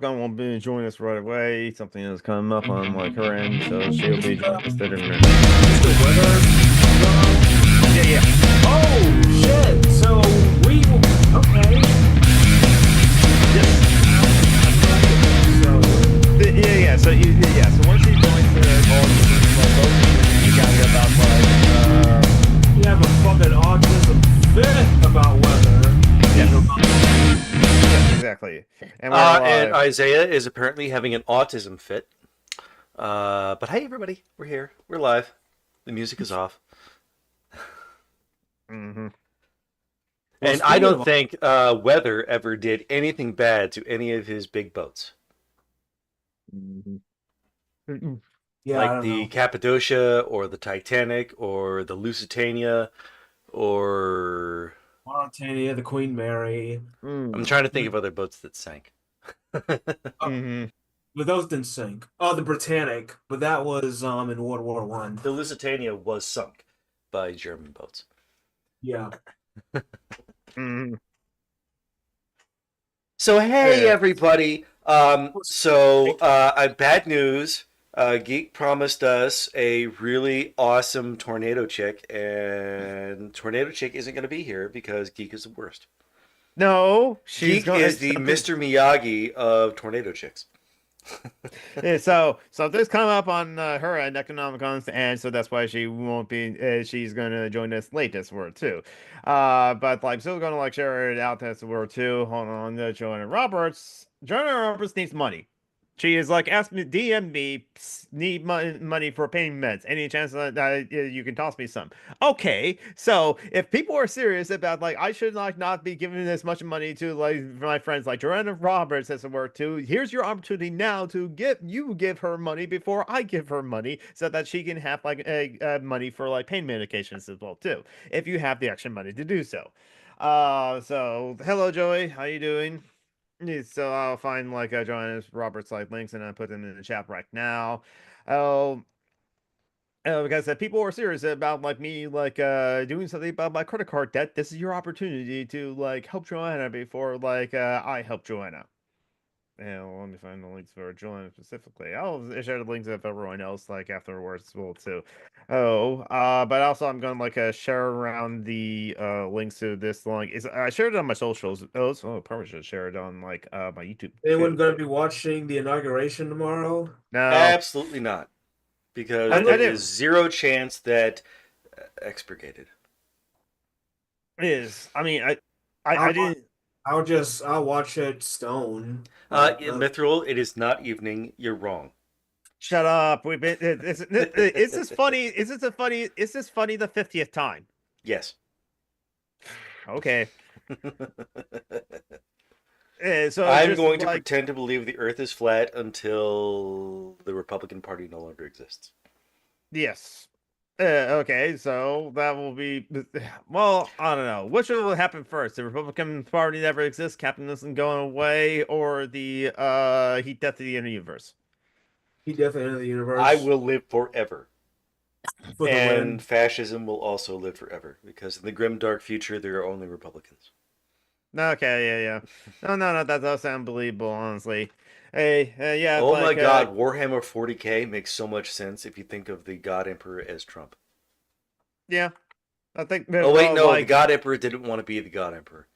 won't be joining us right away. Something has come up on like her end, so she'll Is be the joining us later in a minute. is the weather Yeah, yeah. Oh shit! So we okay. Yes. So Yeah. So once she joins the call, you gotta get about we have a fucking autism fit about weather. yes, Being yes, exactly. And we're And live. Isaiah is apparently having an autism fit. But hey, everybody, we're here. We're live. The music is off. Mm-hmm. Well, And I speaking don't of, think Weather ever did anything bad to any of his big boats. Mm-hmm. yeah, I Like don't the know. Cappadocia or the Titanic or the Lusitania or... Mauritania, the Queen Mary. I'm trying to think of other boats that sank. Uh, Mm-hmm. but those didn't sink. Oh, the Britannic, but that was in World War One. The Lusitania was sunk by German boats. Yeah. Mm-hmm. So hey Yeah. everybody. Bad news. Geek promised us a really awesome tornado chick, and tornado chick isn't going to be here because Geek is the worst. No, she's Geek going. is the Mr. Miyagi of tornado chicks. Yeah, so this come up on her end Economicons, and so that's why she won't be. She's gonna join us late this word too. But like still gonna like share it out this word too. Hold on, Joanna Roberts. Joanna Roberts needs money. She is like, ask me, DM me, need money for paying meds. Any chance that you can toss me some? Okay, so if people are serious about like I should like not be giving this much money to like my friends like Joanna Roberts as it were to, here's your opportunity now to give her money before I give her money so that she can have like money for like pain medications as well too, if you have the extra money to do so. So hello Joey, how you doing? Yeah, so I'll find like Joanna Roberts like links and I put them in the chat right now. Oh, because people are serious about like me like doing something about my credit card debt. This is your opportunity to like help Joanna before like I help Joanna. And let me find the links for Joanna specifically. I'll share the links of everyone else like afterwards as well too. But also I'm gonna like share around the links to this link. Is I shared it on my socials. Probably should share it on like my YouTube Anyone too. gonna be watching the inauguration tomorrow? No, Absolutely not, because I'm there I look. is didn't. zero chance that expurgated. Is I mean I I'll didn't. I'll watch it stone. But Mithril, it is not evening. You're wrong. Shut up. We've been. Is this funny? Is this a funny? Is this funny the 50th time? Yes. Okay. So I'm just going to like pretend to believe the Earth is flat until the Republican Party no longer exists. yes. Okay, so that will be. Well, I don't know. Which will happen first? The Republican Party never exists, capitalism going away, or the heat death of the universe? he definitely entered the I universe will live forever. for the And win. fascism will also live forever because in the grim dark future there are only Republicans. Okay, yeah. No, that does sound believable, honestly. Hey, yeah, Oh my like god, Warhammer 40k makes so much sense if you think of the God Emperor as Trump. yeah. I think Oh wait, well, no, the like God Emperor didn't want to be the God Emperor.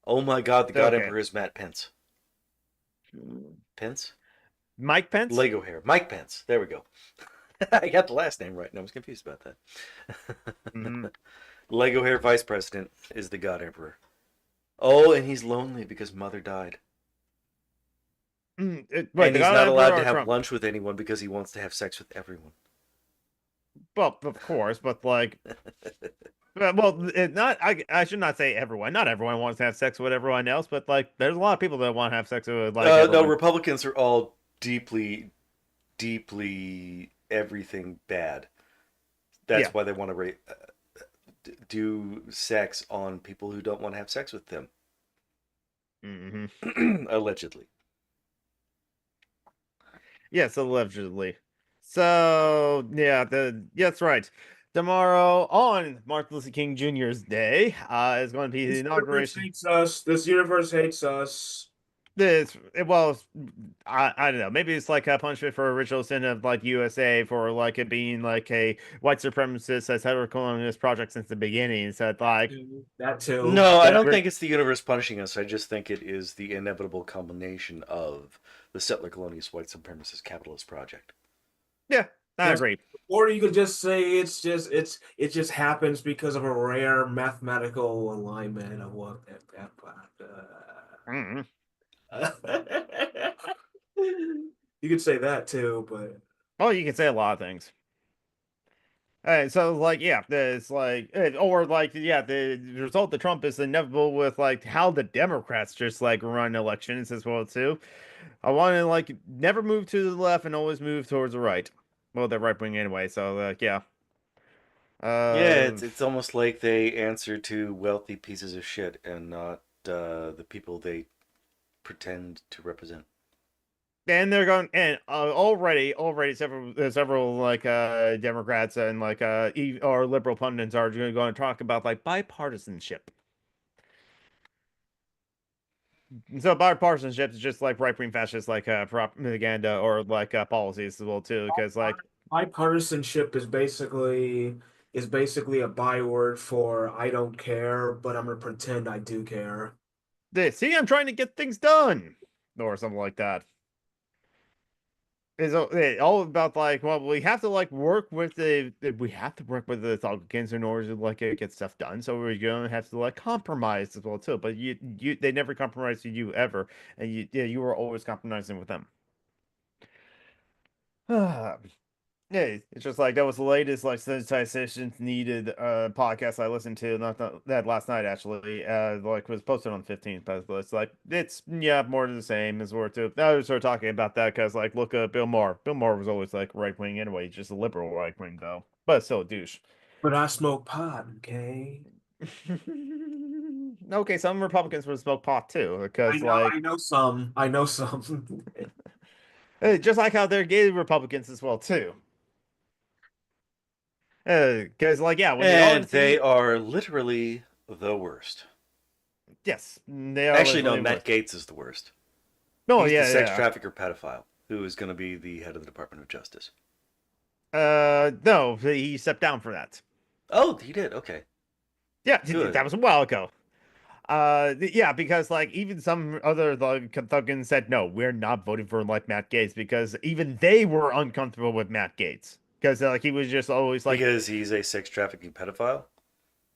Oh my god, the God okay. Emperor is Matt Pence. Pence? Mike Pence? Lego hair. Mike Pence. There we go. I got the last name right, and I was confused about Hmm. that. Lego hair vice president is the God Emperor. Oh, and he's lonely because mother died. Wait, And the he's God not Emperor allowed to or have Trump? lunch with anyone because he wants to have sex with everyone. Well, of course, but like, not. I should not say everyone. Not everyone wants to have sex with everyone else, but like, there's a lot of people that want to have sex with like No, everyone. Republicans are all deeply, deeply everything bad. Yeah. That's why they want to do sex on people who don't want to have sex with them. Hmm. Allegedly. Yes, allegedly. So yeah, that's right. Tomorrow on Martin Luther King Jr.'s Day, is going to be the This universe inauguration. hates us. This universe hates us. well, I don't know. Maybe it's like a punishment for original sin of like USA for like it being like a white supremacist as heterocolonialist project since the beginning. So it's like That too. No, I that don't we're think it's the universe punishing us. I just think it is the inevitable culmination of the settler colonialist white supremacist capitalist project. yeah, I That's, agree. or you could just say it just happens because of a rare mathematical alignment of what. Mhm. You could say that too, but Well, you can say a lot of things. So like yeah, it's like or like yeah, the result of Trump is inevitable with like how the Democrats just like run elections as well too. I want to like never move to the left and always move towards the right. Well, the right wing anyway. So like yeah, Yeah, uh, it's almost like they answer to wealthy pieces of shit and not the people they pretend to represent. and they're going and already several like Democrats and like or liberal pundits are going to talk about like bipartisanship. So bipartisanship is just like right wing fascist like propaganda or like policies as well too, because like bipartisanship is basically a byword for I don't care, but I'm gonna pretend I do care. this see I'm trying to get things done or something like that. All about like well we have to like work with we have to work with the Republicans in order to like get stuff done. So we're gonna have to like compromise as well too. But you they never compromise with you ever, and you were always compromising with them. Yeah, it's just like that was the latest like sensitizations needed podcast I listened to not that last night actually like was posted on the 15th, but it's like it's yeah more than the same as we're too. I was sort of talking about that because like look at Bill Maher. Bill Maher was always like right wing anyway, just a liberal right wing though, but still a douche. But I smoke pot, okay? Okay, some Republicans would smoke pot too because like I know some. I know some. just like how they're gay Republicans as well too. Because like yeah when the And they RNC are literally the worst. yes they are Actually, no, literally Matt worse. Gaetz is the worst. Oh He's the yeah, sex yeah. trafficker pedophile who is going to be the head of the Department of Justice. No, he stepped down for that. Oh, he did. Okay, Yeah, good. that was a while ago. Yeah, because like even some other like Kentuckians said, no, we're not voting for like Matt Gaetz because even they were uncomfortable with Matt Gaetz because like he was just always like, Because he's a sex trafficking pedophile.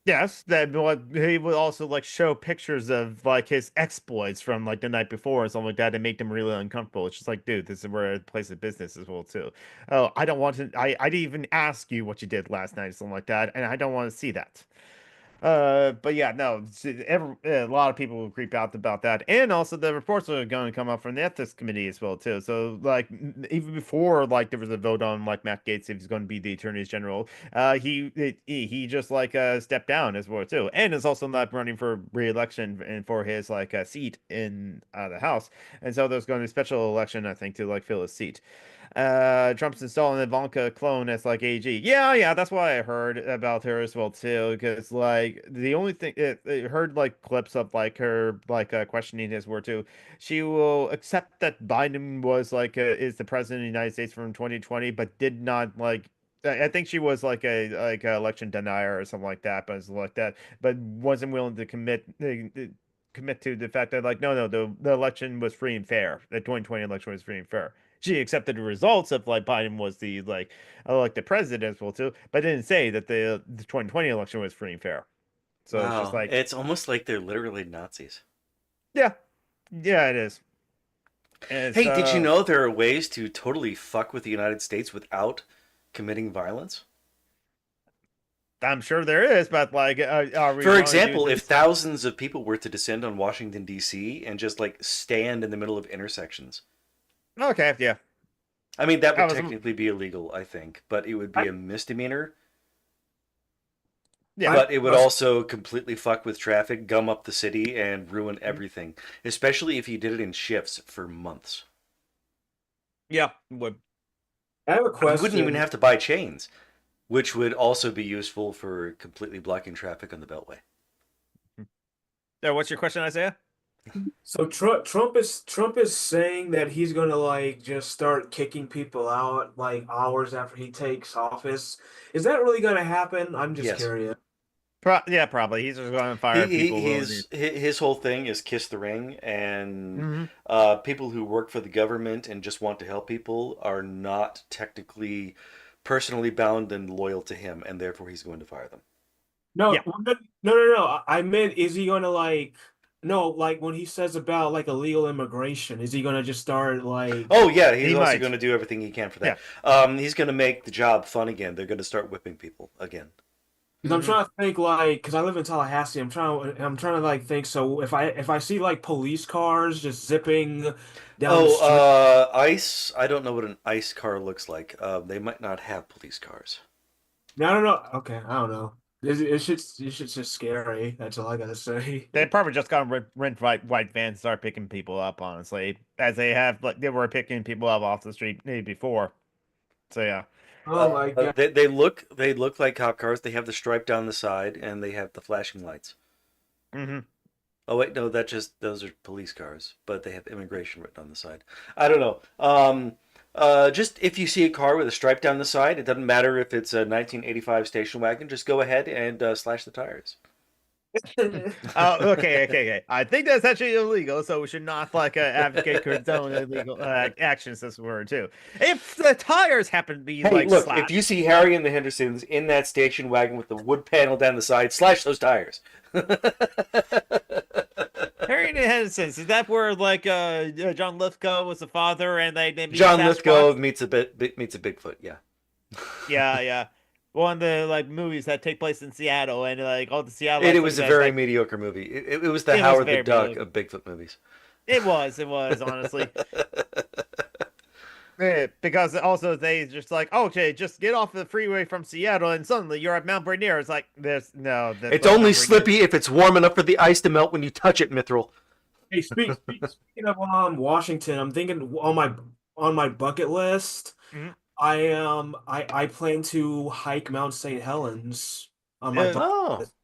yes, that but he would also like show pictures of like his exploits from like the night before and something like that and make them really uncomfortable. It's just like, dude, this is where a place of business as well too. Oh, I don't want to. I didn't even ask you what you did last night or something like that, and I don't want to see that. But yeah, no, a lot of people will creep out about that, and also the reports are going to come up from the ethics committee as well too. So like even before like there was a vote on like Matt Gaetz if he's going to be the attorney general, he just like stepped down as well too, and is also not running for re-election and for his like seat in the House, and so there's going to be a special election I think to like fill his seat. Trump's installing Ivanka clone as like AG. Yeah, yeah, that's what I heard about her as well too. Because like the only thing it heard like clips of like her like questioning his word too. She will accept that Biden was like is the president of the United States from 2020, but did not like. I think she was like a election denier or something like that, but it's like that, but wasn't willing to commit to the fact that like no the election was free and fair. The 2020 election was free and fair. She accepted the results of like Biden was the like elected president as well too, but didn't say that the 2020 election was free and fair. So it's just Wow, like, it's almost like they're literally Nazis. yeah, yeah, it is. And Hey, did you so know there are ways to totally fuck with the United States without committing violence? I'm sure there is, but like, are we For going to do example, if this? thousands of people were to descend on Washington, D.C. and just like stand in the middle of intersections, Okay, yeah, I mean, that I would was, technically be illegal, I think, but it would I, be a misdemeanor. yeah, I But it would also completely fuck with traffic, gum up the city, and ruin everything, especially if you did it in shifts for months. yeah, would. I have a You wouldn't even question. have to buy chains, which would also be useful for completely blocking traffic on the Beltway. What's your question, Isaiah? So Trump is saying that he's gonna like just start kicking people out like hours after he takes office. Is that really gonna happen? I'm just Yes. curious. Yeah, probably. He's just going to He, fire people who his whole thing is kiss the ring, and hmm people who work for the government and just want to help people are not technically personally bound and loyal to him, and therefore he's going to fire them. Yeah. No. I meant, is he gonna like, no, like when he says about like illegal immigration, is he gonna just start like, Oh yeah, he's He also going might. to do everything he can for Yeah. that. He's going to make the job fun again. They're going to start whipping people again. because I'm hmm trying to think like, because I live in Tallahassee, I'm trying to like think. So if I see like police cars just zipping down the Oh, street. ICE. I don't know what an ICE car looks like. They might not have police cars. No, no, no. Okay, I don't know. It's just scary. That's all I gotta say. They probably just gonna rent white vans and start picking people up, honestly, as they have like they were picking people up off the street before. So yeah. Oh my God. They look like cop cars. They have the stripe down the side and they have the flashing lights. hmm Oh wait, no, that just those are police cars, but they have immigration written on the side. I don't know. Just if you see a car with a stripe down the side, it doesn't matter if it's a 1985 station wagon. Just go ahead and slash the tires. Oh, okay. I think that's actually illegal, so we should not like advocate condone illegal actions this were too. If the tires happen to be Hey, like look, if slapped, you see Harry and the Hendersons in that station wagon with the wood panel down the side, slash those tires. Harry and Henderson, is that where like John Lithgow was the father and they meet John Sasquatch? Lithgow meets a Bigfoot. Yeah. Yeah. One of the like movies that take place in Seattle and like all the It Seattleites look was at a that, it's very like mediocre movie. It was the it was Howard the very Duck mediocre. of Bigfoot movies. It was honestly. Because also they just like, okay, just get off the freeway from Seattle and suddenly you're at Mount Rainier. It's like there's no that's It's like only Mount Rainier. slippy if it's warm enough for the ice to melt when you touch it, Mithril. Hey, speaking of Washington, I'm thinking on my bucket list. Mhm. I plan to hike Mount St. Helens on my bucket Oh. list.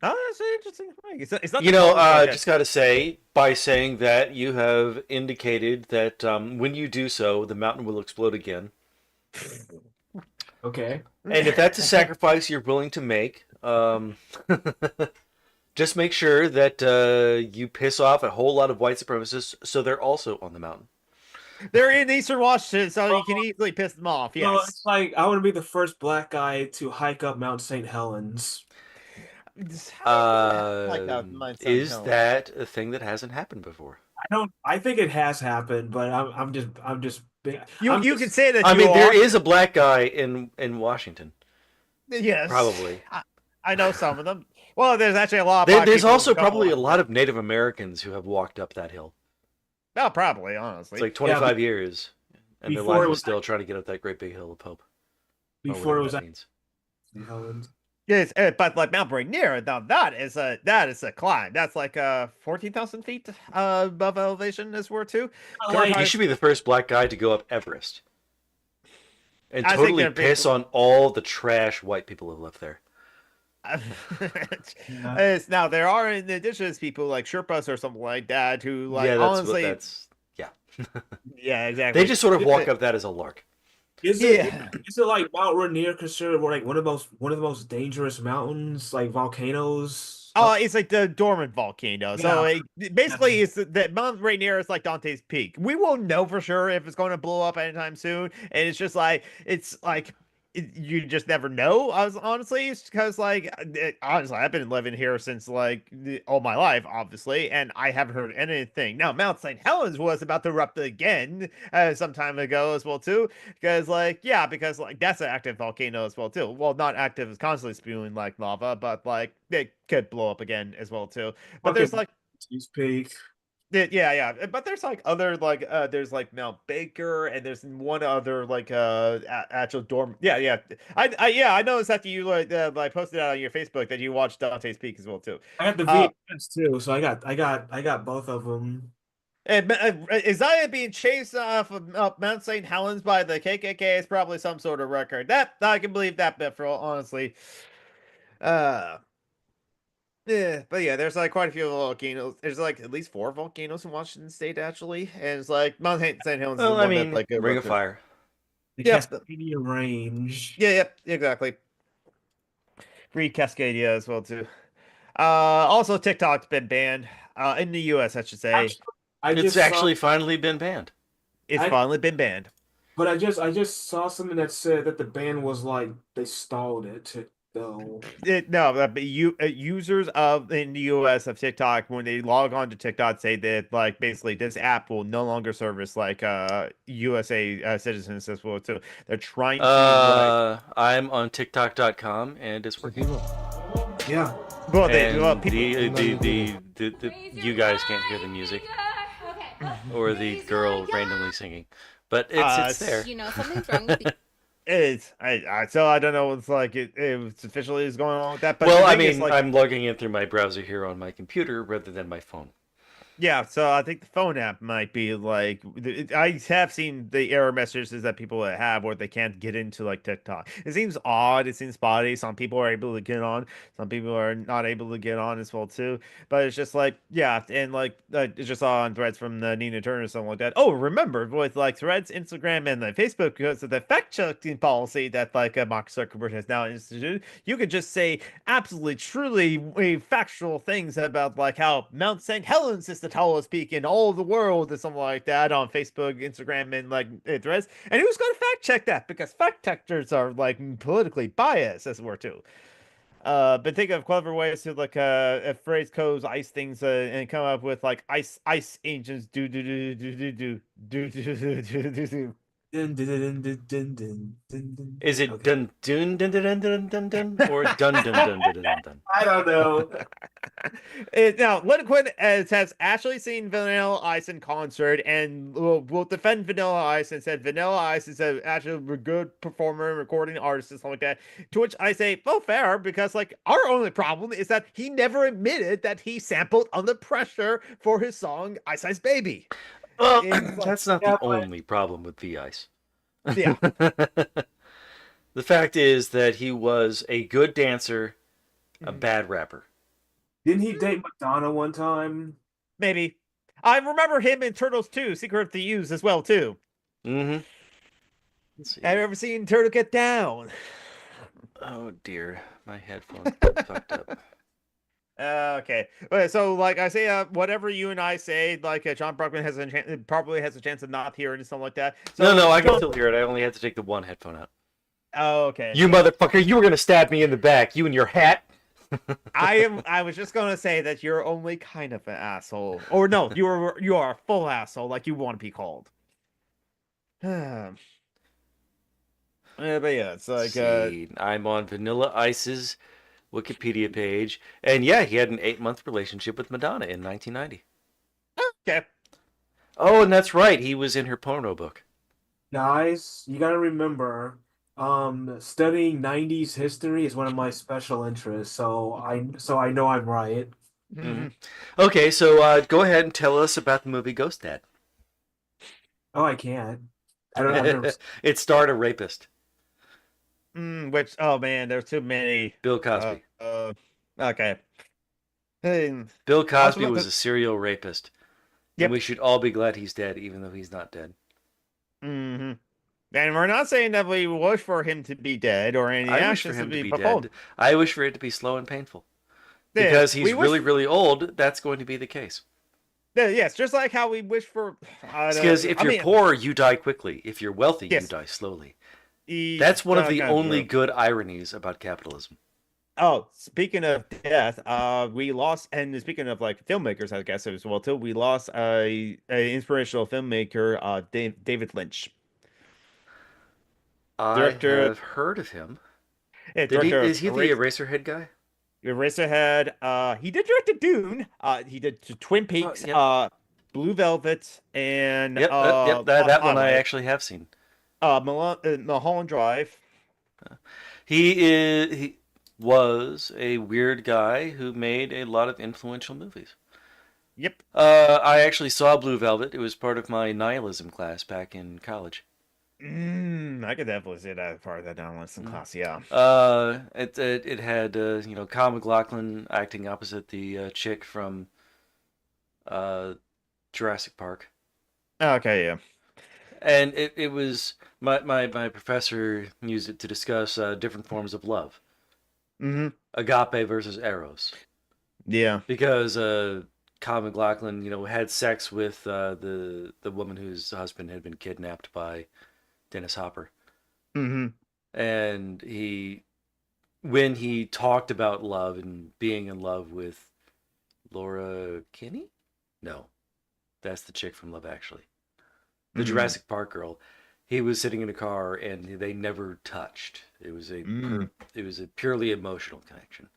Oh, that's an interesting thing. It's not You the know, tallest like just got to say, by saying that, you have indicated that when you do so, the mountain will explode again. Okay. And if that's a sacrifice you're willing to make, just make sure that you piss off a whole lot of white supremacists so they're also on the mountain. They're in Eastern Washington, so you can easily piss them off. No, Yes. it's like I want to be the first black guy to hike up Mount St. Helens. Like that, my son Is Helen. that a thing that hasn't happened before? I think it has happened, but You can say that I you mean, there are. is a black guy in Washington, Yes. probably. I know some of them. Well, there's actually a lot of black There's people also who've come probably a along. lot of Native Americans who have walked up that hill. Oh, probably, It's honestly. like Yeah, 25 years, and their before life it is was still trying to get up that great big hill of hope, or before it whatever was that means. St. Helens. Yes, but like Mount Rainier, now that is a climb. That's like 14,000 feet above elevation is where too. Like You should be the first black guy to go up Everest and I think totally there are piss people. on all the trash white people have left there. yeah. Now there are in addition to people like Sherpas or something like that who like Yeah, honestly, yeah. yeah, They exactly. just sort of walk up that as a lark. Is it Yeah. is it like Mount Rainier considered like one of the most dangerous mountains, like volcanoes? Oh, it's like the dormant volcano. So Yeah. basically, it's that Mount Rainier is like Dante's Peak. We won't know for sure if it's going to blow up anytime soon, and it's like you just never know. Honestly, it's because honestly, I've been living here since like all my life, obviously, and I haven't heard anything. Now, Mount St. Helens was about to erupt again some time ago as well too, because like that's an active volcano as well too. Well, not active, it's constantly spewing like lava, but like it could blow up again as well too. But Okay, there's like Peak. yeah. But there's like other there's like Mount Baker and there's one other like actual dorm. Yeah. I noticed after you like posted out on your Facebook that you watched Dante's Peak as well too. I got the Uh, VHS too, so I got both of them. Isaiah being chased off of Mount St. Helens by the KKK is probably some sort of record. That I can believe that bit for honestly. Uh Yeah, but yeah, there's like quite a few volcanoes. There's like at least 4 volcanoes in Washington State actually, and it's like Mount St. Helens is the Well, I one that's mean, like a Ring of record. Fire. The Yeah, Cascadia Range. yeah, exactly. Free Cascadia as well too. Also TikTok's been banned. In the U.S. I should say. Actually, I It's just saw actually finally been banned. It's I finally been banned. but I just saw something that said that the ban was like they stalled it though. No, but users of in the U.S. of TikTok when they log on to TikTok say that like basically this app will no longer service like USA citizens as well too. They're trying to like I'm on TikTok.com and it's working. Yeah. And people the you guys can't hear the music or the girl randomly singing, but it's there. You know, something's wrong with you. it's so I don't know what's like it officially is going on with that. But Well, the I thing is, mean, like, I'm logging in through my browser here on my computer rather than my phone. yeah, so I think the phone app might be like I have seen the error messages that people have where they can't get into like TikTok. It seems odd, it seems spotty. Some people are able to get on, some people are not able to get on as well too. But it's just like yeah, and like it's just on threads from the Nina Turner or something like that. Oh, remember with like Threads, Instagram, and the Facebook because of the fact checking policy that like Mark Zuckerberg has now instituted, you could just say absolutely, truly factual things about like how Mount St. Helens is the tallest peak in all the world or something like that on Facebook, Instagram, and like Threads. And who's going to fact check that? Because fact checkers are like politically biased, as it were, too. But think of clever ways to like phrase codes, ice things, and come up with like ice engines do. Dun, dun, dun, dun, dun, dun, dun, dun. Is it Okay. dun dun dun dun dun dun dun or dun dun dun dun dun dun? I don't know. Now, Liquid has actually seen Vanilla Ice in concert and will defend Vanilla Ice and said Vanilla Ice is actually a good performer, recording artist, and stuff like that. To which I say, well, fair, because like our only problem is that he never admitted that he sampled Under Pressure for his song Ice Ice Baby. Well, It's like, that's not yeah, the but- only problem with V-Ice. yeah. The fact is that he was a good dancer, a bad rapper. Didn't he date Madonna one time? Maybe. I remember him in Turtles 2, Secret of the Use as well, too. Mm-hmm. Let's see. Have you ever seen Turtle Get Down? Oh dear, my headphones got fucked up. Okay. Okay, so like I say, whatever you and I say, like John Brockman has probably has a chance of not hearing and something like that. So, No, I can John- still hear it. I only had to take the one headphone out. Oh, okay. You motherfucker! You were gonna stab me in the back. You and your hat. I was just gonna say that you're only kind of an asshole, or no, you are a full asshole, like you want to be called. Yeah, but yeah, it's like See, I'm on Vanilla Ice's Wikipedia page, and yeah, he had an 8-month relationship with Madonna in 1990. okay. Oh, and that's right. He was in her porno book. Guys, you gotta remember, studying 90s history is one of my special interests, so I know I'm right. Mhm. Okay, so go ahead and tell us about the movie Ghost Dad. Oh, I can't. I don't know. It starred a rapist, Which oh man, there's too many. Bill Cosby. Okay. Hmm. Bill Cosby about was the- a serial rapist. Yep. And we should all be glad he's dead, even though he's not dead. Mm-hmm. And we're not saying that we wish for him to be dead or any I wish for actions him to be performed. dead. I wish for it to be slow and painful. Yeah, Because we he's wish- really, really old, that's going to be the case. Yeah, yes, just like how we wish for. Because if you're poor, you die quickly. If you're wealthy, Yes. you die slowly. poor, That's one of the only good ironies about capitalism. Oh, speaking of death, we lost, and speaking of like filmmakers, I guess as well too, we lost a inspirational filmmaker, David Lynch. Director- I have heard of him. Yeah, Is he director the of Eraserhead guy? Eraserhead. He did direct Dune. He did Twin Peaks. yep. Blue Velvet, and Yep, that one I Highway. actually have seen. Mulholland Drive. He was a weird guy who made a lot of influential movies. Yep. I actually saw Blue Velvet. It was part of my nihilism class back in college. I could definitely see that part of that down list in class. Yeah. It had Kyle MacLachlan acting opposite the chick from uh, Jurassic Park, Okay. Yeah. and it was my professor used it to discuss different forms of love, Mm-hmm. agape versus eros, Yeah. because Kyle MacLachlan had sex with the woman whose husband had been kidnapped by Dennis Hopper, Mm-hmm. and when he talked about love and being in love with Laura Kinney? No, that's the chick from Love Actually. The Mm-hmm. Jurassic Park girl. He was sitting in a car and they never touched. Mm. It was a purely emotional connection.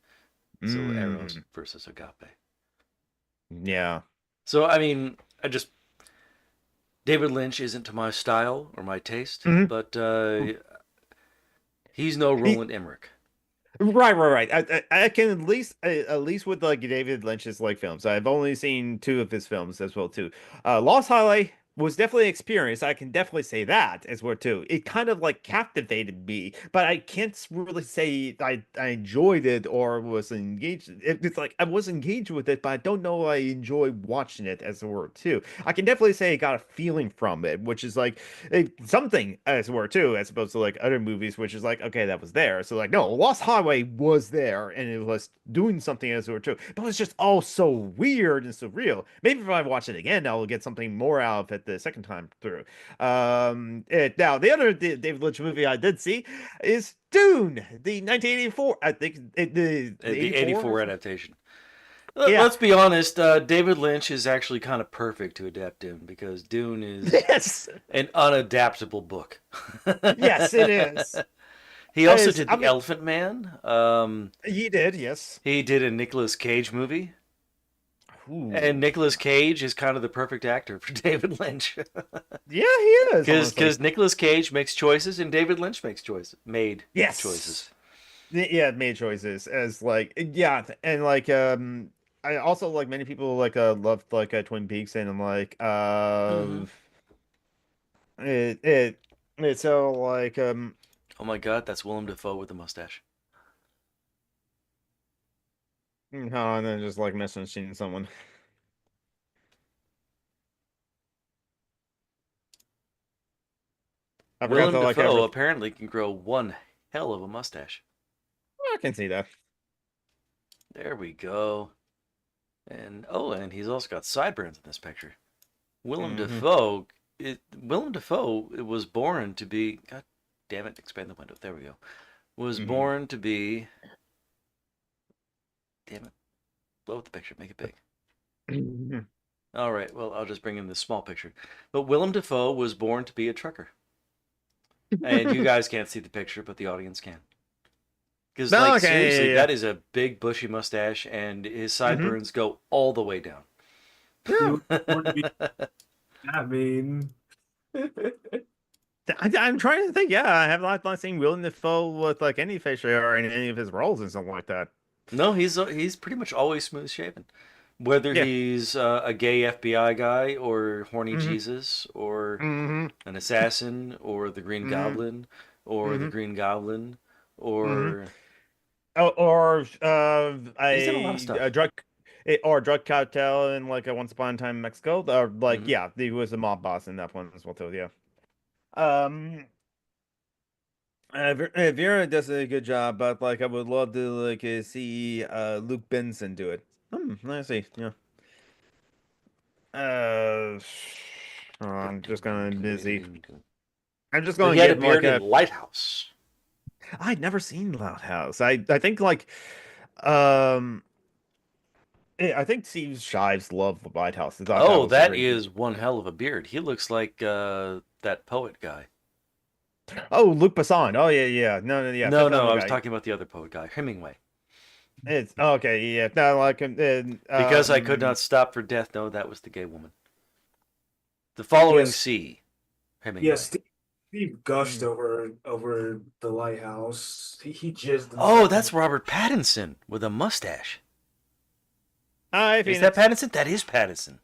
So Eros Mm. versus Agape. Yeah. So I mean, I just David Lynch isn't to my style or my taste, Mm-hmm. but he's no He, Roland Emmerich. right. I can at least with like David Lynch's like films. I've only seen two of his films as well too. Lost Highway was definitely an experience. I can definitely say that as well too. It kind of like captivated me, but I can't really say I enjoyed it or was engaged. It's like I was engaged with it, but I don't know I enjoyed watching it as it were too. I can definitely say I got a feeling from it, which is like something as it were too, as opposed to like other movies, which is like, okay, that was there. So like, no, Lost Highway was there and it was doing something as it were too, but it's just all so weird and surreal. Maybe if I watch it again, I'll get something more out of it the second time through. Now the other David Lynch movie I did see is Dune, the 1984. I think the The 84. 84 adaptation. Yeah. Let's be honest, David Lynch is actually kind of perfect to adapt Dune because Dune is Yes. an unadaptable book. Yes, it is. He also As did I The mean, Elephant Man. he did. Yes. He did a Nicolas Cage movie. And Ooh. Nicolas Cage is kind of the perfect actor for David Lynch. Yeah, he is, honestly. Because Nicolas Cage makes choices and David Lynch makes choices. Made Yes. choices. Yeah, made choices as like yeah, and like I also like many people like loved like Twin Peaks and I'm like Mm-hmm. it it it's so like Oh my god, that's Willem Dafoe with a mustache. hold on, I'm just like messaging someone. I forgot Willem to like Dafoe apparently can grow one hell of a mustache. I can see that. There we go. And he's also got sideburns in this picture. Willem Hmm. Dafoe, Willem Dafoe was born to be. God damn it! Expand the window. There we go. Was Hmm. born to be. Damn it! Blow up the picture. Make it big. All right. Well, I'll just bring in this small picture. But Willem Dafoe was born to be a trucker. And you guys can't see the picture, but the audience can. Because, No, like, okay, seriously, yeah, that is a big bushy mustache, and his yeah. Hmm. sideburns go all the way down. He Yeah. was born to be. I mean, I'm trying to think. Yeah, I have not seen Willem Dafoe with like any facial hair or in any of his roles and something like that. No, he's pretty much always smooth shaven. Whether Yeah. he's a gay FBI guy or horny Hmm. Jesus or Hmm. an assassin or the Green Hmm. Goblin or the Hmm. Green Goblin Hmm. or Or he's done a lot of a stuff. drug or a drug cartel in like a Once Upon a Time in Mexico. Or like Hmm. yeah, he was a mob boss in that one as well too. Yeah. Um, Vera does a good job, but like I would love to like see Luke Benson do it. Let's see. Yeah. Uh, I'm just gonna busy. I'm just He gonna had a get like beard in a. Lighthouse. I'd never seen Loud House. I think like um. I think Steve Shives loved the White House. I thought that Oh, was a that great. is one hell of a beard. He looks like that poet guy. Oh, Luc Besson. Oh yeah. No, yeah. No, Fifth no, I Element was guy. talking about the other poet guy, Hemingway. It's okay. Yeah. No, like Because I could not stop for death. No, that was the gay woman. The following yes, sea, Hemingway. yes. Steve gushed mm, over the lighthouse. He jizzed Oh, himself. that's Robert Pattinson with a mustache. Hi Is that Phoenix. Pattinson? That is Pattinson.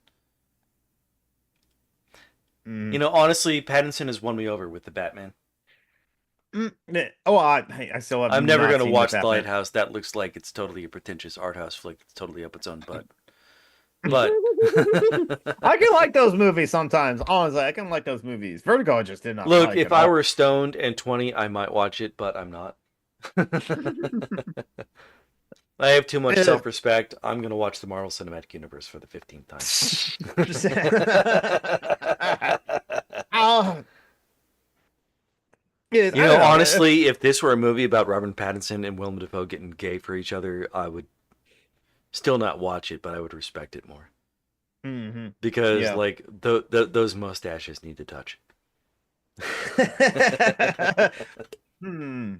You know, honestly, Pattinson has won me over with the Batman. Oh, I still have I'm never not going to seen the watch The Batman. Lighthouse. That looks like it's totally a pretentious art house flick that's totally up its own butt. But I can like those movies sometimes. Honestly, I can like those movies. Vertigo, I just did not look, like if at I all. were stoned and 20, I might watch it, but I'm not. I have too much self-respect. I'm going to watch the Marvel Cinematic Universe for the 15th time. Oh, You know, honestly, if this were a movie about Robert Pattinson and Willem Dafoe getting gay for each other, I would still not watch it, but I would respect it more. Mm-hmm. Because, Yeah. like, those mustaches need to touch. Hmm.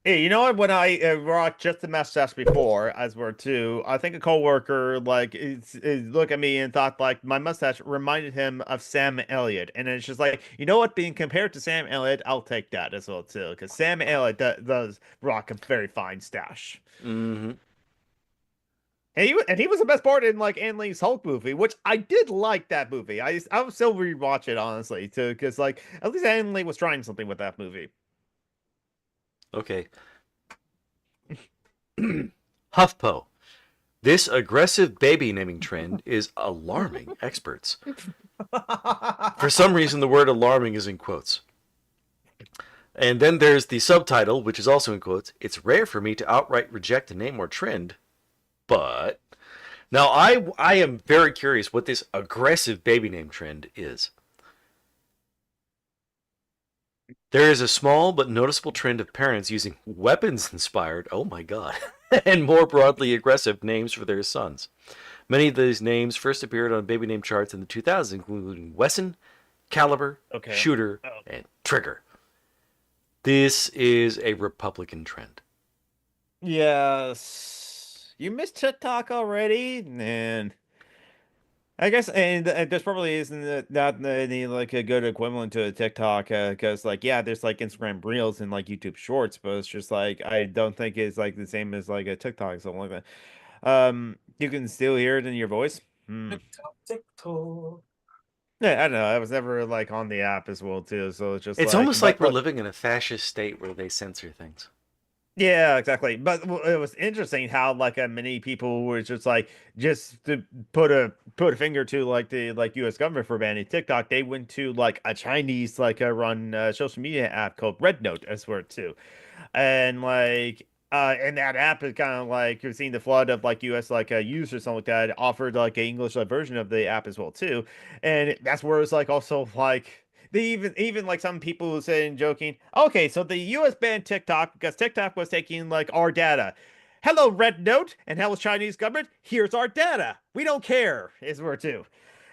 Hey, you know what? When I rocked just the mustache before, as were too, I think a coworker like is looked at me and thought like my mustache reminded him of Sam Elliott, and it's just like, you know what? Being compared to Sam Elliott, I'll take that as well too, because Sam Elliott does rock a very fine stash. Mm-hmm. And he was the best part in like Ang Lee's Hulk movie, which I did like that movie. I would still rewatch it honestly too, because like at least Ang Lee was trying something with that movie. Okay. HuffPo. This aggressive baby naming trend is alarming experts. For some reason, the word alarming is in quotes. And then there's the subtitle, which is also in quotes. It's rare for me to outright reject a name or trend, but now I am very curious what this aggressive baby name trend is. There is a small but noticeable trend of parents using weapons-inspired, oh my god, and more broadly aggressive names for their sons. Many of these names first appeared on baby name charts in the 2000s, including Wesson, Caliber, Shooter, and Trigger. This is a Republican trend. Yes. You missed TikTok already? Man. I guess, and there's probably isn't not any like a good equivalent to a TikTok, because like yeah, there's like Instagram Reels and like YouTube Shorts, but it's just like I don't think it's like the same as like a TikTok or something like that. You can still hear it in your voice. TikTok, TikTok. Yeah, I don't know. I was never like on the app as well too, so it's just It's like, almost like we're living in a fascist state where they censor things. yeah, exactly. But it was interesting how like many people were just to put a finger to like the like U.S. government for banning TikTok. They went to like a Chinese like a run social media app called Red Note as well too, and like and that app is kind of like you're seeing the flood of like US like users or something like that offered like a English version of the app as well too, and that's where it's like also like they even like some people saying joking, okay, so the US banned TikTok because TikTok was taking like our data. Hello, Red Note, and hello, Chinese government. Here's our data. We don't care. Is where too.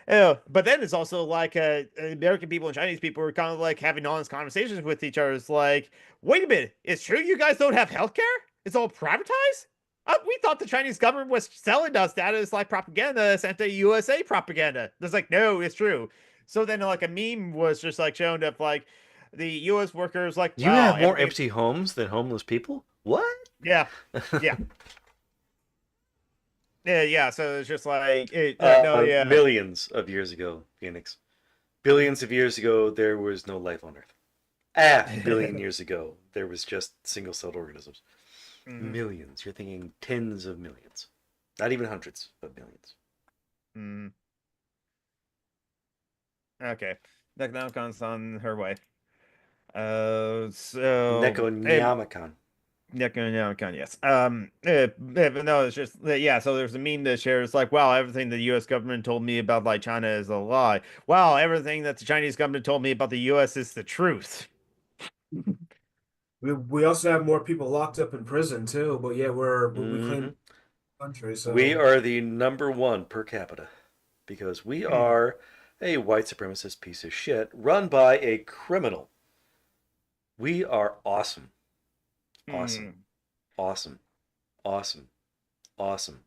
But then it's also like American people and Chinese people were kind of like having honest conversations with each other. It's like, wait a minute, it's true you guys don't have healthcare? It's all privatized? We thought the Chinese government was selling us that as like propaganda, as anti-USA propaganda. It's like, no, it's true. So then like a meme was just like shown up like the US workers like, You wow, have more everything. empty homes than homeless people? What? Yeah. Yeah. Yeah. So it's just like, no, yeah. Millions of years ago, Phoenix. Billions of years ago, there was no life on Earth. A billion years ago, there was just single-celled organisms. Mhm. Millions. You're thinking tens of millions. Not even hundreds, but millions. Mm. Okay. Necronomicon's on her way. So Necronomicon. Necronomicon, yes. But no, it's just yeah. So there's a meme that shares like, wow, everything the U.S. government told me about like China is a lie. Wow, everything that the Chinese government told me about the U.S. is the truth. We also have more people locked up in prison too, but yeah, we claim Mm-hmm. the country, We so are the number one per capita because we are a white supremacist piece of shit run by a criminal. We are awesome. Awesome. Awesome. Awesome. Awesome.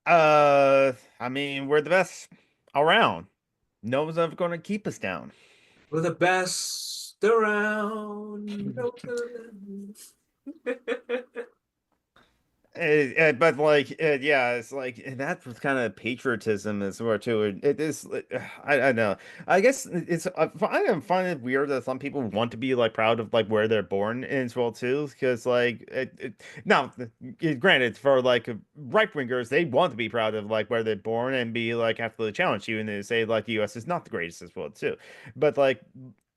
I mean, we're the best around. No one's ever going to keep us down. we're the best around. No killing. But like, yeah, it's like and that's kind of patriotism as well too. It is, I know. I guess it's I find it weird that some people want to be like proud of like where they're born as well too, because like now, granted, for like right wingers, they want to be proud of like where they're born and be like have to challenge you and they say like the U.S. is not the greatest as well too, but like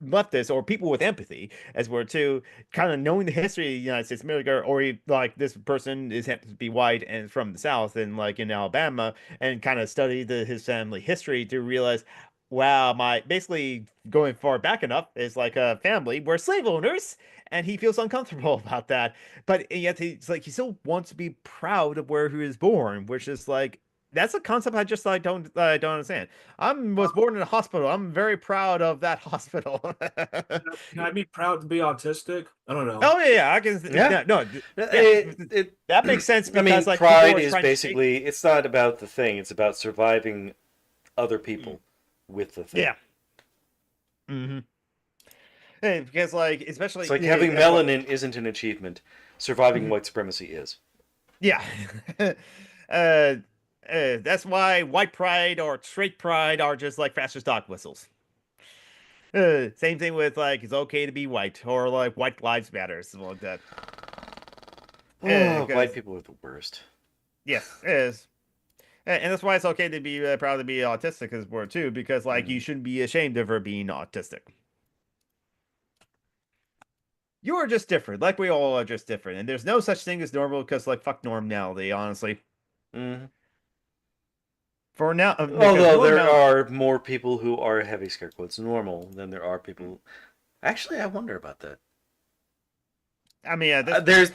leftists or people with empathy as well too kind of knowing the history of the United States of America, or like this person is happens to be white and from the South and like in Alabama, and kind of study his family history to realize, wow, my basically going far back enough is like a family were slave owners, and he feels uncomfortable about that. But yet he's like he still wants to be proud of where he was born, which is like. That's a concept I just like don't understand. I was born in a hospital. I'm very proud of that hospital. Can I be proud to be autistic? I don't know. Oh yeah, I can. Yeah. No, yeah, that makes sense I mean, because like people pride are is trying to take. basically, it's not about the thing, it's about surviving other people with the thing. Yeah. Mm-hmm. Because like It's especially like having that's what. melanin isn't an achievement. Surviving Mhm. white supremacy is. Yeah. uh, that's why white pride or straight pride are just like fascist dog whistles. Same thing with like it's okay to be white or like white lives matter something like that. Oh, white Because people are the worst. yes, it is. And that's why it's okay to be proud to be autistic as well too, because like you Mm. shouldn't be ashamed of her being autistic. You are just different, like we all are just different, and there's no such thing as normal because like fuck normality, honestly. Mm. For now, because Although there normal. are more people who are heavy scare quotes normal than there are people. Actually, I wonder about that. I mean, at this,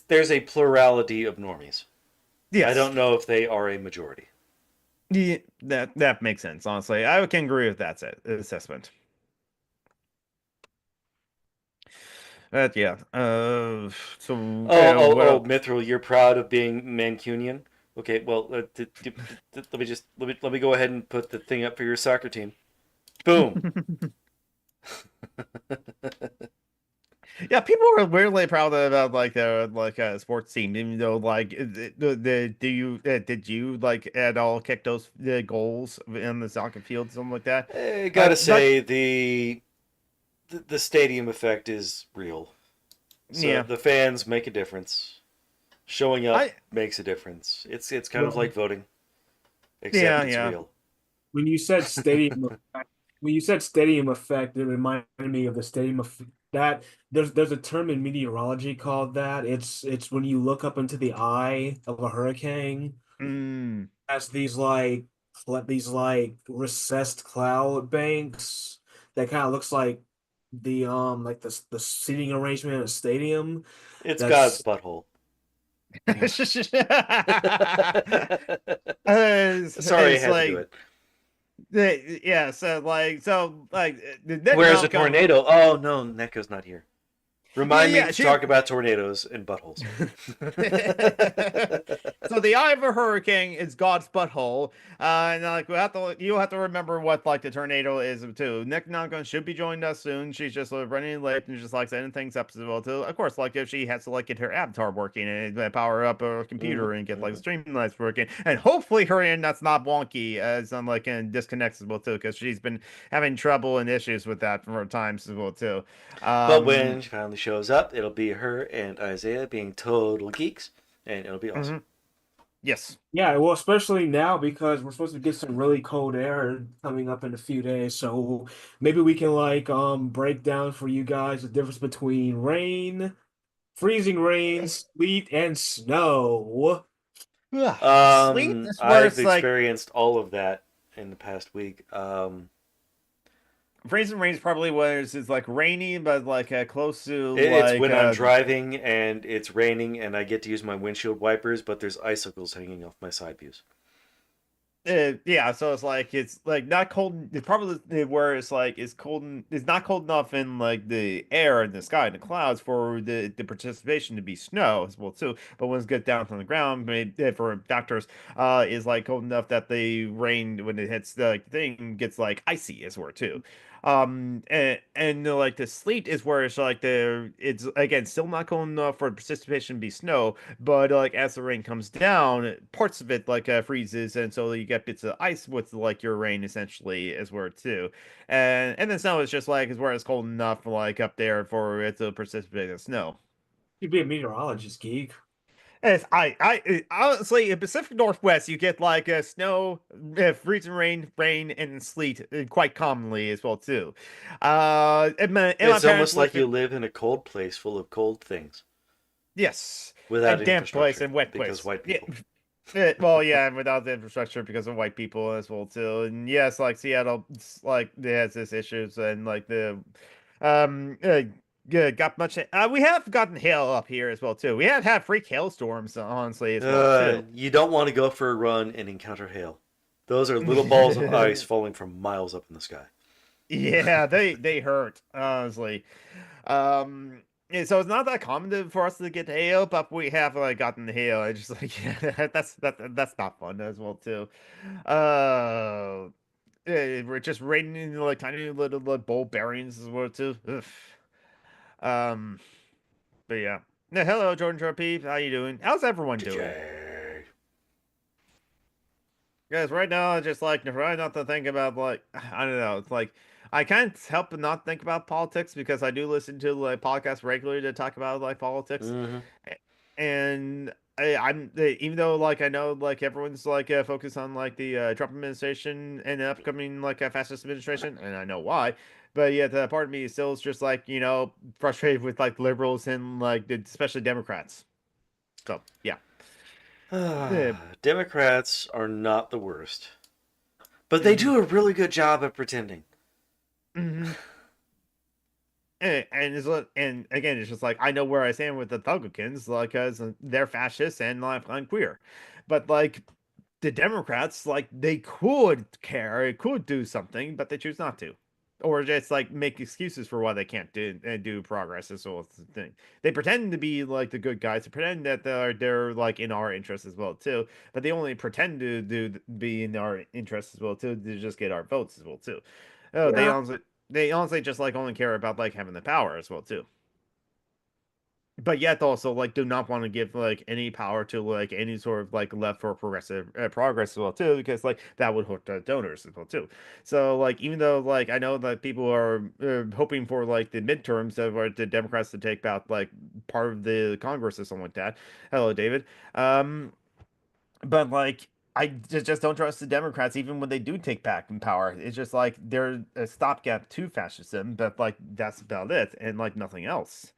There's a plurality of normies. I yes, don't know if they are a majority. yeah, that makes sense. Honestly, I can agree with that assessment. But yeah, so Oh, well, Mithril, you're proud of being Mancunian. Okay, well, let me go ahead and put the thing up for your soccer team. Boom. yeah, people are weirdly proud about like their like sports team, even though like do you did you like at all kick those goals in the soccer field, something like that? I gotta But say the stadium effect is real. So yeah, the fans make a difference. Showing up I makes a difference. It's kind of Well, like voting, except yeah it's yeah. real. when you said stadium effect, when you said stadium effect, it reminded me of the stadium of that. There's a term in meteorology called that. It's when you look up into the eye of a hurricane Mm. as these like recessed cloud banks that kind of looks like the seating arrangement in a stadium. It's God's That's butthole. yeah. Sorry, I It's had to do like it. yeah, so like the Where's a Necronomicon. tornado? Oh no, Neko's not here. Yeah, Remind me yeah, to she. talk about tornadoes and buttholes. So the eye of a hurricane is God's butthole, and like you have to remember what like the tornado is too. Nick Nagon should be joining us soon. She's just running late and just like setting things up as well too. Of course, like if she has to like get her avatar working and power up her Mm, computer and get like the mm. streaming lights working, and hopefully her internet's not wonky as like and disconnects as well too, because she's been having trouble and issues with that for times as well too. But Um, when she finally shows up, it'll be her and Isaiah being total geeks, and it'll be awesome. mhm. Yes. Yeah, well, especially now because we're supposed to get some really cold air coming up in a few days. So maybe we can like break down for you guys the difference between rain, freezing rain, sleet, and snow. Ugh, sleep is where I've it's like experienced all of that in the past week. freezing rain is probably where it's like rainy, but like close to It's like when I'm driving and it's raining and I get to use my windshield wipers, but there's icicles hanging off my side views. yeah. So it's like not cold. It's probably where it's like it's cold. It's not cold enough in like the air and the sky and the clouds for the participation to be snow as well too. But when it gets down from the ground, maybe, for factors, is like cold enough that the rain when it hits the thing gets like icy as well too. And like the sleet is where it's like it's again still not cold enough for precipitation to be snow, but like as the rain comes down, parts of it like freezes, and so you get bits of ice with like your rain essentially as where too. And then snow is just like is where it's cold enough like up there for it to precipitate the snow. You'd be a meteorologist, geek. Yes, honestly, in Pacific Northwest, you get like snow, freezing rain, and sleet quite commonly as well too. And my It's parents almost like lived you in, live in a cold place full of cold things yes, a without damp place infrastructure and wet because place. white Yeah, people. well, yeah, and without the infrastructure because of white people as well too. And yes, like Seattle, like it has this issues and like the, um, yeah, got much. We have gotten hail up here as well too. We have had freak hailstorms honestly as well too. You don't want to go for a run and encounter hail. Those are little balls of ice falling from miles up in the sky. Yeah, they hurt honestly. Yeah, so it's not that common for us to get hail, but we have like gotten hail. I just like yeah, that's not fun as well too. Uh, we're just raining like tiny little like, ball bearings as well too. Ugh. Um, but yeah. Yeah, hello, Jordan Trophy. How you doing? How's everyone doing? JJ. Guys, right now I just like trying not to think about like I don't know. It's like I can't help but not think about politics because I do listen to like podcasts regularly to talk about like politics, Mm-hmm. A- and I'm even though like I know like everyone's like focused on like the Trump administration and the upcoming like fascist administration, and I know why, but yet part of me still is just like frustrated with like liberals and like especially Democrats. So yeah. Uh, Democrats are not the worst, but they mhm. do a really good job at pretending. Mhm. And again, it's just like I know where I stand with the Republicans, like, because they're fascists and like I'm queer, but like the Democrats, like they could care, it could do something, but they choose not to, or just like make excuses for why they can't do progress. Is all the thing. They pretend to be like the good guys, they pretend that they're like in our interest as well too, but they only pretend to be in our interest as well too to just get our votes as well too. Oh, Yeah. they honestly just like only care about like having the power as well too. But yet also like do not want to give like any power to like any sort of like left or progressive progress as well too because like that would hurt the donors as well too. So like even though like I know that people are hoping for like the midterms of the Democrats to take out like part of the Congress or something like that. Hello, David. Um, but like I just don't trust the Democrats even when they do take back in power. It's just like they're a stopgap to fascism, but like that's about it and like nothing else.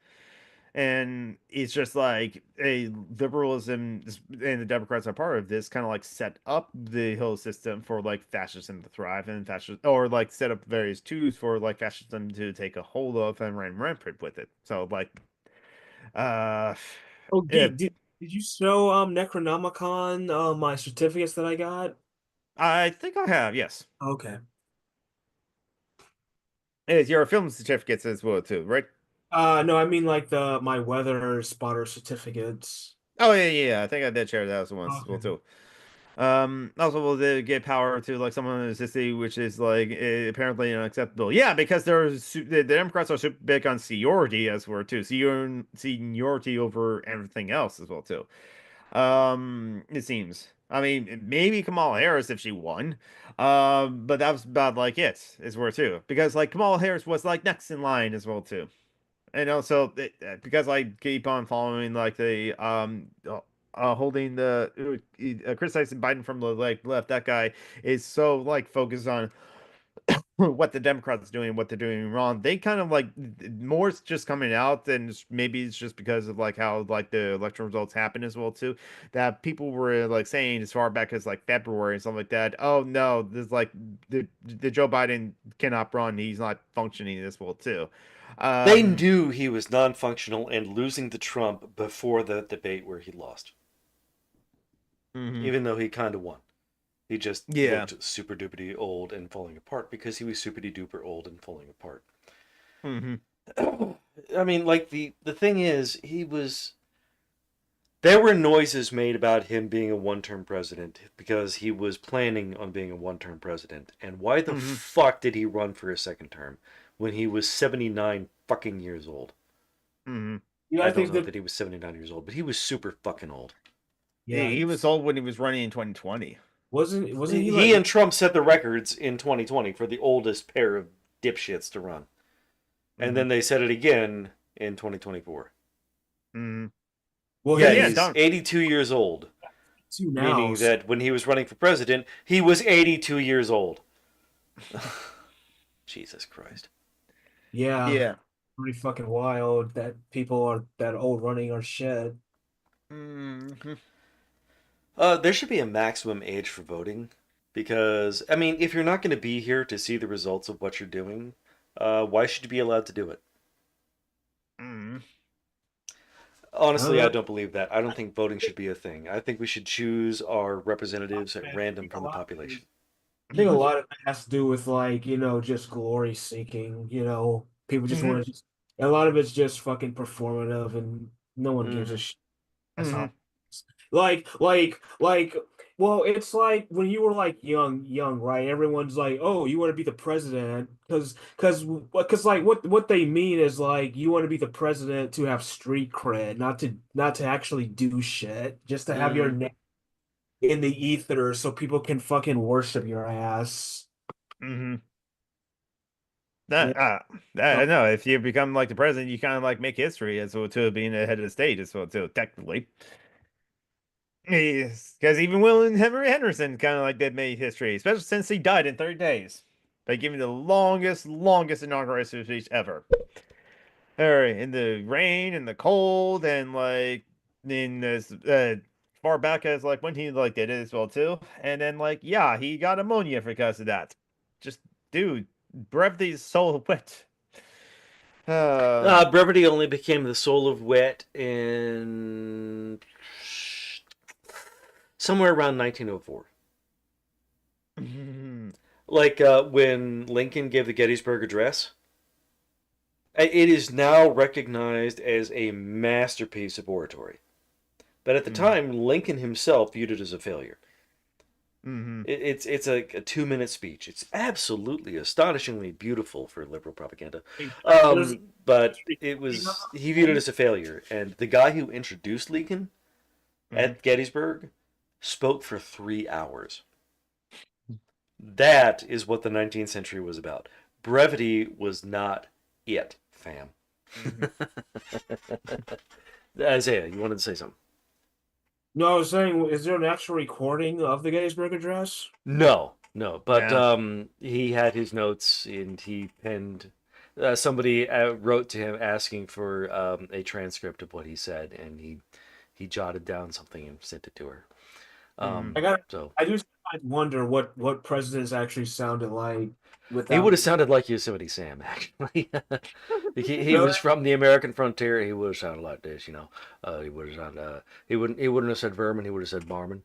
And it's just like a liberalism and the Democrats are part of this kind of like set up the whole system for like fascism to thrive and fascism or like set up various tools for like fascism to take a hold of and run rampant with it. So like uh Oh, yeah, geek, did you show Necronomicon my certificates that I got? I think I have, yes. Okay. It's your film certificates as well too, right? No, I mean like the my weather spotter certificates. Oh yeah. I think I did share that once as well Okay. too. Also, will they give power to like someone in the city, which is like apparently unacceptable? Yeah, because the Democrats are super big on seniority as well too. Seniority over everything else as well too. It seems. I mean, maybe Kamala Harris if she won. But that was about like it as well too. Because like Kamala Harris was like next in line as well too. And also because I keep on following like the holding the criticizing Biden from the like left, that guy is so like focused on what the Democrats are doing, what they're doing wrong. They kind of like more is just coming out, and maybe it's just because of like how like the election results happen as well too. That people were like saying as far back as like February and stuff like that. Oh no, this like the Joe Biden cannot run. He's not functioning as well too. They Um, knew he was non-functional and losing to Trump before the debate where he lost, mhm. even though he kind of won. He just Yeah. looked super duper old and falling apart because he was super duper old and falling apart. Hmm. I mean, like the thing is, he was There were noises made about him being a one-term president because he was planning on being a one-term president. And why the Hmm. fuck did he run for a second term when he was 79 fucking years old? Hmm. You I guys don't think know that? that he was 79 years old, but he was super fucking old. Yeah, He was old when he was running in 2020. wasn't he He like? and Trump set the records in 2020 for the oldest pair of dipshits to run. And Hmm. then they said it again in 2024. Hmm. Well, Yeah, Because yeah, he's he's Don. 82 years old, two now. meaning that when he was running for president, he was 82 years old. Jesus Christ. Yeah, Yeah. pretty fucking wild that people are that old running our shit. Hmm. There should be a maximum age for voting because, I mean, if you're not going to be here to see the results of what you're doing, why should you be allowed to do it? Hmm. I don't Honestly, I know. don't believe that. I don't think voting should be a thing. I think we should choose our representatives at Man, random from the population. I think a lot of it has to do with like, just glory seeking, people just Hmm. want to just a lot of it's just fucking performative and no one gives a Hmm. shit. That's Hmm. how like well, it's like when you were like young, right? Everyone's like, "Oh, you want to be the president?" Because like what they mean is like you want to be the president to have street cred, not to actually do shit, just to have your Hmm. name in the ether so people can fucking worship your ass. Hmm. Yeah. That, I know. If you become like the president, you kind of like make history as well too, being the head of the state as well too, technically. Because even William Henry Henderson kind of like did make history, especially since he died in 30 days by giving the longest inauguration speech ever. Or in the rain and the cold and like in this far back as like when he like did it as well too. And then like yeah, he got ammonia because of that. Just dude, brevity is so wet. Uh, Brevity only became the soul of wit in somewhere around 1904. Like when Lincoln gave the Gettysburg Address. It is now recognized as a masterpiece of oratory. But at the mhm, time, Lincoln himself viewed it as a failure. mhm, It's a 2 minute speech. It's absolutely astonishingly beautiful for liberal propaganda. There's But it was he viewed it as a failure, and the guy who introduced Lincoln mhm. at Gettysburg spoke for 3 hours. That is what the 19th century was about. Brevity was not it, fam. Mhm. Isaiah, you wanted to say something? No, I was saying, is there an actual recording of the Gettysburg Address? No, no. But Yeah. he had his notes and he penned. Somebody wrote to him asking for a transcript of what he said, and he jotted down something and sent it to her. Mhm. I got, So I do sometimes wonder what presidents actually sounded like he would without. have sounded like Yosemite Sam, actually. He Really? was from the American frontier. He would have sounded like this, you know. He would have sounded. He wouldn't have said vermin. He would have said barman.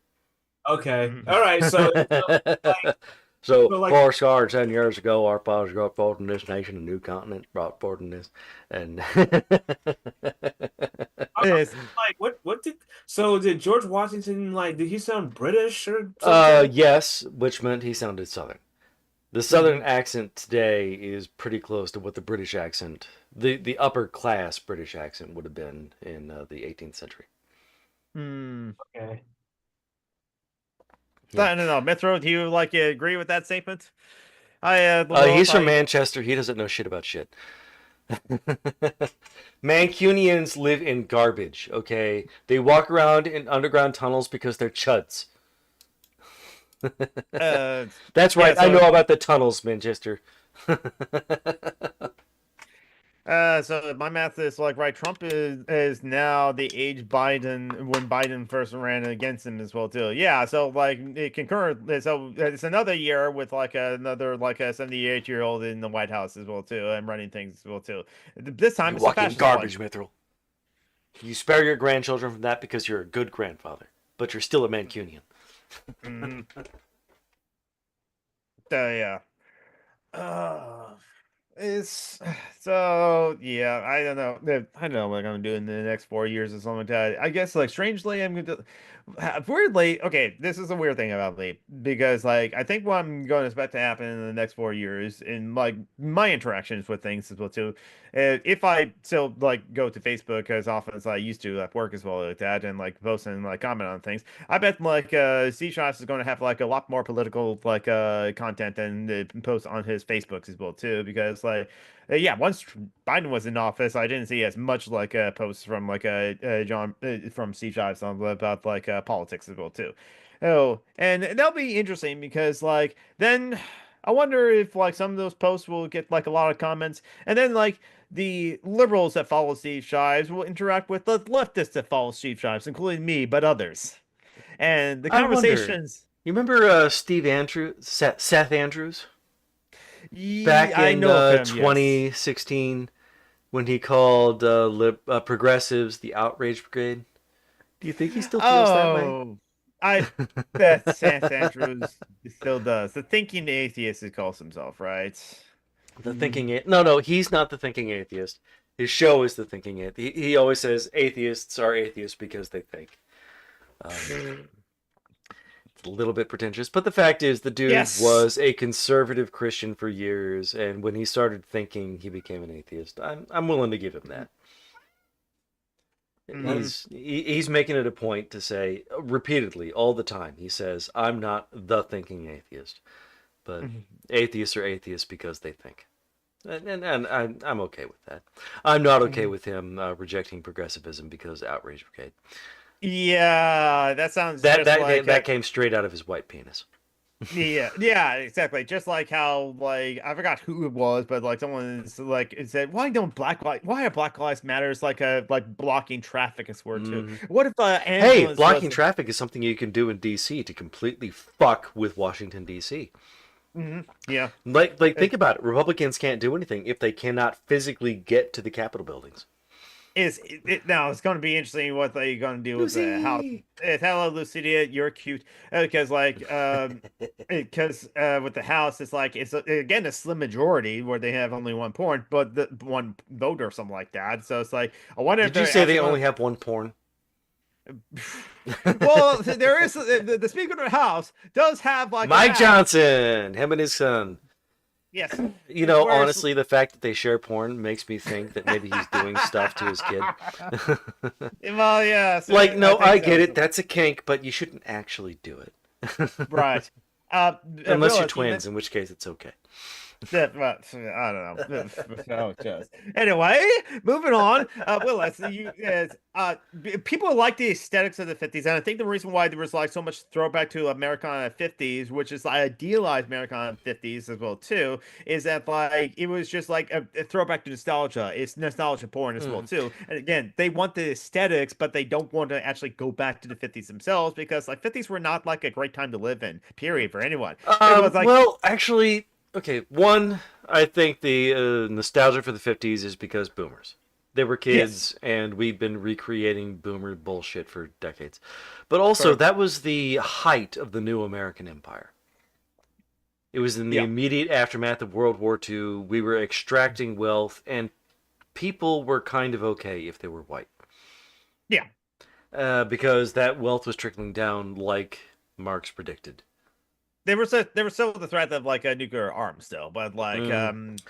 Okay. Mhm. All right. Like, So so like, four score and 7 years ago, our fathers brought forth in this nation a new continent, brought forth in this, and It's what did so did George Washington like? Did he sound British or something? yes, which meant he sounded Southern. The Southern mhm. accent today is pretty close to what the British accent, the upper class British accent would have been in the 18th century. Hmm. Okay. Yeah, I don't know. Mithro, do you like agree with that statement? I well, if he's from I Manchester. He doesn't know shit about shit. Mancunians live in garbage, okay? They walk around in underground tunnels because they're chuds. uh That's yeah, right, I so know about the tunnels, Manchester. so my math is like right. Trump is now the age Biden when Biden first ran against him as well too. Yeah, so like it concurrent. So it's another year with like another like a 78-year-old in the White House as well too, and running things as well too. This time You it's a walk in fascist one. garbage, Mithril. You spare your grandchildren from that because you're a good grandfather, but you're still a Mancunian. Hmm. Yeah. Uh, it's So yeah, I don't know. I don't know what I'm gonna do in the next 4 years or something like that. I guess like strangely, I'm gonna weirdly. Okay, this is a weird thing about me because like I think what I'm going to expect to happen in the next 4 years in like my interactions with things as well too. If I still like go to Facebook as often as I used to at work as well like that and like post and like comment on things, I bet like C Shots is going to have like a lot more political like content and post on his Facebooks as well too because like. Yeah, once Biden was in office, I didn't see as much like posts from like John from Steve Jobs on about like politics as well too. Oh, and that'll be interesting because like then I wonder if like some of those posts will get like a lot of comments, and then like the liberals that follow Steve Jobs will interact with the leftists that follow Steve Jobs, including me, but others, and the I wonder. conversations. You remember Steve Andrews, Seth Andrews, back I in know of him, yes. 2016 when he called progressives the outrage brigade? Do you think he still feels that way? Oh, I bet Seth Andrews still does. The thinking atheist he calls himself, right? The thinking no, he's not the thinking atheist. His show is the thinking atheist. He always says atheists are atheists because they think. It's a little bit pretentious, but the fact is, the dude Yes. was a conservative Christian for years, and when he started thinking, he became an atheist. I'm willing to give him that. Hmm. He's making it a point to say repeatedly all the time. He says, "I'm not the thinking atheist, but atheists are atheists because they think." And I'm okay with that. I'm not okay with him rejecting progressivism because outrage brigade. Yeah, that sounds That just that like that came straight out of his white penis. yeah, exactly. Just like how like I forgot who it was, but like someone's like it said, why are Black Lives Matters like a like blocking traffic is word too? Mhm. What if Hey, ambulance blocking was traffic is something you can do in DC to completely fuck with Washington DC. yeah. Like think about it. Republicans can't do anything if they cannot physically get to the Capitol buildings. Now it's going to be interesting what they're going to do with the house. Lucy. Hello, Lucidia, you're cute. Because because with the house, it's like it's again a slim majority where they have only one point, but the one vote or something like that. So it's like I wonder if Did you they're say they actually only going have one porn? to. Well, there is the Speaker of the House does have like a Mike house. Johnson, him and his son. Yes, You know, whereas honestly, the fact that they share porn makes me think that maybe he's doing stuff to his kid. well, yes, Like, I no, think I so. get it. That's a kink, but you shouldn't actually do it. Right. Unless you're Willis, you twins, in which case it's okay. Well, I don't know. Oh, just. Anyway, moving on. Willis, people like the aesthetics of the 50s, and I think the reason why there was like so much throwback to Americana 50s, which is idealized Americana 50s as well too, is that like it was just like a throwback to nostalgia. It's nostalgia porn as well Mm. too. And again, they want the aesthetics, but they don't want to actually go back to the 50s themselves because like 50s were not like a great time to live in, period, for anyone. It was like Well, actually, okay. One, I think the nostalgia for the 50s is because boomers. They were yes, kids, and we've been recreating boomer bullshit for decades. But also, true. that was the height of the new American empire. It was in the Yeah. immediate aftermath of World War II. We were extracting wealth, and people were kind of okay if they were white. Yeah. Because that wealth was trickling down like Marx predicted. There was still the threat of like a nuclear arm still, but like Mm. so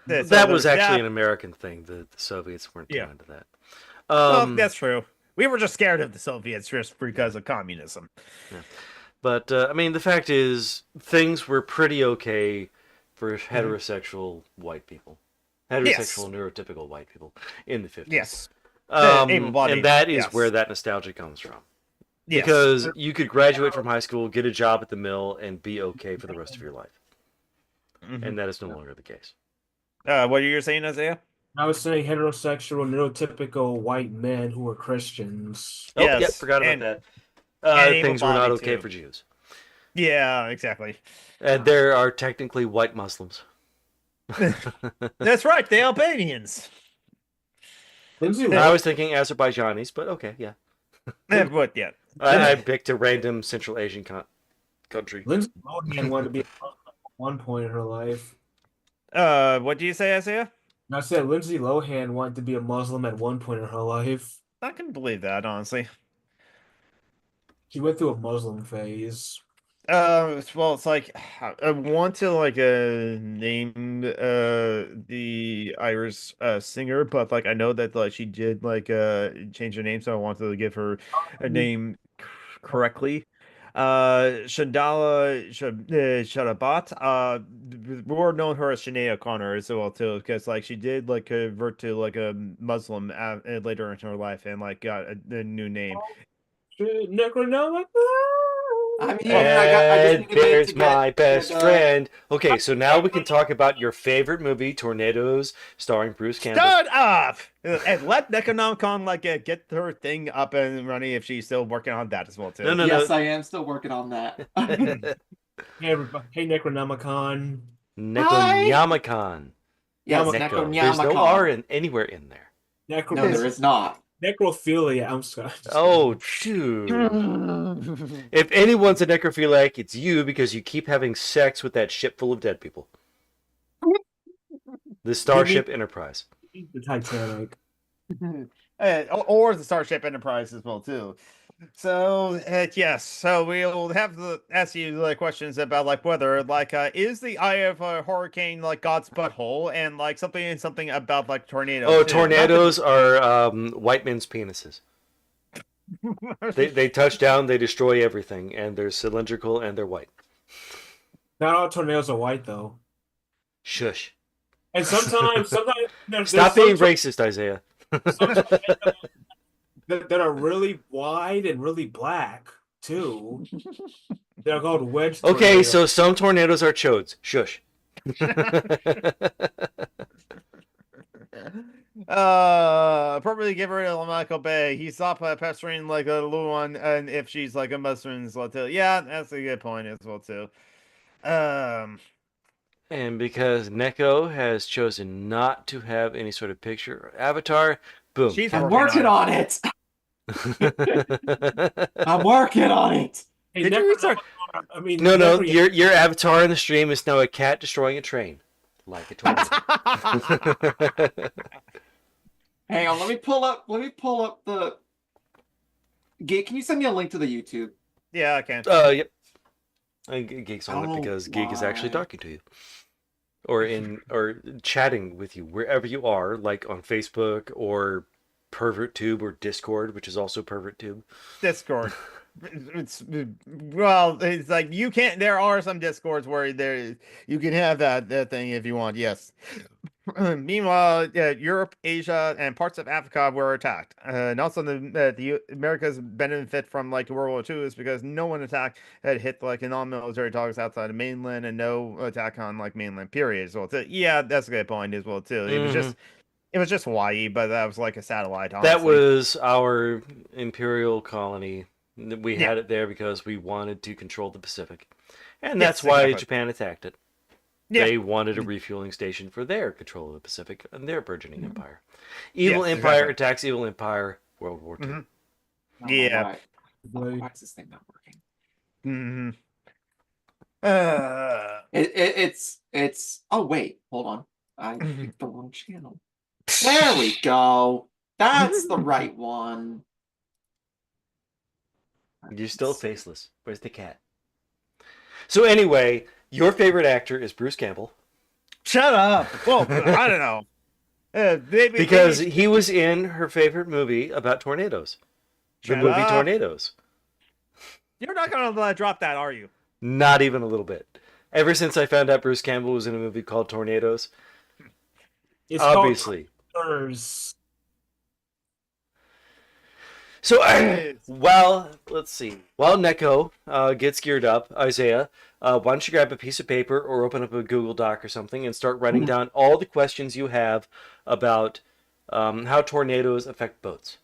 That there was was actually an that. American thing. The Soviets weren't too Yeah. into that. Well, Um, that's true. We were just scared of the Soviets just yeah, because of communism. yeah. But I mean, the fact is, things were pretty okay for Hmm. heterosexual white people, Yes. heterosexual neurotypical white people in the 50s. Yes. And Able-bodied. that is where Yes. that nostalgia comes from. Yes. Because you could graduate from high school, get a job at the mill, and be okay for the rest of your life. Hmm. And that is no longer the case. What are you saying, Isaiah? I was saying heterosexual, neurotypical white men who are Christians. Oh, yep, Yes, forgot about that. and Things were not able-bodied okay too. for Jews. Yeah, exactly. And there are technically white Muslims. That's right, the Albanians. Lindsay I Lohan, was thinking Azerbaijanis, but okay, yeah. But yeah. I picked a random Central Asian country. Lindsay Lohan wanted to be a Muslim at one point in her life. What do you say, Isaiah? I said Lindsay Lohan wanted to be a Muslim at one point in her life. I can believe that, honestly. She went through a Muslim phase. Well, it's like I want to like name the Irish singer, but like I know that like she did like change her name, so I wanted to give her a name correctly. Shadabat. We're known her as Sinead O'Connor as well too, because like she did like convert to like a Muslim later in her life and like got a new name. Shit, Necronomicon! I mean, Oh, I just And needed it there's to my best get, friend. Okay, so now we can talk about your favorite movie, Tornadoes, starring Bruce Campbell. Shut up! And let Necronomicon like get her thing up and running if she's still working on that as well too. No, yes, I am still working on that. Hey, everybody. Hey, Necronomicon. Necronomicon. Yes, Necro. There's no Necronomicon. R in anywhere in there. No, there is not. Necrophilia. I'm sorry. Oh, dude. If anyone's a necrophiliac, it's you because you keep having sex with that ship full of dead people. The Starship Enterprise. The Titanic. Or the Starship Enterprise as well too. So yes, so we'll have to ask you like questions about like whether like is the eye of a hurricane like God's butthole and like something about like tornadoes. Oh, too. tornadoes are white men's penises. They touch down, they destroy everything, and they're cylindrical and they're white. Not all tornadoes are white though. Shush. And sometimes Stop being racist, Isaiah. that are really wide and really black too. They're called wedge Okay, tornadoes. so some tornadoes are chodes. Shush. Appropriately give her to Michael Bay. He stopped pestering like a little one, and if she's like a Muslim as well too. Yeah, that's a good point as well too. And because Neko has chosen not to have any sort of picture or avatar, boom. She's I'm working on it. I'm working on it. Hey, Did you restart? I mean, No, Necro- your avatar in the stream is now a cat destroying a train. Like a tornado. Hang on, let me pull up the Geek. Can you send me a link to the YouTube? Yeah, I can. Yep. Geek's on Oh, it because Geek is actually why? talking to you. Or chatting with you wherever you are, like on Facebook or PervertTube or Discord, which is also PervertTube. Discord. Well, it's like you can't. There are some Discords where you can have that thing if you want. Yes. Meanwhile, Europe, Asia, and parts of Africa were attacked. And also the Americas benefit from like World War II is because no one attack had hit like non-military targets outside of mainland, and no attack on like mainland period as well. So, yeah, that's a good point as well too. It was just Hawaii, but that was like a satellite. Honestly. That was our imperial colony. We had it there because we wanted to control the Pacific. And that's Yes, why exactly. Japan attacked it. Yeah. They wanted a refueling station for their control of the Pacific and their burgeoning empire. Evil Yes, Empire exactly. attacks Evil Empire, World War II. Mhm. Oh, Yeah. Why is this thing not working? Mm-hmm. It's. Oh wait, hold on. I picked the wrong channel. There we go. That's the right one. You're still faceless. Where's the cat? So anyway, your favorite actor is Bruce Campbell. Shut up. Well, I don't know. Because he was in her favorite movie about tornadoes. The Shut movie up. Tornadoes. You're not gonna drop that, are you? Not even a little bit. Ever since I found out Bruce Campbell was in a movie called Tornadoes, It's obviously. called Tornadoes. So, well, let's see. While Neko gets geared up, Isaiah, why don't you grab a piece of paper or open up a Google Doc or something and start writing down all the questions you have about how tornadoes affect boats.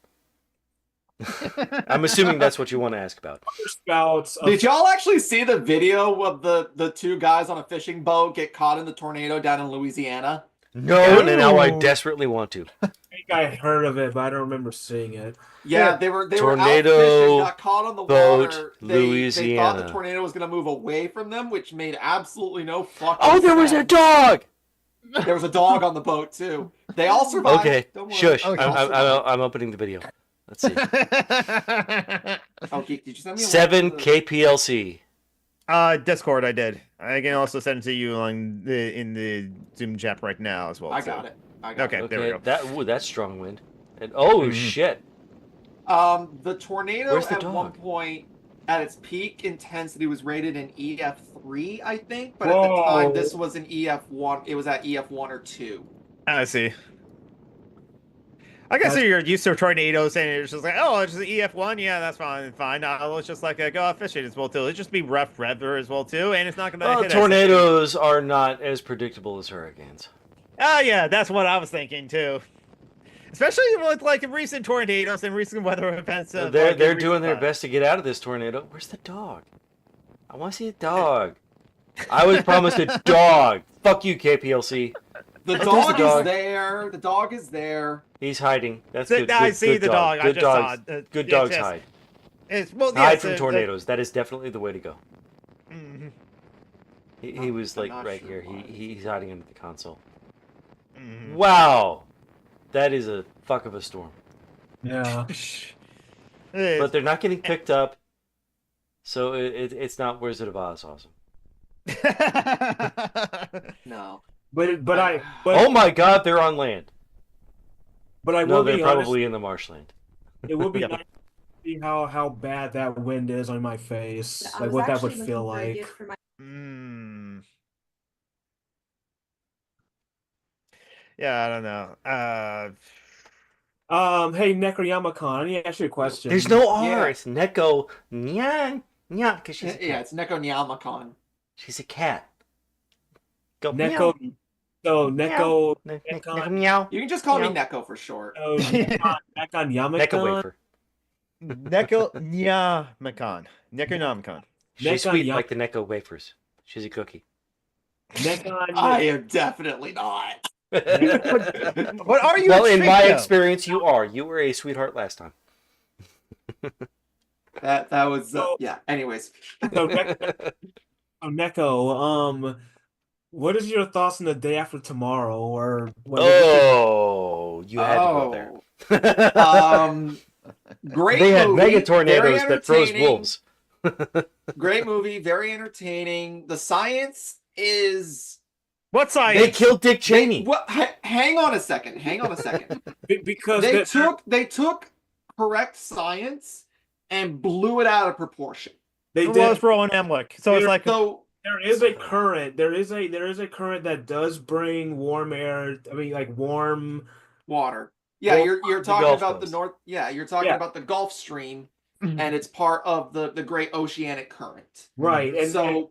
I'm assuming that's what you want to ask about. Spouts of Did y'all actually see the video of the two guys on a fishing boat get caught in the tornado down in Louisiana? No, and now I Ooh. desperately want to. I think I heard of it, but I don't remember seeing it. Yeah, they were out Tornado fishing, got caught on the boat, water. They thought the Louisiana. tornado was going to move away from them, which made absolutely no fucking Oh, there was a sense. dog! There was a dog on the boat too. They all survived. Okay, Don't worry. shush. Okay. I'm opening the video. Let's see. Oh, did you send me a link 7 to the- KPLC. Discord, I did. I can also send it to you in the Zoom chat right now as well. I so. got it. I got Okay, it. there we go. That's strong wind. And oh shit. The tornado Where's the at one dog? point at its peak intensity was rated an EF3, I think, but at the Whoa. time this was an EF1. It was at EF1 or 2. I see. I guess you're used to tornadoes, and it's just like, oh, it's just EF1. Yeah, that's fine. Let's just like go out fishing as well too. It'll just be rough weather as well too, and it's not gonna hit us. Tornadoes are not as predictable as hurricanes. Oh yeah, that's what I was thinking too. Especially with like recent tornadoes and recent weather events. They're doing their best to get out of this tornado. Where's the dog? I want to see a dog. I was promised a dog. Fuck you, KPLC. The There's dog the dog. is there. The dog is there. He's hiding. That's So, good. I good- see good the dog. I Good just dogs. saw it. Good It's dogs just- hide. Hide Hide from tornadoes. That is definitely the way to go. Mhm, He was I'm like not right sure here. why. He's hiding under the console. mhm. Wow, that is a fuck of a storm. Yeah. But they're not getting picked up, so it's not Wizard of Oz awesome. No. But Oh my God, they're on land. I No, will they're be honest. probably in the marshland. It would be Yeah. nice to see how bad that wind is on my face. I Like was what that actually would looking feel for a like. gift for my Mm. Yeah, I don't know. Hey Necroyamakan, I need to ask you a question. There's no R. Yeah. It's Neko Nyan Nyan because she's a cat. Yeah, it's Neko Nyamakan. She's a cat. Go Neko. meow. So Neko. Neko meow. You can just call me Yeah. Neko for short. Oh, Nekon Neko Yamakan. wafer. Neko Nyamakan. Necronomicon. She's Neko sweet Yam- like the Neko wafers. She's a cookie. Nekon. I am definitely not. What are you? Well, in my Trico? experience, you are. You were a sweetheart last time. That was yeah. Anyways, So Neko, what is your thoughts on the day after tomorrow or whatever? Oh, you had to go there. Great. They had movie, mega very tornadoes that froze entertaining. wolves. Great movie, very entertaining. The science is. What They science? killed Dick Cheney. What? Hang on a second. Hang on a second. Because They took correct science and blew it out of proportion. they It did. was Rowan Emmerich. So it's like So There is a current. There is a current that does bring warm air. I mean, like warm. water. Yeah, Well, you're the talking Gulf about the Coast. north. Yeah, you're talking Yeah. about the Gulf Stream, and it's part of the Great Oceanic Current. Right, and So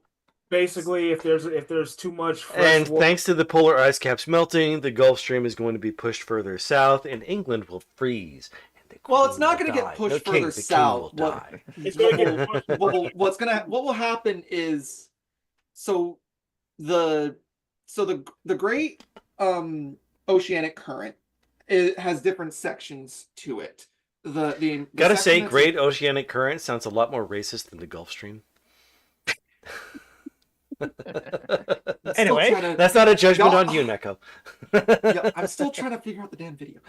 basically, if there's too much fresh And water, thanks to the polar ice caps melting, the Gulf Stream is going to be pushed further south, and England will freeze. And the well, it's queen not will going to die. get pushed The king further south. will What, die. it's going to get pushed. what will happen is the Great Oceanic Current, it has different sections to it. The Gotta section say, that's- Great Oceanic Current sounds a lot more racist than the Gulf Stream. still Anyway, trying to- That's not a judgment No. on you, Neko. yeah, I'm still trying to figure out the damn video.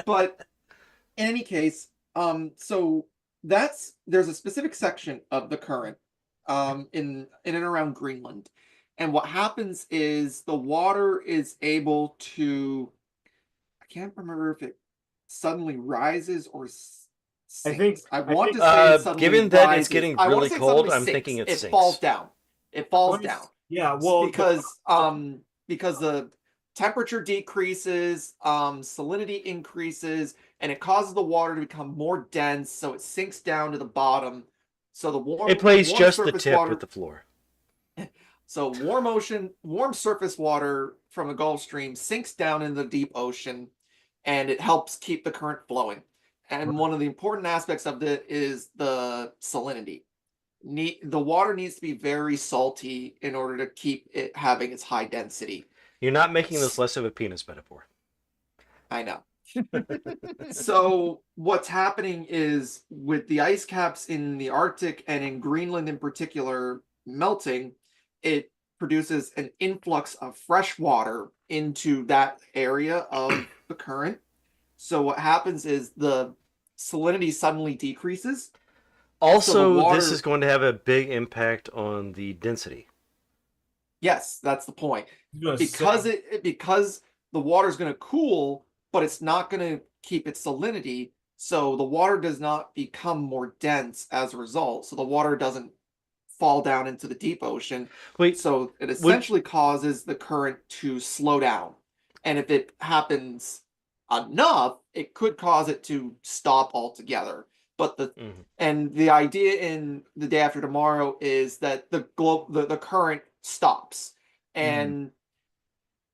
But in any case, so there's a specific section of the current, in and around Greenland, and what happens is the water is able to, I can't remember if it suddenly rises or sinks. I want to say it suddenly given that it's rises. getting I wanna really say it cold, suddenly I'm sinks. thinking it it sinks. falls down. It falls What is- down. Yeah, well, Because the temperature decreases, salinity increases, and it causes the water to become more dense, so it sinks down to the bottom. So the It plays warm just the surface tip water, with the floor. so warm surface water from the Gulf Stream sinks down in the deep ocean, and it helps keep the current flowing. And one of the important aspects of it is the salinity. The water needs to be very salty in order to keep it having its high density. You're not making this less of a penis metaphor. I know. So what's happening is with the ice caps in the Arctic and in Greenland in particular melting, it produces an influx of fresh water into that area of the current. So what happens is the salinity suddenly decreases. Also, water... this is going to have a big impact on the density. Yes, that's the point. Because Because the water is going to cool, but it's not going to keep its salinity, so the water does not become more dense as a result. So the water doesn't fall down into the deep ocean. Wait, so it essentially causes the current to slow down. And if it happens enough, it could cause it to stop altogether. But the idea in The Day After Tomorrow is that the current stops, and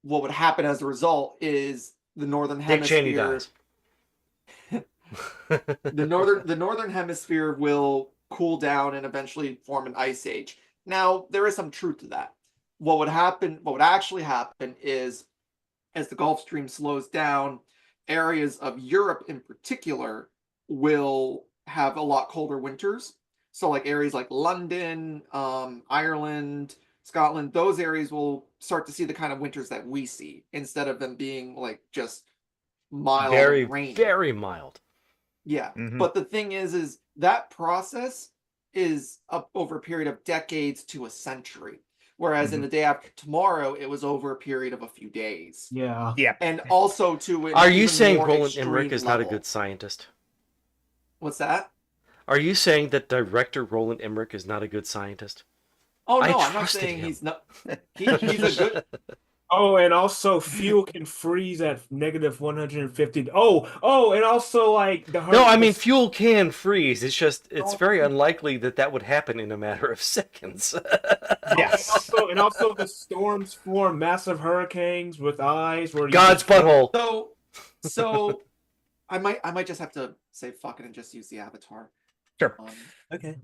what would happen as a result is the northern hemisphere the northern hemisphere will cool down and eventually form an ice age. Now, there is some truth to that. What would actually happen is, as the Gulf Stream slows down, areas of Europe in particular will have a lot colder winters. So like areas like London, Ireland, Scotland, those areas will start to see the kind of winters that we see, instead of them being like just mild and rainy. Very mild. Yeah. But the thing is that process is up over a period of decades to a century. Whereas in The Day After Tomorrow, it was over a period of a few days. Yeah. And also to Are you saying Roland Emmerich is not a good scientist? What's that? Are you saying that director Roland Emmerich is not a good scientist? Oh no, I'm not saying he's not. He's a good. Oh, and also fuel can freeze at -150. Oh, and also like No, I mean fuel can freeze. It's just it's very unlikely that would happen in a matter of seconds. Yes. And also the storms form massive hurricanes with eyes. Where God's butthole. So, I might just have to say fuck it and just use the avatar. Sure. Okay.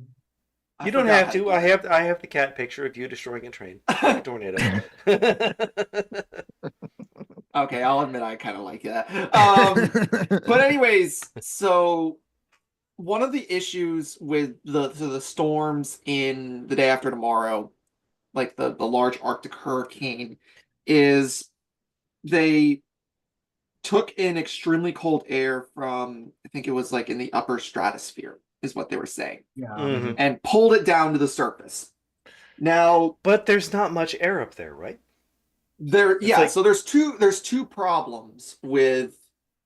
You don't have to. I have the cat picture of you destroying a train. Like a tornado. Okay, I'll admit I kind of like that. But anyways, so one of the issues with the storms in The Day After Tomorrow, like the large Arctic hurricane, is they took in extremely cold air from, I think it was like in the upper stratosphere, is what they were saying. Yeah. And pulled it down to the surface. Now, but there's not much air up there, right? So there's two problems with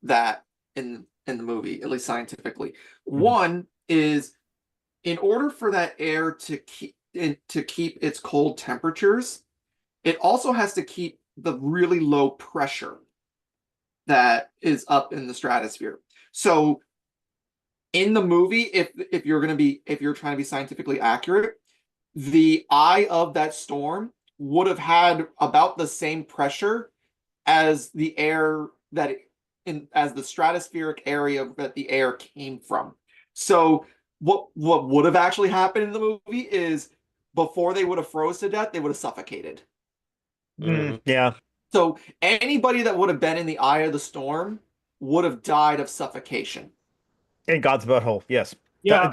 that in the movie, at least scientifically. One is, in order for that air to keep its cold temperatures, it also has to keep the really low pressure that is up in the stratosphere. So in the movie, if you're trying to be scientifically accurate, the eye of that storm would have had about the same pressure as the air as the stratospheric area that the air came from. So what would have actually happened in the movie is, before they would have froze to death, they would have suffocated. Yeah. So anybody that would have been in the eye of the storm would have died of suffocation. In God's butthole, yes. Yeah.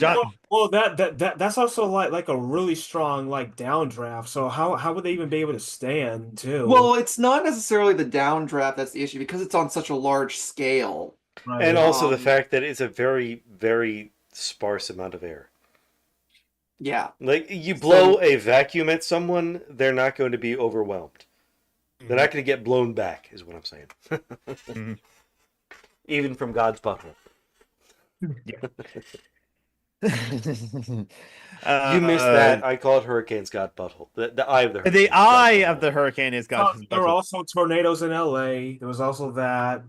Well, that's also like a really strong like downdraft. So how would they even be able to stand too? Well, it's not necessarily the downdraft that's the issue, because it's on such a large scale. Right. And also the fact that it's a very, very sparse amount of air. Yeah. Like, you blow a vacuum at someone, they're not going to be overwhelmed. They're not going to get blown back, is what I'm saying. Even from God's butthole. Yeah. You missed that. I call it Hurricane's God butthole. The eye of the hurricane. The eye of the hurricane is God's butthole. There were also tornadoes in LA. There was also that.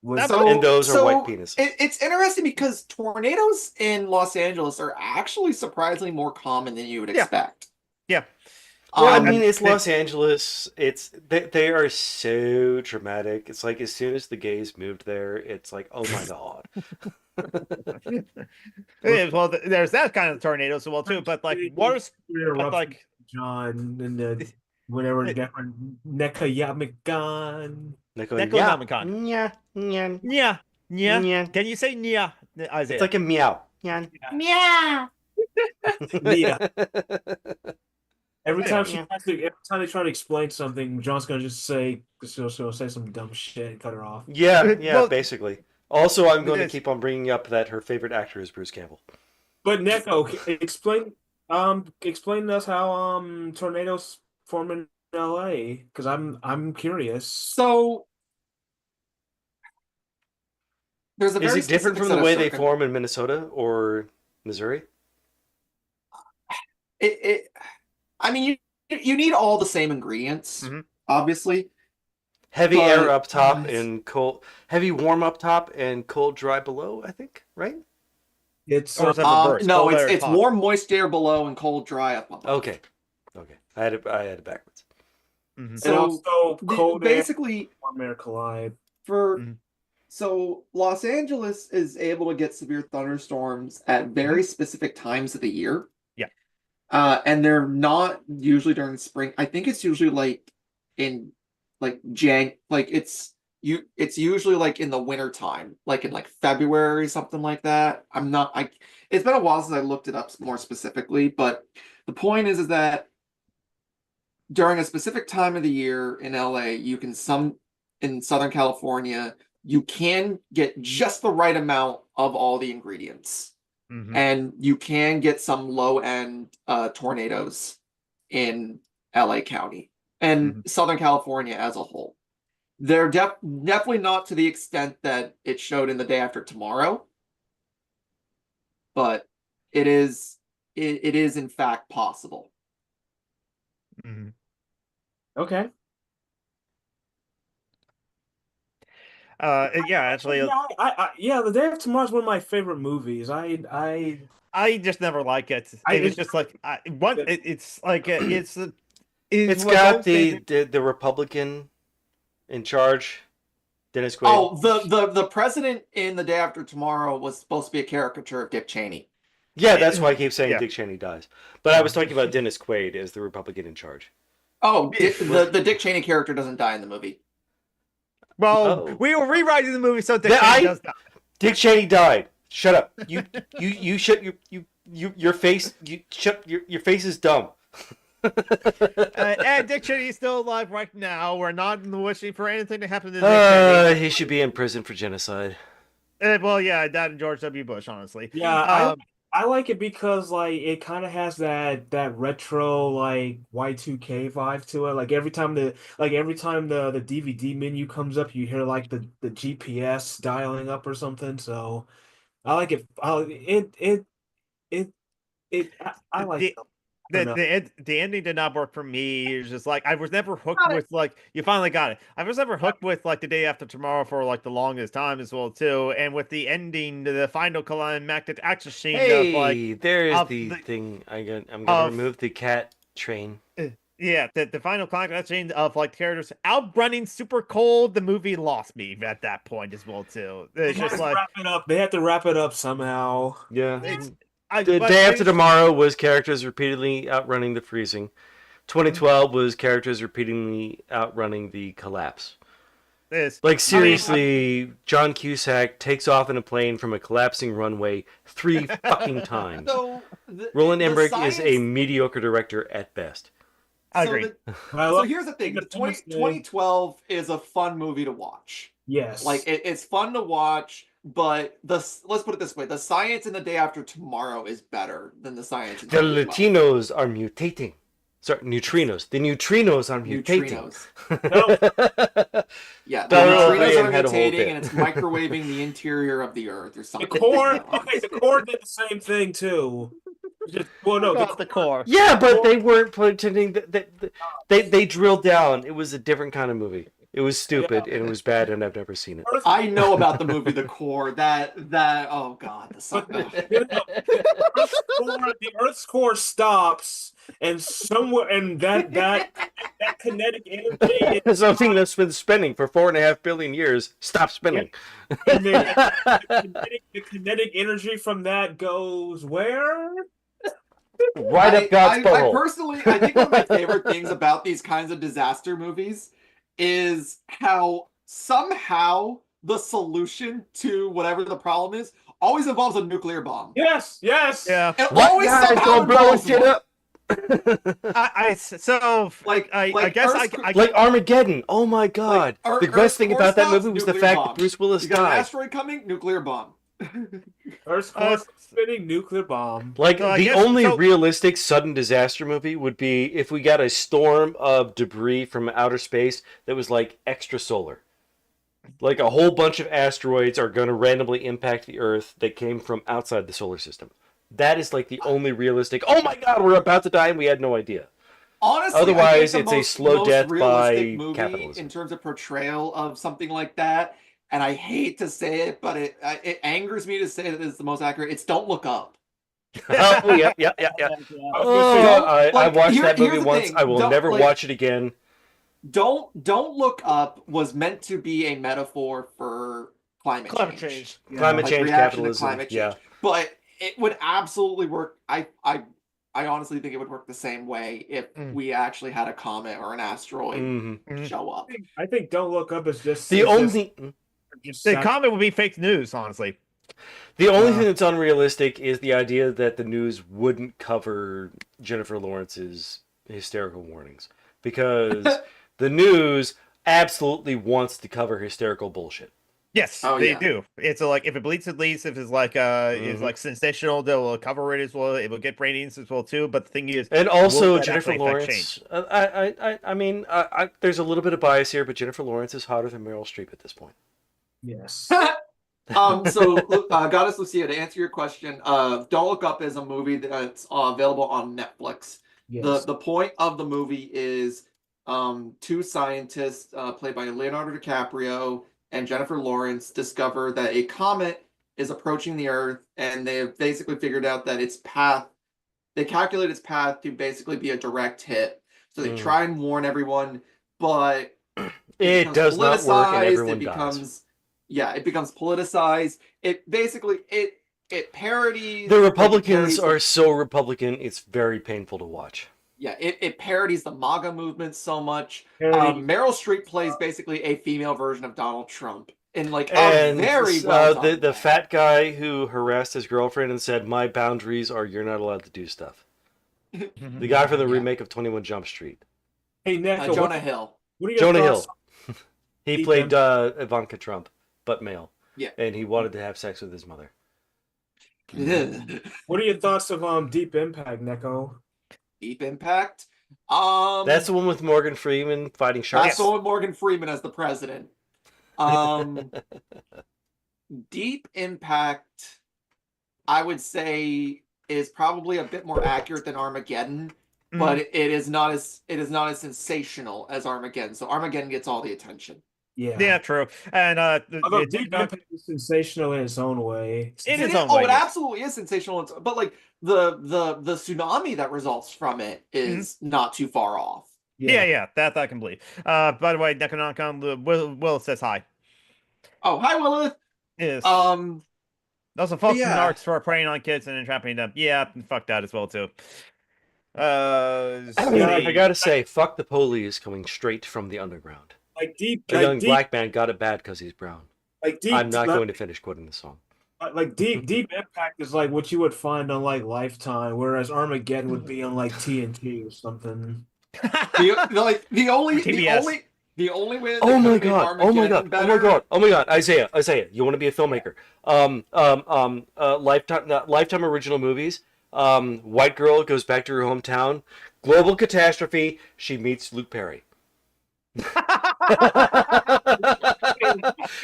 And those are white penis. It's interesting because tornadoes in Los Angeles are actually surprisingly more common than you would expect. Yeah. Well, I mean, it's Los Angeles. They are so dramatic. It's like, as soon as the gays moved there, it's like, oh my god. Well, there's that kind of tornado as well too, but like worse, but like John and the whatever Nekayamikan. Necronomicon. Yeah. Can you say nya, Isaiah? It's like a meow. Yeah. Every time Yeah. every time they try to explain something, John's gonna just say, she'll say some dumb shit and cut her off. Yeah, yeah, Well, basically. Also, I'm going to this- keep on bringing up that her favorite actor is Bruce Campbell. But Neko, explain to us how tornadoes form in LA, because I'm curious. So there's a Is very it different specific from set the of way they circum- form in Minnesota or Missouri? It I mean you need all the same ingredients, Mhm. obviously. Heavy But- air up top it's- and cold, heavy warm up top and cold dry below, I think, right? It's Or is that reverse? No, Cold air it's top. warm, moist air below and cold, dry up above. Okay. I had it backwards. Mhm. and So also cold air, basically, warm air collide. for Mhm. so Los Angeles is able to get severe thunderstorms at very specific times of the year. Yeah. And they're not usually during the spring. I think it's usually like in like it's usually like in the winter time, like in like February, something like that. It's been a while since I looked it up more specifically, but the point is that during a specific time of the year in LA, in Southern California, you can get just the right amount of all the ingredients. Mhm. And you can get some low-end tornadoes in LA County and Southern California as a whole. They're definitely not to the extent that it showed in The Day After Tomorrow, but it is in fact possible. Mhm. Okay. Yeah, actually, Yeah, The Day After Tomorrow is one of my favorite movies. I I just never like it. It was just like it's like it's It's what got Gold State- the Republican in charge, Dennis Quaid. Oh, the president in The Day After Tomorrow was supposed to be a caricature of Dick Cheney. Yeah, that's why I keep saying Yeah. Dick Cheney dies. But I was talking about Dennis Quaid as the Republican in charge. Oh, the Dick Cheney character doesn't die in the movie. Well, Oh. we were rewriting the movie so Dick Then Cheney I- does that. Dick Cheney died. Shut up. You shut your face. Your face is dumb. And Dick Cheney is still alive right now. We're not wishing for anything to happen to Dick Cheney. He should be in prison for genocide. Well, yeah, that and George W. Bush, honestly. yeah, I like it because like it kind of has that retro like Y2K vibe to it. Like every time the DVD menu comes up, you hear like the GPS dialing up or something. So I like it. I like The- it. The ending did not work for me. It was just like I was never hooked with like you finally got it. I was never hooked with like The Day After Tomorrow for like the longest time as well too. And with the ending, the final climactic action scene of like Hey, there's of the the- thing. I'm gonna of- remove the cat train. yeah, the final climactic scene of like characters outrunning super cold. The movie lost me at that point as well too. It's just like wrap it up. They have to wrap it up somehow. Yeah. The but Day I After just- Tomorrow was characters repeatedly outrunning the freezing. 2012 was characters repeatedly outrunning the collapse. this. Like seriously, John Cusack takes off in a plane from a collapsing runway 3 fucking times. So Roland the Emmerich is a science- mediocre director at best. I so agree. So here's the thing: the 2012 is a fun movie to watch. Yes. Like it's fun to watch, but let's put it this way: the science in The Day After Tomorrow is better than the science in The 2012. Latinos are mutating. Sorry, neutrinos. The neutrinos are mutating. Neutrinos. Yeah, the Oh, neutrinos man, are had a whole mutating, bit. and it's microwaving the interior of the Earth or the something. core. Okay, the core did the same thing too. Well, no, Not the core. Yeah, but they weren't pretending that they drilled down. It was a different kind of movie. It was stupid and it was bad, and I've never seen it. I know about the movie The Core. That oh god, the sun. The Earth's core stops, and somewhere, and that kinetic energy, Something that's been spinning for 4.5 billion years. Stop spinning. and the kinetic energy from that goes where? Right up God's I butthole. personally, I think one of my favorite things about these kinds of disaster movies is how somehow the solution to whatever the problem is always involves a nuclear bomb. Yes, yes. Yeah. It What always guys somehow don't blow involves shit one. up? So Like I guess I Like Armageddon. Oh my God. The best thing about that movie was the fact that Bruce Willis You got an died. asteroid coming, nuclear bomb. Earth's uh, core spinning nuclear bomb. Like so I the guess only so. realistic sudden disaster movie would be if we got a storm of debris from outer space that was like extrasolar. Like a whole bunch of asteroids are going to randomly impact the Earth that came from outside the solar system. That is like the only realistic. Oh my God, we're about to die and we had no idea. Honestly, Otherwise, I it's think a slow most death realistic by movie capitalism. in terms of portrayal of something like that, and I hate to say it, but it angers me to say that it's the most accurate. It's Don't Look Up. Oh, yep. Yeah. I was gonna say, Oh, I Like, watched that movie here's the once. thing. I will Don't, never like, watch it again. Don't Look Up was meant to be a metaphor for climate change. Yeah. Climate Like change, reaction to capitalism. climate Yeah. change. But it would absolutely work. I honestly think it would work the same way if we actually had a comet or an asteroid Mm-hmm. show up. I think Don't Look Up is just The only The comment would be fake news, honestly. thing that's unrealistic is the idea that the news wouldn't cover Jennifer Lawrence's hysterical warnings, because the news absolutely wants to cover hysterical bullshit. Yes, Oh, they yeah. do. It's like if it bleeds, it leads. If it's like it's like sensational, they'll cover it as well. It will get ratings as well too. But the thing is, And also will that Jennifer actually affect change? Lawrence. I mean, there's a little bit of bias here, but Jennifer Lawrence is hotter than Meryl Streep at this point. Yes. So Goddess Lucia, to answer your question, Don't Look Up is a movie that's available on Netflix. Yes. The point of the movie is two scientists played by Leonardo DiCaprio and Jennifer Lawrence discover that a comet is approaching the Earth, and they have basically figured out that its path, they calculate its path to basically be a direct hit. So they try and warn everyone, but It does not work, and politicized, everyone it becomes dies. yeah, it becomes politicized. It basically it parodies The like, it Republicans parodies are so Republican; it's very painful to watch. it parodies the MAGA movement so much. Parody- Meryl Streep plays basically a female version of Donald Trump in like And a very well done the way. fat guy who harassed his girlfriend and said, "My boundaries are you're not allowed to do stuff." The guy from the Yeah. remake of 21 Jump Street, Hey, Nick, Jonah Hill. what are your Jonah thoughts? Hill. He Deep played Ivanka Trump, but male. Yeah. And he wanted to have sex with his mother. What are your thoughts of Deep Impact, Neko? Deep Impact. That's the one with Morgan Freeman fighting sharks. That's the one with Morgan Freeman as the president. Deep Impact, I would say, is probably a bit more accurate than Armageddon, but it is not as sensational as Armageddon. So Armageddon gets all the attention. Yeah, true. And Although Deep Impact is sensational in its own way. In its It own way, it yes. absolutely is sensational. But like the tsunami that results from it is not too far off. Yeah, that I can believe. By the way, Necronomicon, Will says hi. Oh, hi, Willith. Yes. Um, Also, folks yeah. and arts for preying on kids and entrapping them. Yeah, fuck that as well too. I gotta say, fuck the police coming straight from the underground. Like deep, A like young deep, black man got it bad because he's brown. like deep. I'm not going to finish quoting the song. Like Deep Impact is like what you would find on like Lifetime, whereas Armageddon would be on like TNT or something. the only TBS. way that Oh they my could've made god! Oh my god! Armageddon Oh my better- god! Oh my god! Isaiah, you want to be a filmmaker? Lifetime original movies. White girl goes back to her hometown. Global catastrophe. She meets Luke Perry.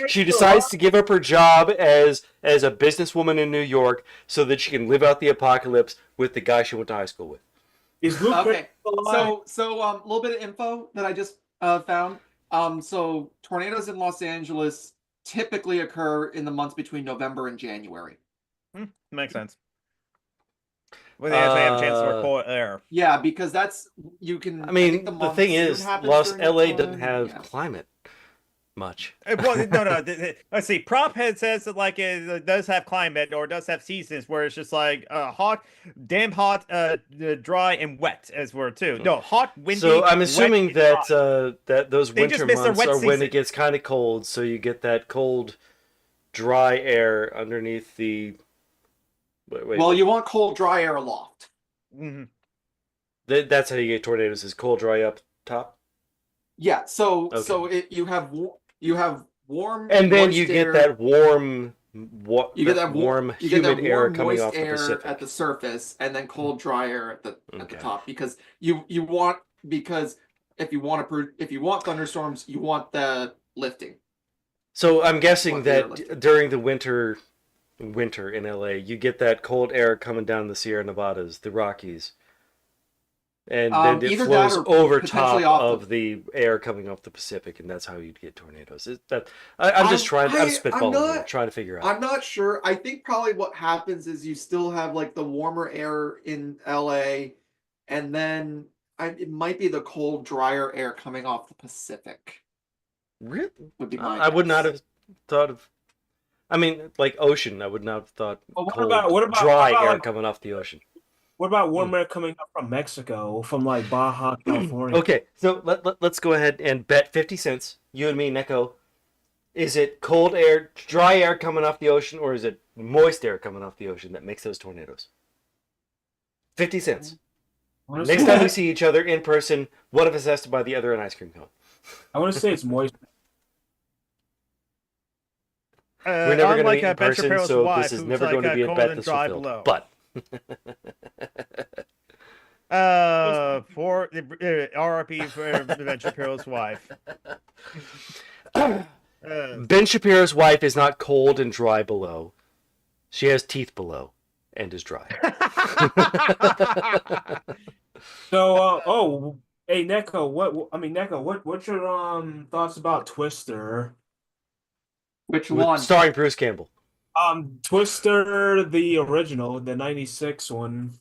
She decides to give up her job as a businesswoman in New York so that she can live out the apocalypse with the guy she went to high school with. Is Luke Okay, alive? so a little bit of info that I just found. So tornadoes in Los Angeles typically occur in the months between November and January. Makes sense. Well, they actually have a chance to report air. Yeah, because that's you can. I mean, think the monsoon thing is, happens Los during that LA time. doesn't have Yeah. climate much. Well, no. Let's see. Prophead says that like it does have climate or does have seasons where it's just like hot, damn hot, dry and wet as well too. No, hot, windy. So I'm wet, assuming and that dry. that those They just winter missed their months wet are when season. it gets kind of cold, so you get that cold, dry air underneath the. Wait. Well, you want cold, dry air aloft. Mhm. That's how you get tornadoes, is cold, dry up top. Yeah, so Okay. you have warm, And then moist you get air. that warm, You get you get humid that air warm, coming moist off the air at the Pacific. surface, and then cold, dry air at the Okay. top because because if you want thunderstorms, you want the lifting. So I'm You guessing want the air that lifting. during the winter in LA, you get that cold air coming down the Sierra Nevadas, the Rockies, and then it Either that flows or over potentially top off the. of the air coming off the Pacific, and that's how you'd get tornadoes. I'm just trying. I'm spitballing here, trying to figure out. I'm not sure. I think probably what happens is you still have like the warmer air in LA, and then it might be the cold, drier air coming off the Pacific. Really? Would be my I would not guess. have thought of. I mean, like ocean, I would not have thought But cold, what dry about air like coming off the ocean. what about Hmm. warm air coming up from Mexico, from like Baja, California? Okay, so let's go ahead and bet 50 cents, you and me, Neko. Is it cold air, dry air coming off the ocean, or is it moist air coming off the ocean that makes those tornadoes? 50 cents. Next time we see each other in person, one of us has to buy the other an ice cream cone. I want to say it's moist. We're never going to Unlike meet in Ben person, Shapiro's so wife, this is who's never like going to be a cold bet and that's dry fulfilled. below. But For the RRP for Ben Shapiro's wife. Ben Shapiro's wife is not cold and dry below. She has teeth below and is dry. So, hey Neko, what's your thoughts about Twister? Which one? Starring Bruce Campbell. Twister, the original, the '96 one.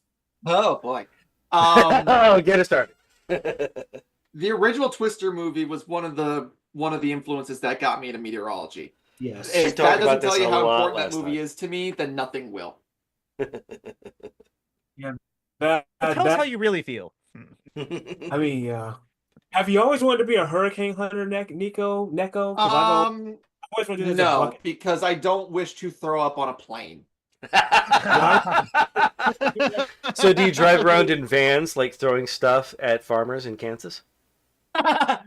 Oh boy. Oh, get us started. The original Twister movie was one of the influences that got me into meteorology. Yes. If talked that about doesn't this tell you a how lot important that last movie time. is to me, then nothing will. Yeah. That, Tell us how you really feel. I mean, have you always wanted to be a hurricane hunter, Neko? Because I always wanted to do this as a No, bucket. because I don't wish to throw up on a plane. So do you drive around in vans, like throwing stuff at farmers in Kansas? I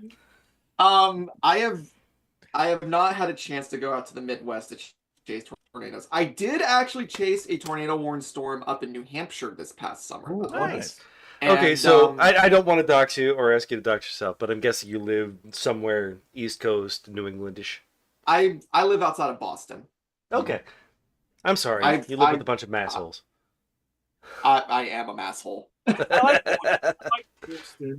have not had a chance to go out to the Midwest to chase tornadoes. I did actually chase a tornado-warned storm up in New Hampshire this past summer. Ooh, though. Nice. Okay, And, so I don't want to dox you or ask you to dox yourself, but I'm guessing you live somewhere East Coast, New Englandish. I live outside of Boston. Okay. I'm sorry. You live with a bunch of massholes. I am a masshole. I like Twister.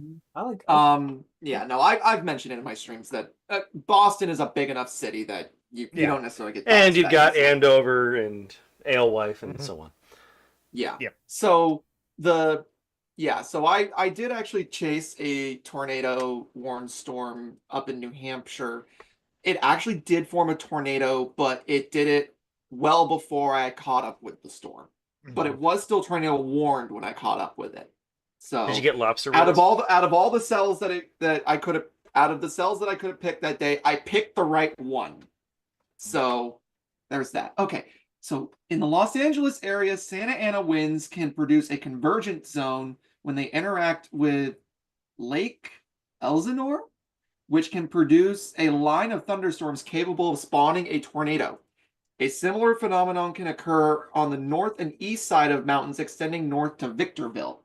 Yeah, no, I've mentioned it in my streams that Boston is a big enough city that you don't necessarily get. And you've that got easily. Andover and Alewife and so on. Yeah. Yep. So I did actually chase a tornado warned storm up in New Hampshire. It actually did form a tornado, but it did it well before I caught up with the storm. But it was still tornado warned when I caught up with it. So Did you get lobster out of rolls? all the cells that I could have picked that day, I picked the right one. So there's that. Okay. So in the Los Angeles area, Santa Ana winds can produce a convergent zone when they interact with Lake Elsinore, which can produce a line of thunderstorms capable of spawning a tornado. A similar phenomenon can occur on the north and east side of mountains extending north to Victorville.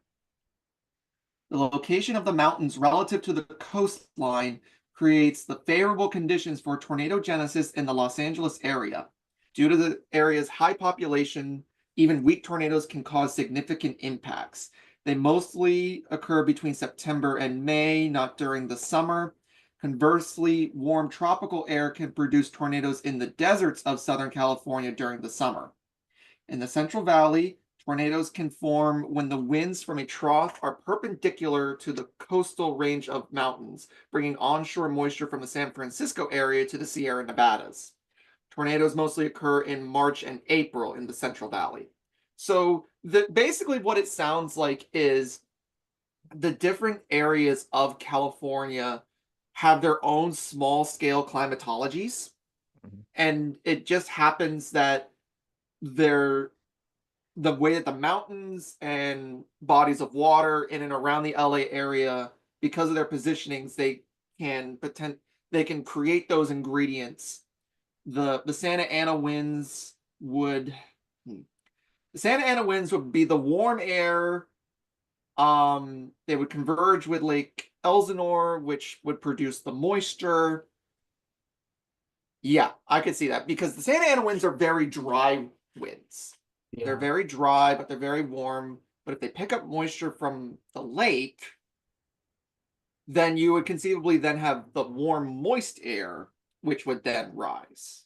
The location of the mountains relative to the coastline creates the favorable conditions for tornadogenesis in the Los Angeles area. Due to the area's high population, even weak tornadoes can cause significant impacts. They mostly occur between September and May, not during the summer. Conversely, warm tropical air can produce tornadoes in the deserts of Southern California during the summer. In the Central Valley, tornadoes can form when the winds from a trough are perpendicular to the coastal range of mountains, bringing onshore moisture from the San Francisco area to the Sierra Nevadas. Tornadoes mostly occur in March and April in the Central Valley. So basically what it sounds like is the different areas of California have their own small scale climatologies. And it just happens that they're the way that the mountains and bodies of water in and around the LA area, because of their positionings, they can create those ingredients. The Santa Ana winds would the Santa Ana winds would be the warm air. They would converge with Lake Elsinore, which would produce the moisture. Yeah, I could see that because the Santa Ana winds are very dry winds. They're Yeah. very dry, but they're very warm. But if they pick up moisture from the lake, then you would conceivably then have the warm, moist air, which would then rise.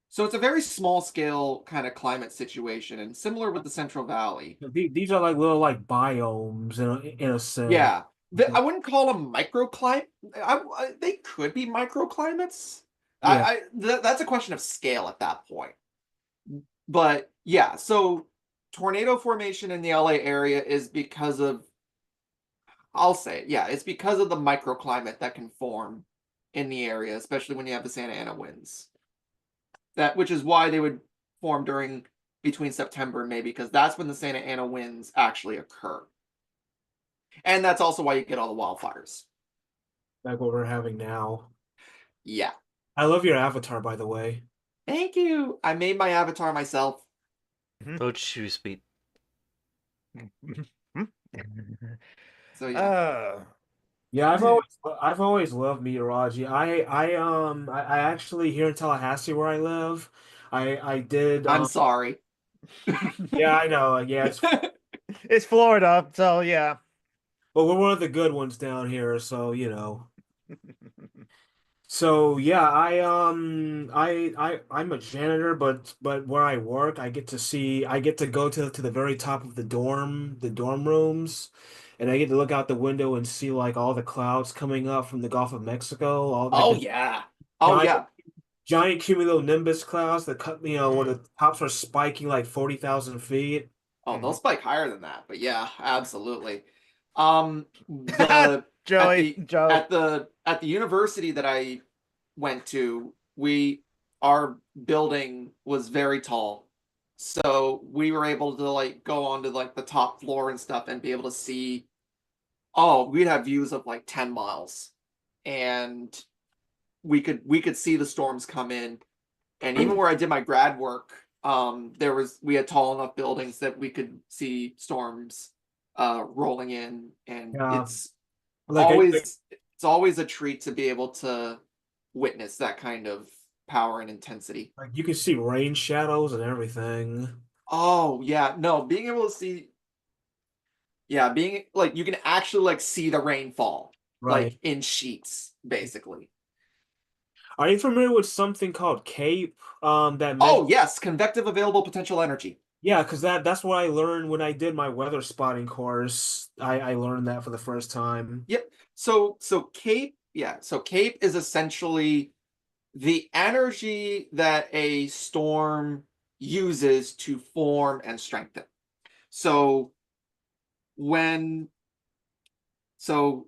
So it's a very small scale kind of climate situation, and similar with the Central Valley. These are like little like biomes in a sense. Yeah, I wouldn't call them microclimate. They could be microclimates. Yeah. That's a question of scale at that point. But yeah, so tornado formation in the LA area is because of, I'll say it, yeah, it's because of the microclimate that can form in the area, especially when you have the Santa Ana winds. Which is why they would form between September and May, because that's when the Santa Ana winds actually occur. And that's also why you get all the wildfires. Like what we're having now. Yeah. I love your avatar, by the way. Thank you. I made my avatar myself. Oh, too sweet. So yeah. Yeah, I've always loved meteorology. I actually here in Tallahassee where I live, I did I'm sorry. yeah, I know. Yeah, It's Florida, so yeah. but we're one of the good ones down here, so So yeah, I'm a janitor, but where I work, I get to go to the very top of the dorm rooms, and I get to look out the window and see like all the clouds coming up from the Gulf of Mexico, all like Oh the yeah. Oh giant yeah. giant cumulonimbus clouds that cut, where the tops are spiking like 40,000 feet. Oh, they'll spike higher than that, but yeah, absolutely. Joey, Joe. At the university that I went to, our building was very tall. So we were able to like go onto like the top floor and stuff and be able to see, oh, we'd have views of like 10 miles. And we could see the storms come in. And even where I did my grad work, we had tall enough buildings that we could see storms rolling in, and Yeah, it's like always a treat to be able to witness that kind of power and intensity. like you can see rain shadows and everything. Oh yeah, no, being able to see, yeah, being like you can actually like see the rainfall Right. like in sheets, basically. Are you familiar with something called CAPE? That measures. Oh yes, convective available potential energy. Yeah, because that's what I learned when I did my weather spotting course. I learned that for the first time. Yep. So CAPE, yeah. So CAPE is essentially the energy that a storm uses to form and strengthen. So when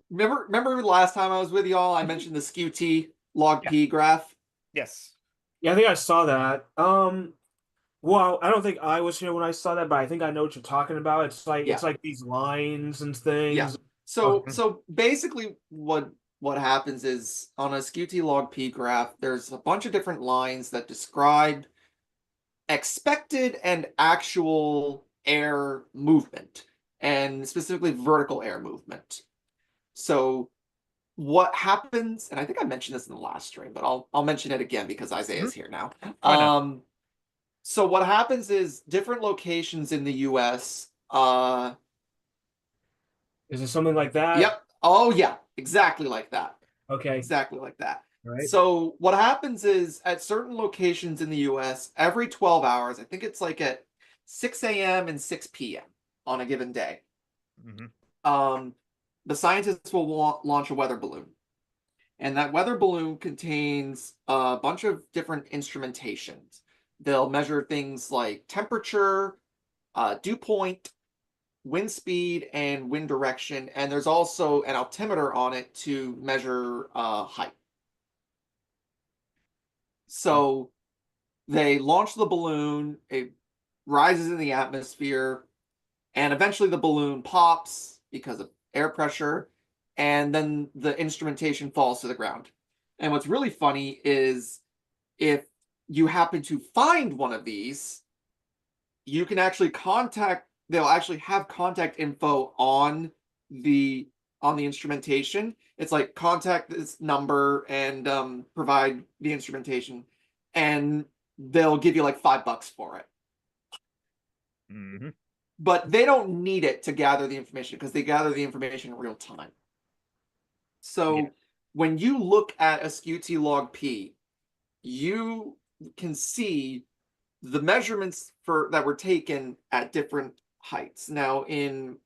remember last time I was with y'all, I mentioned the SKU-T log Yeah. P graph. Yes. Yeah, I think I saw that. Well, I don't think I was here when I saw that, but I think I know what you're talking about. It's like these lines and Yeah. things. So basically what happens is on a SKU-T log P graph, there's a bunch of different lines that describe expected and actual air movement, and specifically vertical air movement. So what happens, and I think I mentioned this in the last stream, but I'll mention it again because Isaiah's here now. Why not? So what happens is different locations in the US, Is it something like that? yep. Oh yeah, exactly like that. Okay. Exactly like that. Right. So what happens is at certain locations in the US, every 12 hours, I think it's like at 6 a.m. and 6 p.m. on a given day, the scientists will launch a weather balloon. And that weather balloon contains a bunch of different instrumentations. They'll measure things like temperature, dew point, wind speed, and wind direction. And there's also an altimeter on it to measure height. So they launch the balloon. rises in the atmosphere, and eventually the balloon pops because of air pressure, and then the instrumentation falls to the ground. And what's really funny is if you happen to find one of these, you can actually they'll actually have contact info on the instrumentation. It's like contact this number and provide the instrumentation, and they'll give you like $5 for it. Mm-hmm. But they don't need it to gather the information because they gather the information in real time. So when you look at a SJA log P, you can see the measurements that were taken at different heights. Now in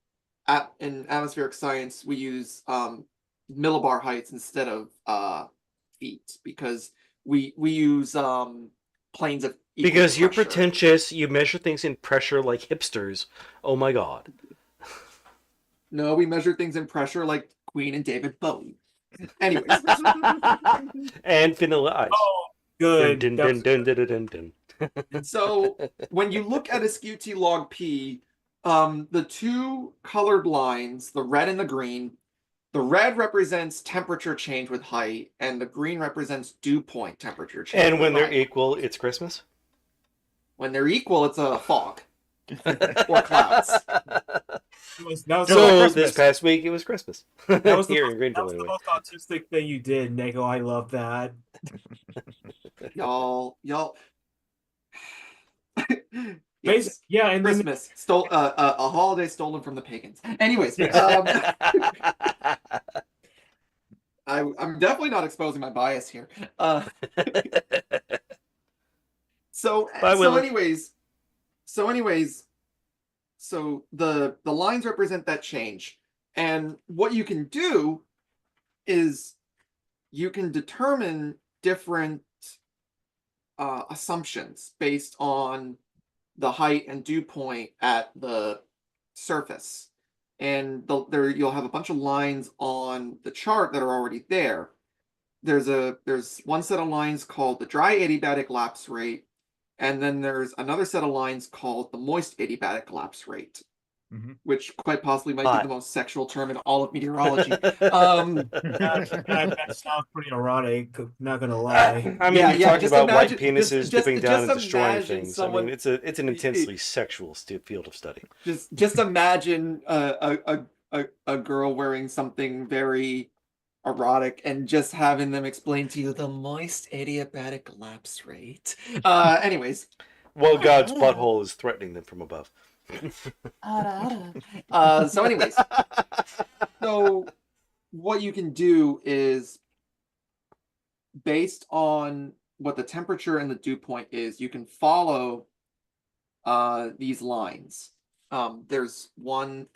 atmospheric science, we use millibar heights instead of feet because we use planes of equal Because you're pressure. pretentious, you measure things in pressure like hipsters. Oh my god. No, we measure things in pressure like Queen and David Bowie. Anyways. And Vanilla Ice. Oh, good. Dun, dun, dun, dun, dun, dun, dun. So when you look at a SJA log P, the two colored lines, the red and the green, the red represents temperature change with height, and the green represents dew point temperature change. And when with they're height. equal, it's Christmas? When they're equal, it's a fog or clouds. So this past week, it was Christmas. That was Here the in Greenville, most anyway. autistic thing you did, Neko. I love that. Y'all. Yeah, and then Christmas stole a holiday stolen from the pagans. Anyways, I'm definitely not exposing my bias here. So the lines represent that change, and what you can do is you can determine different assumptions based on the height and dew point at the surface. And you'll have a bunch of lines on the chart that are already there. There's one set of lines called the dry adiabatic lapse rate, and then there's another set of lines called the moist adiabatic lapse rate, which quite possibly might be the most sexual term in all of meteorology. that sounds pretty erotic, not gonna lie. I mean, you talked about white penises just dipping down and just destroying imagine things. someone- I mean, it's an intensely sexual field of study. Just imagine a girl wearing something very erotic and just having them explain to you the moist adiabatic lapse rate. Anyways. Well, God's butthole is threatening them from above. So anyways. So what you can do is, based on what the temperature and the dew point is, you can follow these lines. There's one.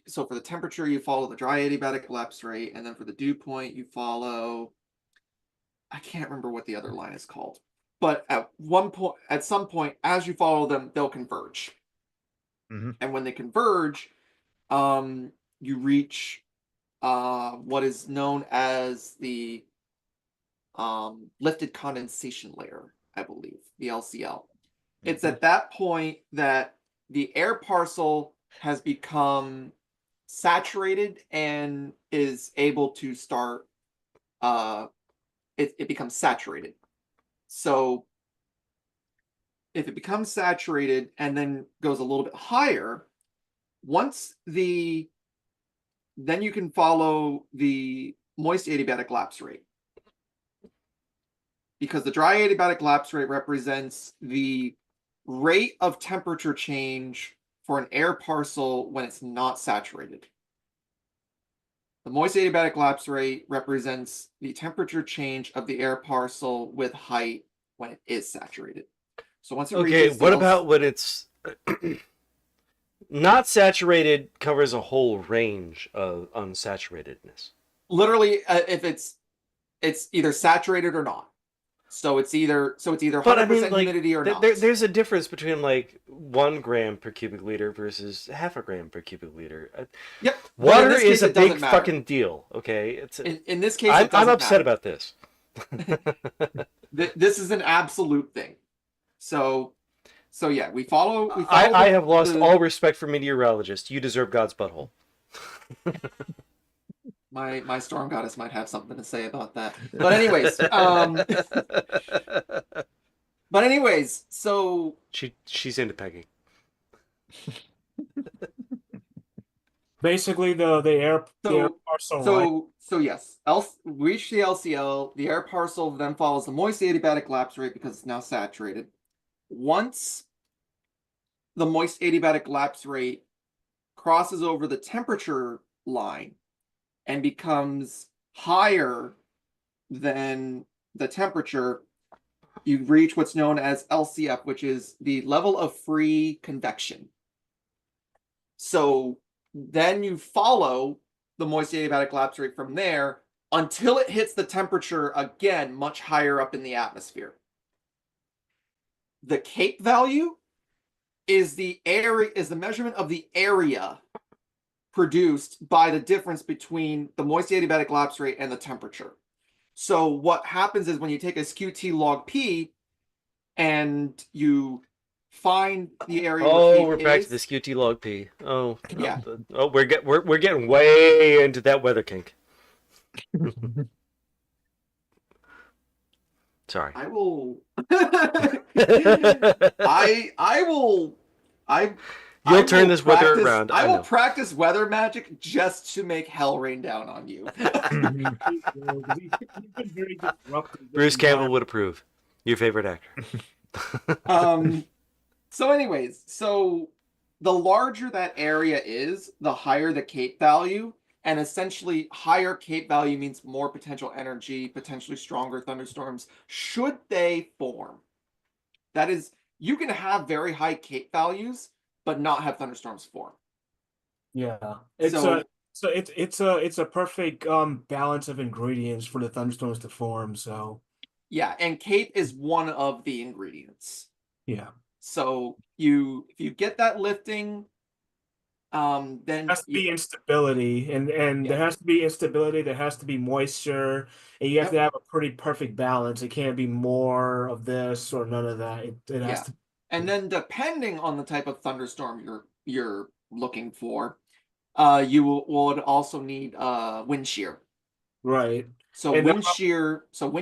So for the temperature, you follow the dry adiabatic lapse rate, and then for the dew point, you follow, I can't remember what the other line is called, but at some point, as you follow them, they'll converge. And when they converge, you reach what is known as the lifted condensation layer, I believe, the LCL. It's at that point that the air parcel has become saturated and is able to start it becomes saturated. So if it becomes saturated and then goes a little bit higher, then you can follow the moist adiabatic lapse rate, because the dry adiabatic lapse rate represents the rate of temperature change for an air parcel when it's not saturated. The moist adiabatic lapse rate represents the temperature change of the air parcel with height when it is saturated. So once it reaches what about when it's not saturated? Covers a whole range of unsaturatedness. Literally, if it's either saturated or not. So it's either 100% humidity or not. There's a difference between like 1 gram per cubic liter versus half a gram per cubic liter. Yep. Water is a big fucking deal. Okay, in this case, I'm upset about this. This is an absolute thing. So So yeah, we follow. I have lost all respect for meteorologists. You deserve God's butthole. My storm goddess might have something to say about that. But anyways, so she's into pegging. Basically, the air parcel, right? So yes, reach the LCL. The air parcel then follows the moist adiabatic lapse rate because it's now saturated. Once the moist adiabatic lapse rate crosses over the temperature line and becomes higher than the temperature, you reach what's known as LCF, which is the level of free convection. So then you follow the moist adiabatic lapse rate from there until it hits the temperature again much higher up in the atmosphere. The CAPE value is the measurement of the area produced by the difference between the moist adiabatic lapse rate and the temperature. So what happens is when you take a SQT log P and you find the area Oh, we're back to the SQT log P. Oh, yeah. We're getting way into that weather kink. Sorry. I will. You'll turn this weather around. I will practice weather magic just to make hell rain down on you. Bruce Campbell would approve. Your favorite actor. So anyways, so the larger that area is, the higher the CAPE value, and essentially higher CAPE value means more potential energy, potentially stronger thunderstorms, should they form. That is, you can have very high CAPE values, but not have thunderstorms form. Yeah, it's a perfect balance of ingredients for the thunderstorms to form. So yeah, and CAPE is one of the ingredients. Yeah. So if you get that lifting, then there has to be instability, and there has to be instability. There has to be moisture, and you have to have a pretty perfect balance. It can't be more of this or none of that. It has to. And then depending on the type of thunderstorm you're looking for, you would also need wind shear. Right. So wind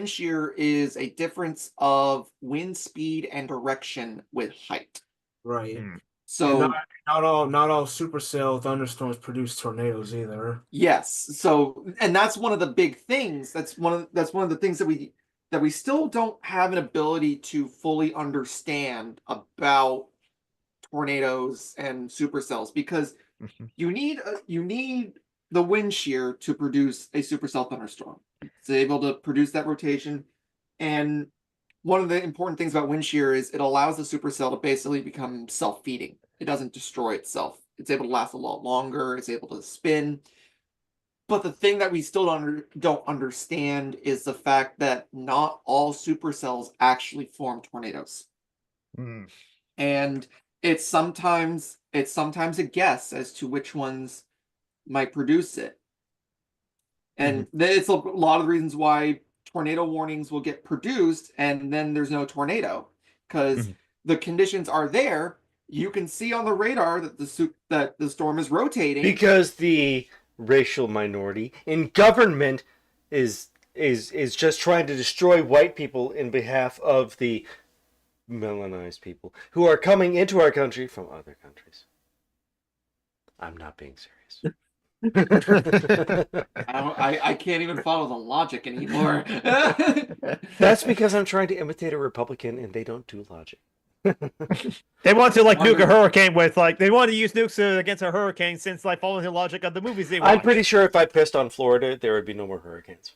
shear is a difference of wind speed and direction with height. Right. So not all supercell thunderstorms produce tornadoes either. Yes. So and that's one of the big things. That's one of the things that we still don't have an ability to fully understand about tornadoes and supercells, because you need the wind shear to produce a supercell thunderstorm. It's able to produce that rotation, and one of the important things about wind shear is it allows the supercell to basically become self-feeding. It doesn't destroy itself. It's able to last a lot longer. It's able to spin. But the thing that we still don't understand is the fact that not all supercells actually form tornadoes. And it's sometimes a guess as to which ones might produce it. And it's a lot of the reasons why tornado warnings will get produced and then there's no tornado, because the conditions are there. You can see on the radar that the storm is rotating, because the racial minority in government is just trying to destroy white people in behalf of the melanized people who are coming into our country from other countries. I'm not being serious. I can't even follow the logic anymore. That's because I'm trying to imitate a Republican and they don't do logic. They want to nuke a hurricane with they want to use nukes against a hurricane, since following the logic of the movies they watch. I'm pretty sure if I pissed on Florida, there would be no more hurricanes.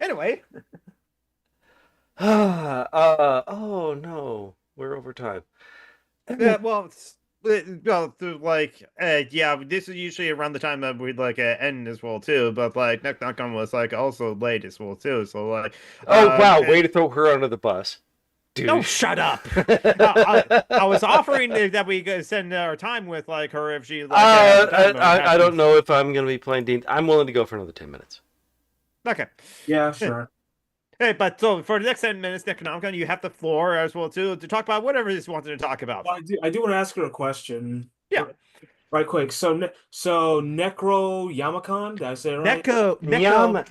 Anyway. Oh no, we're over time. Yeah, this is usually around the time that we'd end as well too, but Necton was also late as well too, so wow, way to throw her under the bus. Dude. No, shut up. I was offering that we send our time with her if she I don't know if I'm gonna be playing Dean. I'm willing to go for another 10 minutes. Okay. Yeah, sure. Hey, but so for the next 10 minutes, Necronomicon, you have the floor as well too to talk about whatever you wanted to talk about. Well, I do want to ask her a question. Yeah. Right quick. So Necro Yamakan, did I say it right? Nyam.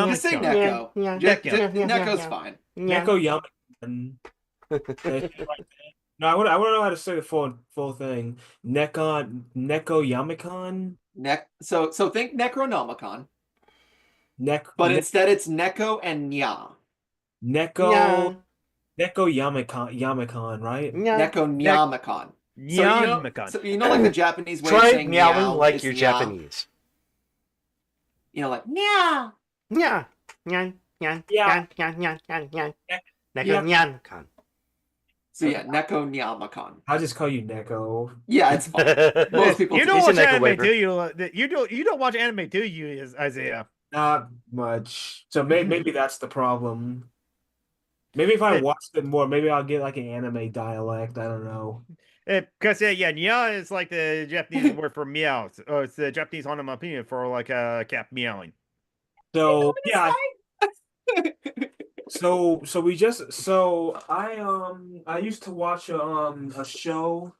Just say Necronomicon. Neko. Neko. Neko's fine. Neko Yamakan. Did I say it right? No, I want to know how to say the full thing. Neko Yamakan. So think Necronomicon, Nek but ne, instead it's Neko and Nya. Neko Yamakan, right? Neko Nyamicon. Nyanmicon. So you know like the Japanese way of Try saying meowing meow like is you're nya? Japanese. You know, like meow. Yeah. Nyan. Yeah. So yeah, Neko Nyamicon. I'll just call you Neko. Yeah, it's fine. Most people You do. don't He's a watch Neko anime, waiver. do you? You don't watch anime, do you, Isaiah? Not much. So maybe that's the problem. Maybe if I watched it more, maybe I'll get like an anime dialect. I don't know. Because Nya is like the Japanese word for meow. It's the Japanese onomatopoeia for like a cat meowing. So yeah. So I used to watch a show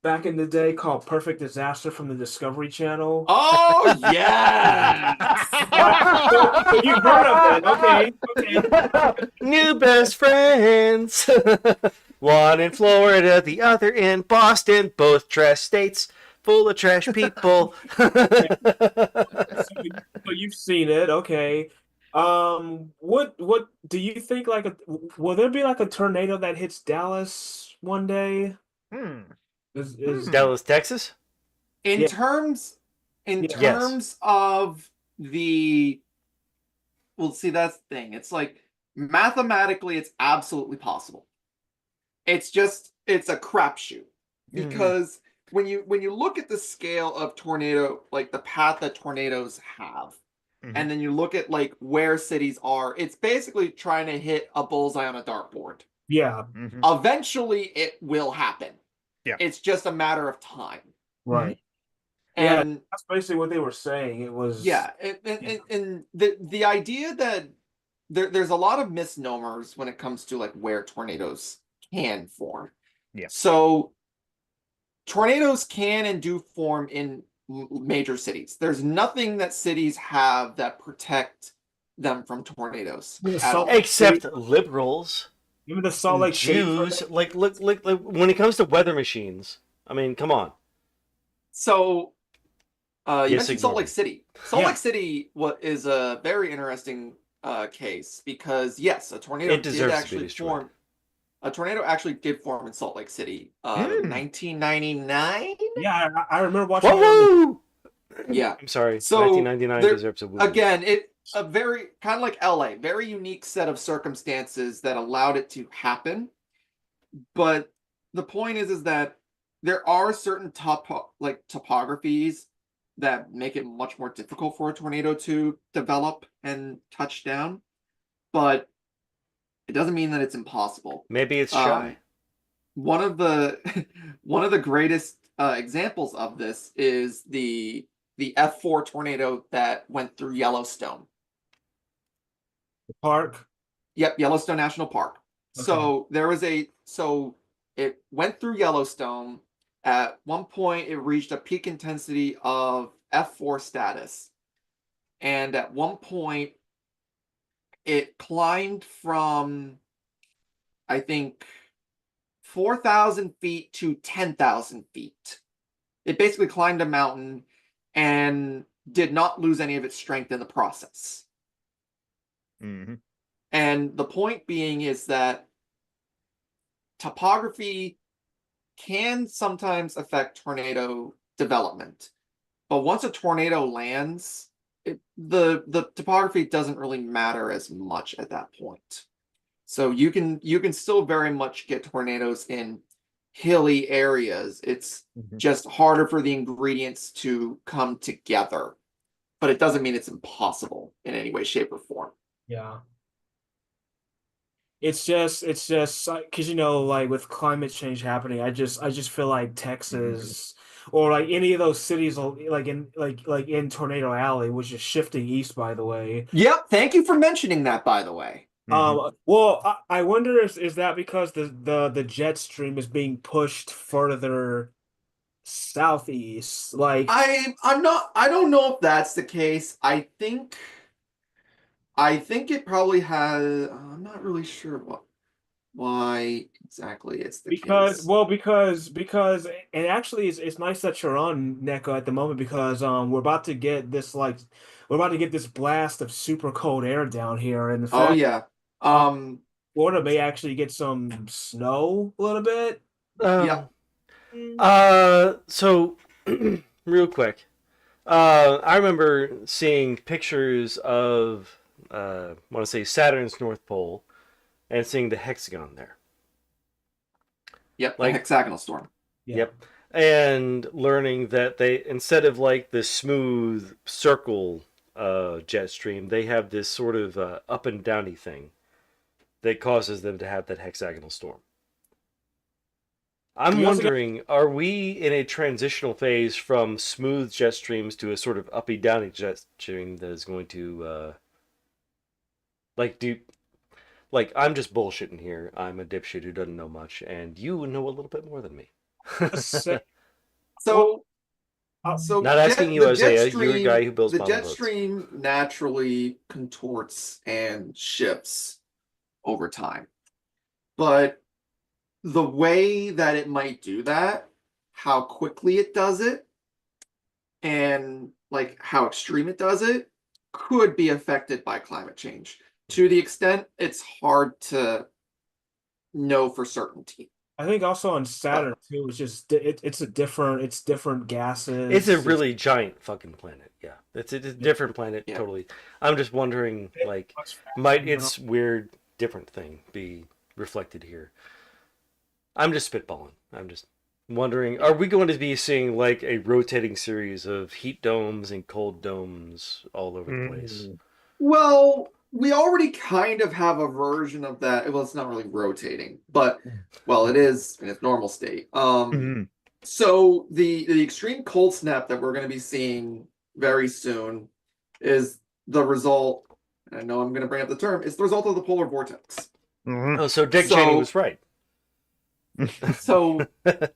back in the day called Perfect Disaster from the Discovery Channel. Oh yeah. So you've heard of it, okay. New best friends. One in Florida, the other in Boston. Both trash states, full of trash people. So you've seen it, okay. What do you think will there be like a tornado that hits Dallas one day? Hmm. Is Dallas, Texas? In Yeah. terms Yes. of the well, see that's the thing. It's like mathematically it's absolutely possible. It's a crapshoot. Because when you look at the scale of tornado, like the path that tornadoes have, and then you look at like where cities are, it's basically trying to hit a bullseye on a dartboard. yeah, Eventually it will happen. Yeah. It's just a matter of time. right. And That's basically what they were saying. It was and the idea that there's a lot of misnomers when it comes to like where tornadoes can form. Yeah. So tornadoes can and do form in major cities. There's nothing that cities have that protect them from tornadoes at all. Except liberals. even the Salt Lake City Jews. Like, look, when it comes to weather machines, I mean, come on. So you Yes, mentioned Salt ignore Lake me. City. Salt Yeah. Lake City is a very interesting case because yes, a tornado It did deserves to be actually destroyed. form. A tornado actually did form in Salt Lake City, 1999. Yeah, I remember watching it on Woo! Yeah. I'm sorry. So 1999 there- deserves a woo. Again, a very kind of like LA, very unique set of circumstances that allowed it to happen. But the point is that there are certain topographies that make it much more difficult for a tornado to develop and touch down. But it doesn't mean that it's impossible. Maybe it's shy. One of the one of the greatest examples of this is the F4 tornado that went through Yellowstone. the park. Yep, Yellowstone National Park. Okay. So it went through Yellowstone. At one point, it reached a peak intensity of F4 status, and at one point, it climbed from, I think, 4,000 feet to 10,000 feet. It basically climbed a mountain and did not lose any of its strength in the process. And the point being is that topography can sometimes affect tornado development. But once a tornado lands, the topography doesn't really matter as much at that point. So you can still very much get tornadoes in hilly areas. It's just harder for the ingredients to come together. But it doesn't mean it's impossible in any way, shape, or form. Yeah. It's just because like with climate change happening, I just feel like Texas, or like any of those cities, like in Tornado Alley, which is shifting east, by the way. Yep. Thank you for mentioning that, by the way. Well, I wonder if is that because the jet stream is being pushed further southeast, like. I'm not. I don't know if that's the case. I think it probably has. I'm not really sure why exactly it's the Because, case. well, because, and actually, it's nice that you're on Neko at the moment because we're about to get this blast of super cold air down here, and in Oh fact, yeah. uh, Florida may actually get some snow a little bit. Yep. So real quick, I remember seeing pictures of I want to say Saturn's North Pole, and seeing the hexagon there. Yep. Like- The hexagonal storm. Yeah. Yep. And learning that they, instead of like the smooth circle jet stream, they have this sort of up and downy thing that causes them to have that hexagonal storm. I'm You also got- wondering, are we in a transitional phase from smooth jet streams to a sort of uppy downy jet stream that is going to like I'm just bullshitting here. I'm a dipshit who doesn't know much, and you know a little bit more than me. So- So, Not asking you, the Isaiah. jet You're a guy who builds the model jet boats. stream naturally contorts and shifts over time. But the way that it might do that, how quickly it does it, and like how extreme it does it, could be affected by climate change. To the extent it's hard to know for certainty. I think also on Saturn too, it's just it's different gases. It's a really giant fucking planet. Yeah, it's a different planet. Yeah. Totally. I'm just wondering, like, might its weird different thing be reflected here? I'm just spitballing. I'm just wondering, are we going to be seeing like a rotating series of heat domes and cold domes all over the place? Well, we already kind of have a version of that. Well, it's not really rotating, but well, it is in its normal state. So the extreme cold snap that we're going to be seeing very soon is the result. And I know I'm going to bring up the term. It's the result of the polar vortex. Oh, so Dick So- Cheney was right. So, and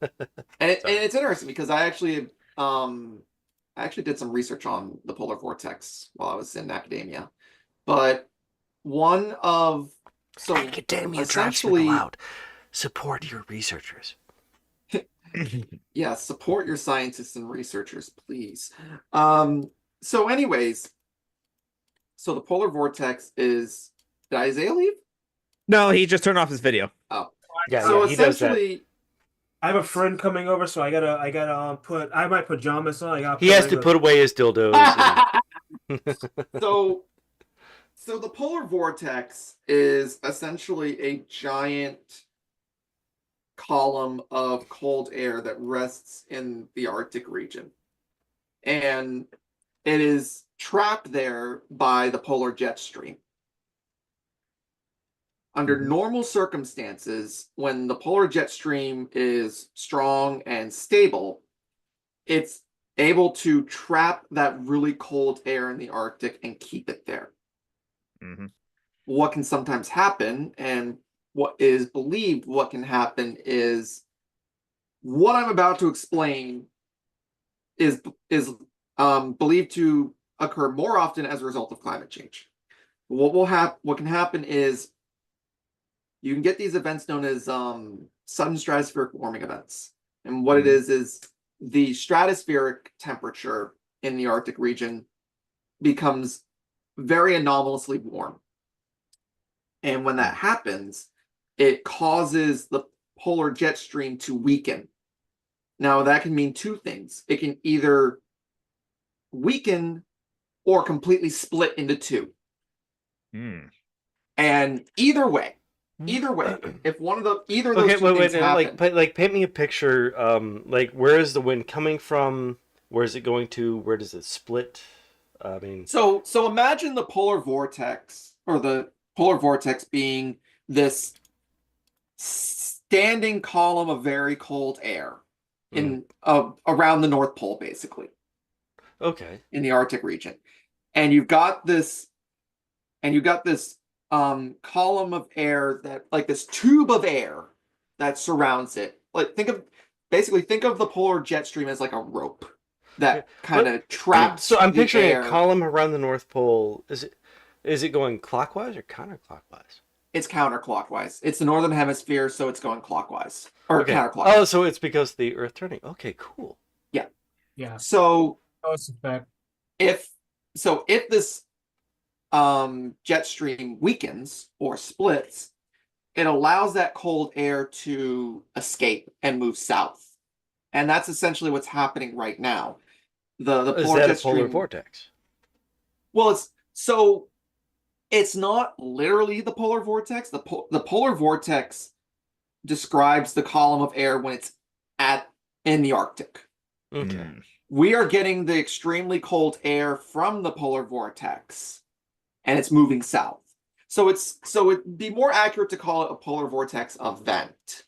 it's interesting because I actually did some research on the polar vortex while I was in academia. But one of Academia drives essentially- people out. Support your researchers. yeah, support your scientists and researchers, please. So anyways, so the polar vortex is, did Isaiah leave? No, he just turned off his video. Oh, Yeah, so yeah, he does that. essentially, I have a friend coming over, so I gotta put my pajamas on. I gotta He has to put away his dildos. so the polar vortex is essentially a giant column of cold air that rests in the Arctic region. And it is trapped there by the polar jet stream. Under normal circumstances, when the polar jet stream is strong and stable, it's able to trap that really cold air in the Arctic and keep it there. What can sometimes happen, and what is believed what can happen, is what I'm about to explain is believed to occur more often as a result of climate change. What can happen is you can get these events known as sudden stratospheric warming events. And what it is the stratospheric temperature in the Arctic region becomes very anomalously warm. And when that happens, it causes the polar jet stream to weaken. Now, that can mean two things. It can either weaken or completely split into two. And either way, if one of the either of those two things happen, like paint me a picture. Like, where is the wind coming from? Where is it going to? Where does it split? I mean, so imagine the polar vortex, or the polar vortex being this standing column of very cold air. in around the North Pole, basically, Okay. in the Arctic region. And you've got this column of air that, like, this tube of air that surrounds it. Like, think of the polar jet stream as like a rope Yeah. that kind But of traps so I'm the picturing air. a column around the North Pole. Is it going clockwise or counterclockwise? It's counterclockwise. It's the northern hemisphere, so it's going clockwise or Okay. counterclockwise. Oh, so it's because the Earth turning. Okay, cool. Yeah. So Oh, it's a fact. if this jet stream weakens or splits, it allows that cold air to escape and move south. And that's essentially what's happening right now. The Is polar that a jet polar stream, vortex? well, it's not literally the polar vortex. The polar vortex describes the column of air when it's in the Arctic. Okay. Mm. We are getting the extremely cold air from the polar vortex, and it's moving south. So it'd be more accurate to call it a polar vortex event.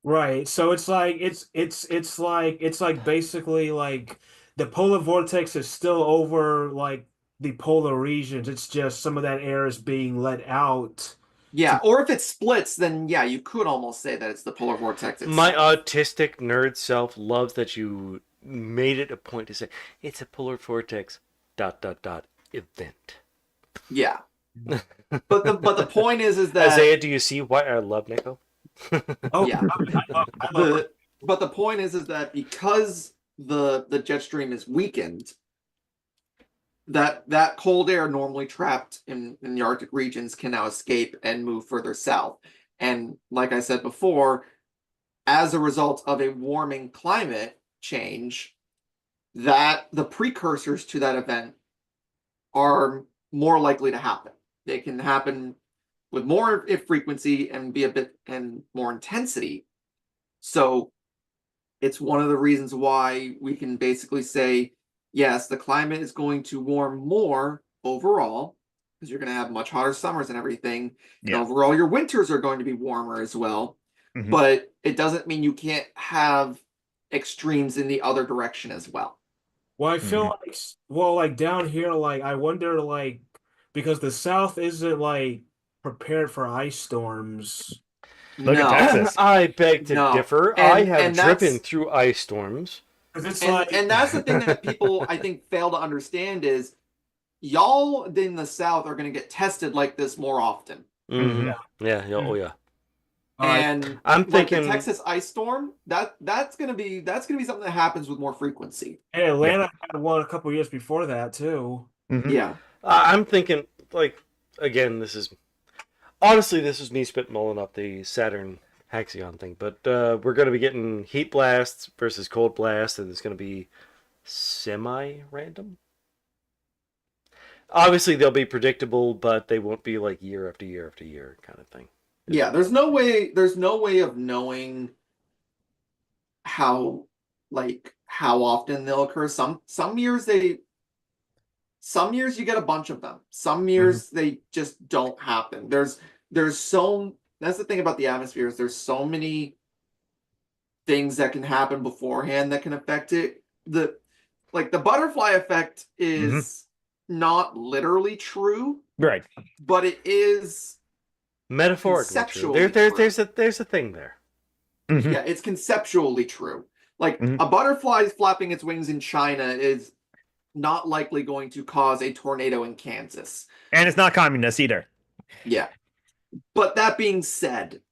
Right. So it's like it's like basically like the polar vortex is still over like the polar regions. It's just some of that air is being let out. Yeah, or if it splits, then yeah, you could almost say that it's the polar vortex My itself. autistic nerd self loves that you made it a point to say it's a polar vortex ... event. Yeah. But the point is that Isaiah, do you see why I love Nico? Oh, yeah. I love But the point is that because the jet stream is weakened, that cold air normally trapped in the Arctic regions can now escape and move further south. And like I said before, as a result of a warming climate change, that the precursors to that event are more likely to happen. They can happen with more frequency and be a bit and more intensity. So it's one of the reasons why we can basically say, yes, the climate is going to warm more overall, because you're going to have much hotter summers and everything. And Yeah. overall, your winters are going to be warmer as well. Mhm. But it doesn't mean you can't have extremes in the other direction as well. Well, I feel like, well, like down here, like I wonder, like because the South isn't like prepared for ice storms. Look at No. Texas. I beg to No. differ. I And- have and driven that's- through ice storms. 'Cause it's And like, that's the thing that people I think fail to understand is y'all in the South are going to get tested like this more often. Mhm. Yeah. Oh yeah. And I'm like thinking the Texas ice storm, that's gonna be something that happens with more frequency. and Atlanta had one a couple years before that too. Mhm. Yeah. I'm thinking, like, again, this is me spitballing up the Saturn Haxion thing, but we're going to be getting heat blasts versus cold blasts, and it's going to be semi-random. Obviously, they'll be predictable, but they won't be like year after year after year kind of thing. Yeah, there's no way of knowing how often they'll occur. Some years you get a bunch of them. Some years they just don't happen. That's the thing about the atmosphere is there's so many things that can happen beforehand that can affect it. The butterfly effect is not literally true, Right. but it is Metaphorically true. conceptually There's a thing there. Mhm. Yeah, it's conceptually true. Like Mhm. a butterfly flapping its wings in China is not likely going to cause a tornado in Kansas. And it's not communist either. Yeah. But that being said,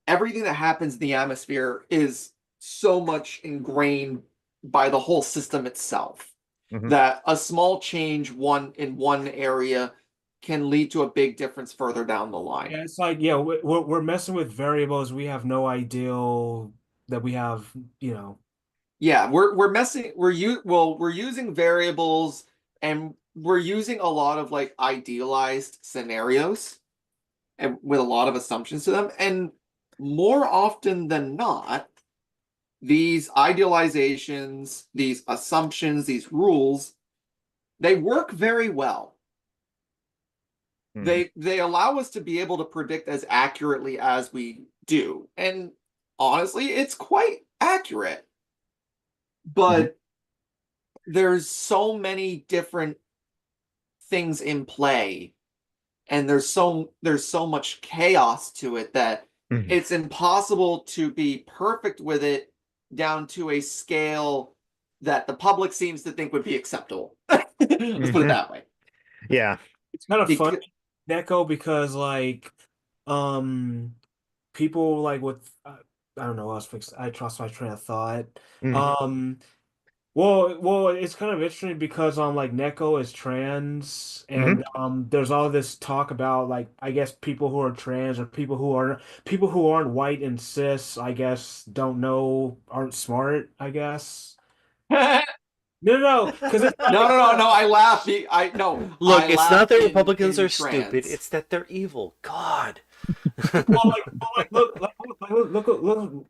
everything that happens in the atmosphere is so much ingrained by the whole system itself that a small change in one area can lead to a big difference further down the line. Yeah, it's like we're messing with variables we have no idea that we have, you know. Yeah, we're using variables and we're using a lot of like idealized scenarios and with a lot of assumptions to them. And more often than not, these idealizations, these assumptions, these rules, they work very well. They allow us to be able to predict as accurately as we do. And honestly, it's quite accurate. But there's so many different things in play, and there's so much chaos to it that it's impossible to be perfect with it down to a scale that the public seems to think would be acceptable. Let's put it that way. Yeah. It's kind of Because- funny, Neko, because like people like with I don't know, I lost my train of thought. Well, it's kind of interesting because like Neko is trans, and there's all this talk about like I guess people who are trans or people who aren't white and cis, I guess aren't smart, I guess. No, because it's No, I laugh. Look, I it's laugh not that in Republicans are trans. stupid; it's that they're evil. God.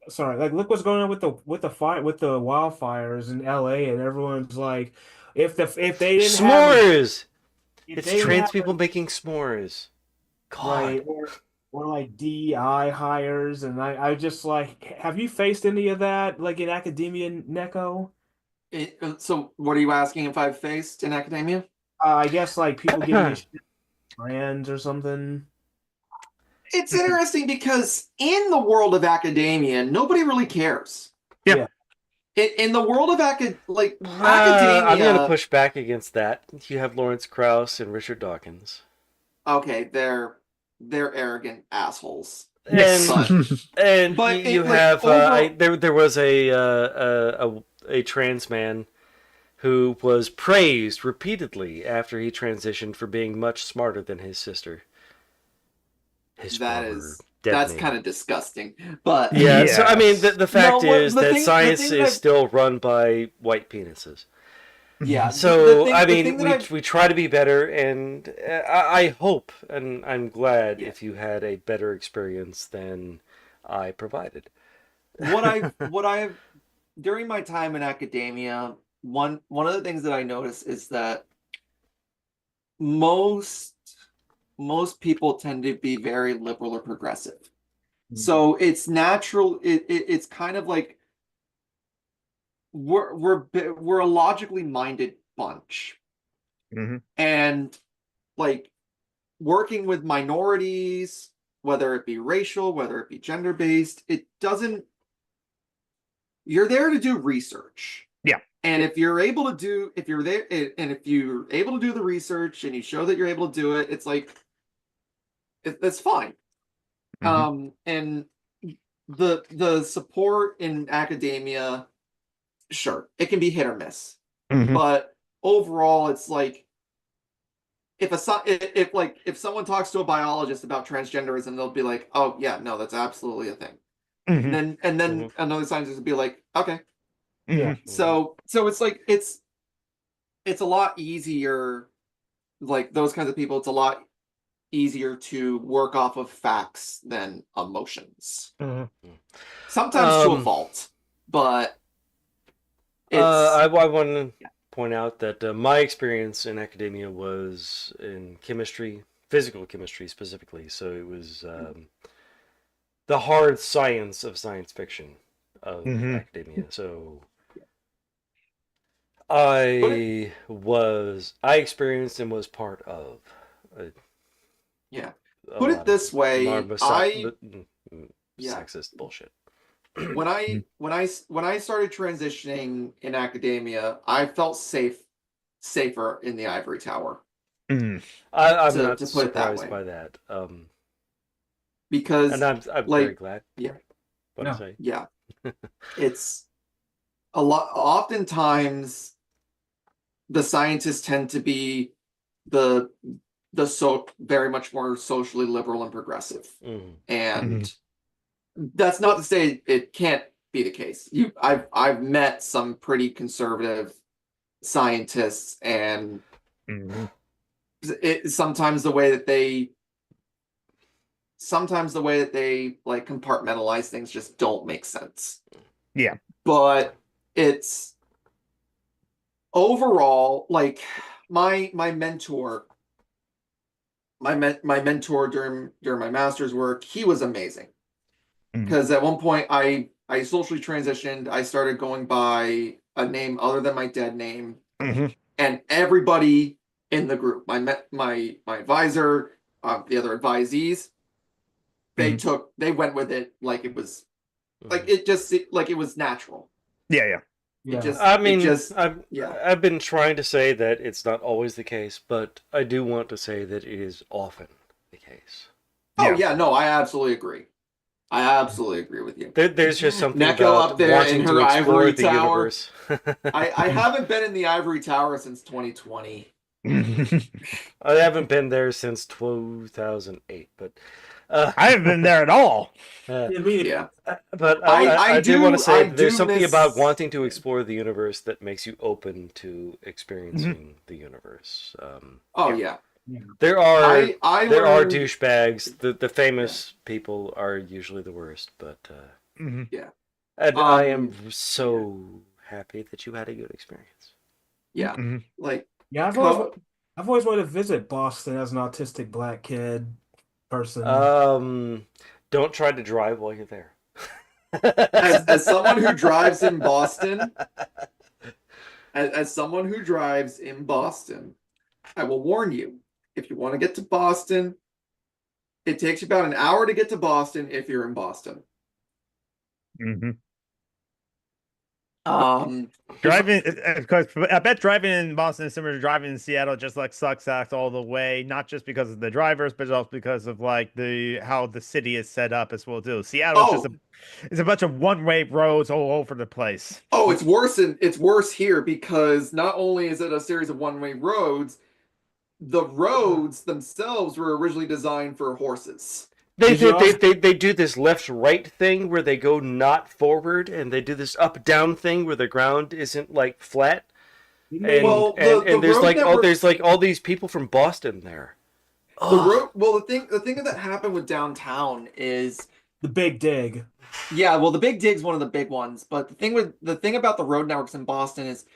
Sorry, like look what's going on with the fire with the wildfires in LA, and everyone's like, if they didn't have S'mores. if It's they didn't trans have people making s'mores. God. right or like DEI hires, and I just like, have you faced any of that like in academia, Neko? So, what are you asking if I've faced in academia? I guess like people giving you shit trans or something. It's interesting because in the world of academia, nobody really cares. Yeah. In the world of academia, I'm going to push back against that. You have Lawrence Krauss and Richard Dawkins. Okay, they're arrogant assholes. And But you have there was a trans man who was praised repeatedly after he transitioned for being much smarter than his sister. That's kind of disgusting. But yeah, so I mean the fact is that science is still run by white penises. Yeah. So we try to be better, and I hope, and I'm glad if you had a better experience than I provided. What I've during my time in academia, one of the things that I noticed is that most people tend to be very liberal or progressive. So it's natural. It's kind of like we're a logically minded bunch, and like working with minorities, whether it be racial, whether it be gender based, you're there to do research. Yeah. And if you're able to do the research and you show that you're able to do it, it's like it's fine. And the support in academia, sure, it can be hit or miss. But overall, it's like if someone talks to a biologist about transgenderism, they'll be like, "Oh yeah, no, that's absolutely a thing." And then another scientist would be like, "Okay." Yeah. So it's like it's a lot easier, like those kinds of people, it's a lot easier to work off of facts than emotions. Sometimes to a fault, but I want to point out that my experience in academia was in chemistry, physical chemistry specifically. So it was the hard science of science fiction of academia. So I experienced and was part of. Put it this way, sexist bullshit. when I started transitioning in academia, I felt safer in the ivory tower. I'm not surprised by that. Because and I'm very glad. Yeah. What to say? Yeah. It's a lot. Oftentimes, the scientists tend to be very much more socially liberal and progressive, and that's not to say it can't be the case. I've met some pretty conservative scientists, and sometimes the way that they like compartmentalize things just don't make sense. Yeah. But it's overall like my mentor during my master's work, he was amazing. because at one point I socially transitioned. I started going by a name other than my dead name, and everybody in the group, my advisor, the other advisees, they went with it like it was like it was natural. Yeah. I've been trying to say that it's not always the case, but I do want to say that it is often the case. Oh yeah, no, I absolutely agree. I absolutely agree with you. There's just something Neko about up there wanting in her to explore ivory the tower. universe. I haven't been in the ivory tower since 2020. I haven't been there since 2008, but I haven't been there at all. Yeah. But I do want to say there's something about miss- wanting to explore the universe that makes you open to experiencing the universe. Yeah. There are I there are learned- douchebags. The famous people are usually the worst, but Yeah. and I am so happy that you had a good experience. Yeah. Like Yeah, I've always wanted to visit Boston as an autistic black kid person. Don't try to drive while you're there. as someone who drives in Boston, as someone who drives in Boston, I will warn you, if you want to get to Boston, it takes you about an hour to get to Boston if you're in Boston. Driving, because I bet driving in Boston is similar to driving in Seattle, just like sucks ass all the way. Not just because of the drivers, but also because of like how the city is set up as well too. Seattle is just it's a bunch of one-way roads all over the place. Oh, it's worse here because not only is it a series of one-way roads, the roads themselves were originally designed for horses. They do this left-right thing where they go not forward, and they do this up-down thing where the ground isn't like flat. And there's like all these people from Boston there. The thing that happened with downtown is the Big Dig. Yeah, well, the Big Dig's one of the big ones, but the thing about the road networks in Boston is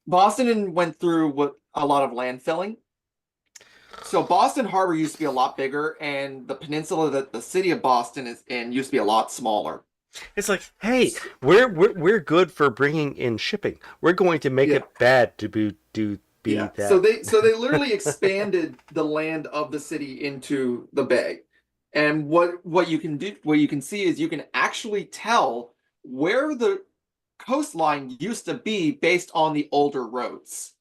Boston went through a lot of landfilling. So Boston Harbor used to be a lot bigger, and the peninsula that the city of Boston is in used to be a lot smaller. It's like, hey, we're good for bringing in shipping. We're going to make it bad to be that. So they literally expanded the land of the city into the bay. And what you can see is you can actually tell where the coastline used to be based on the older roads.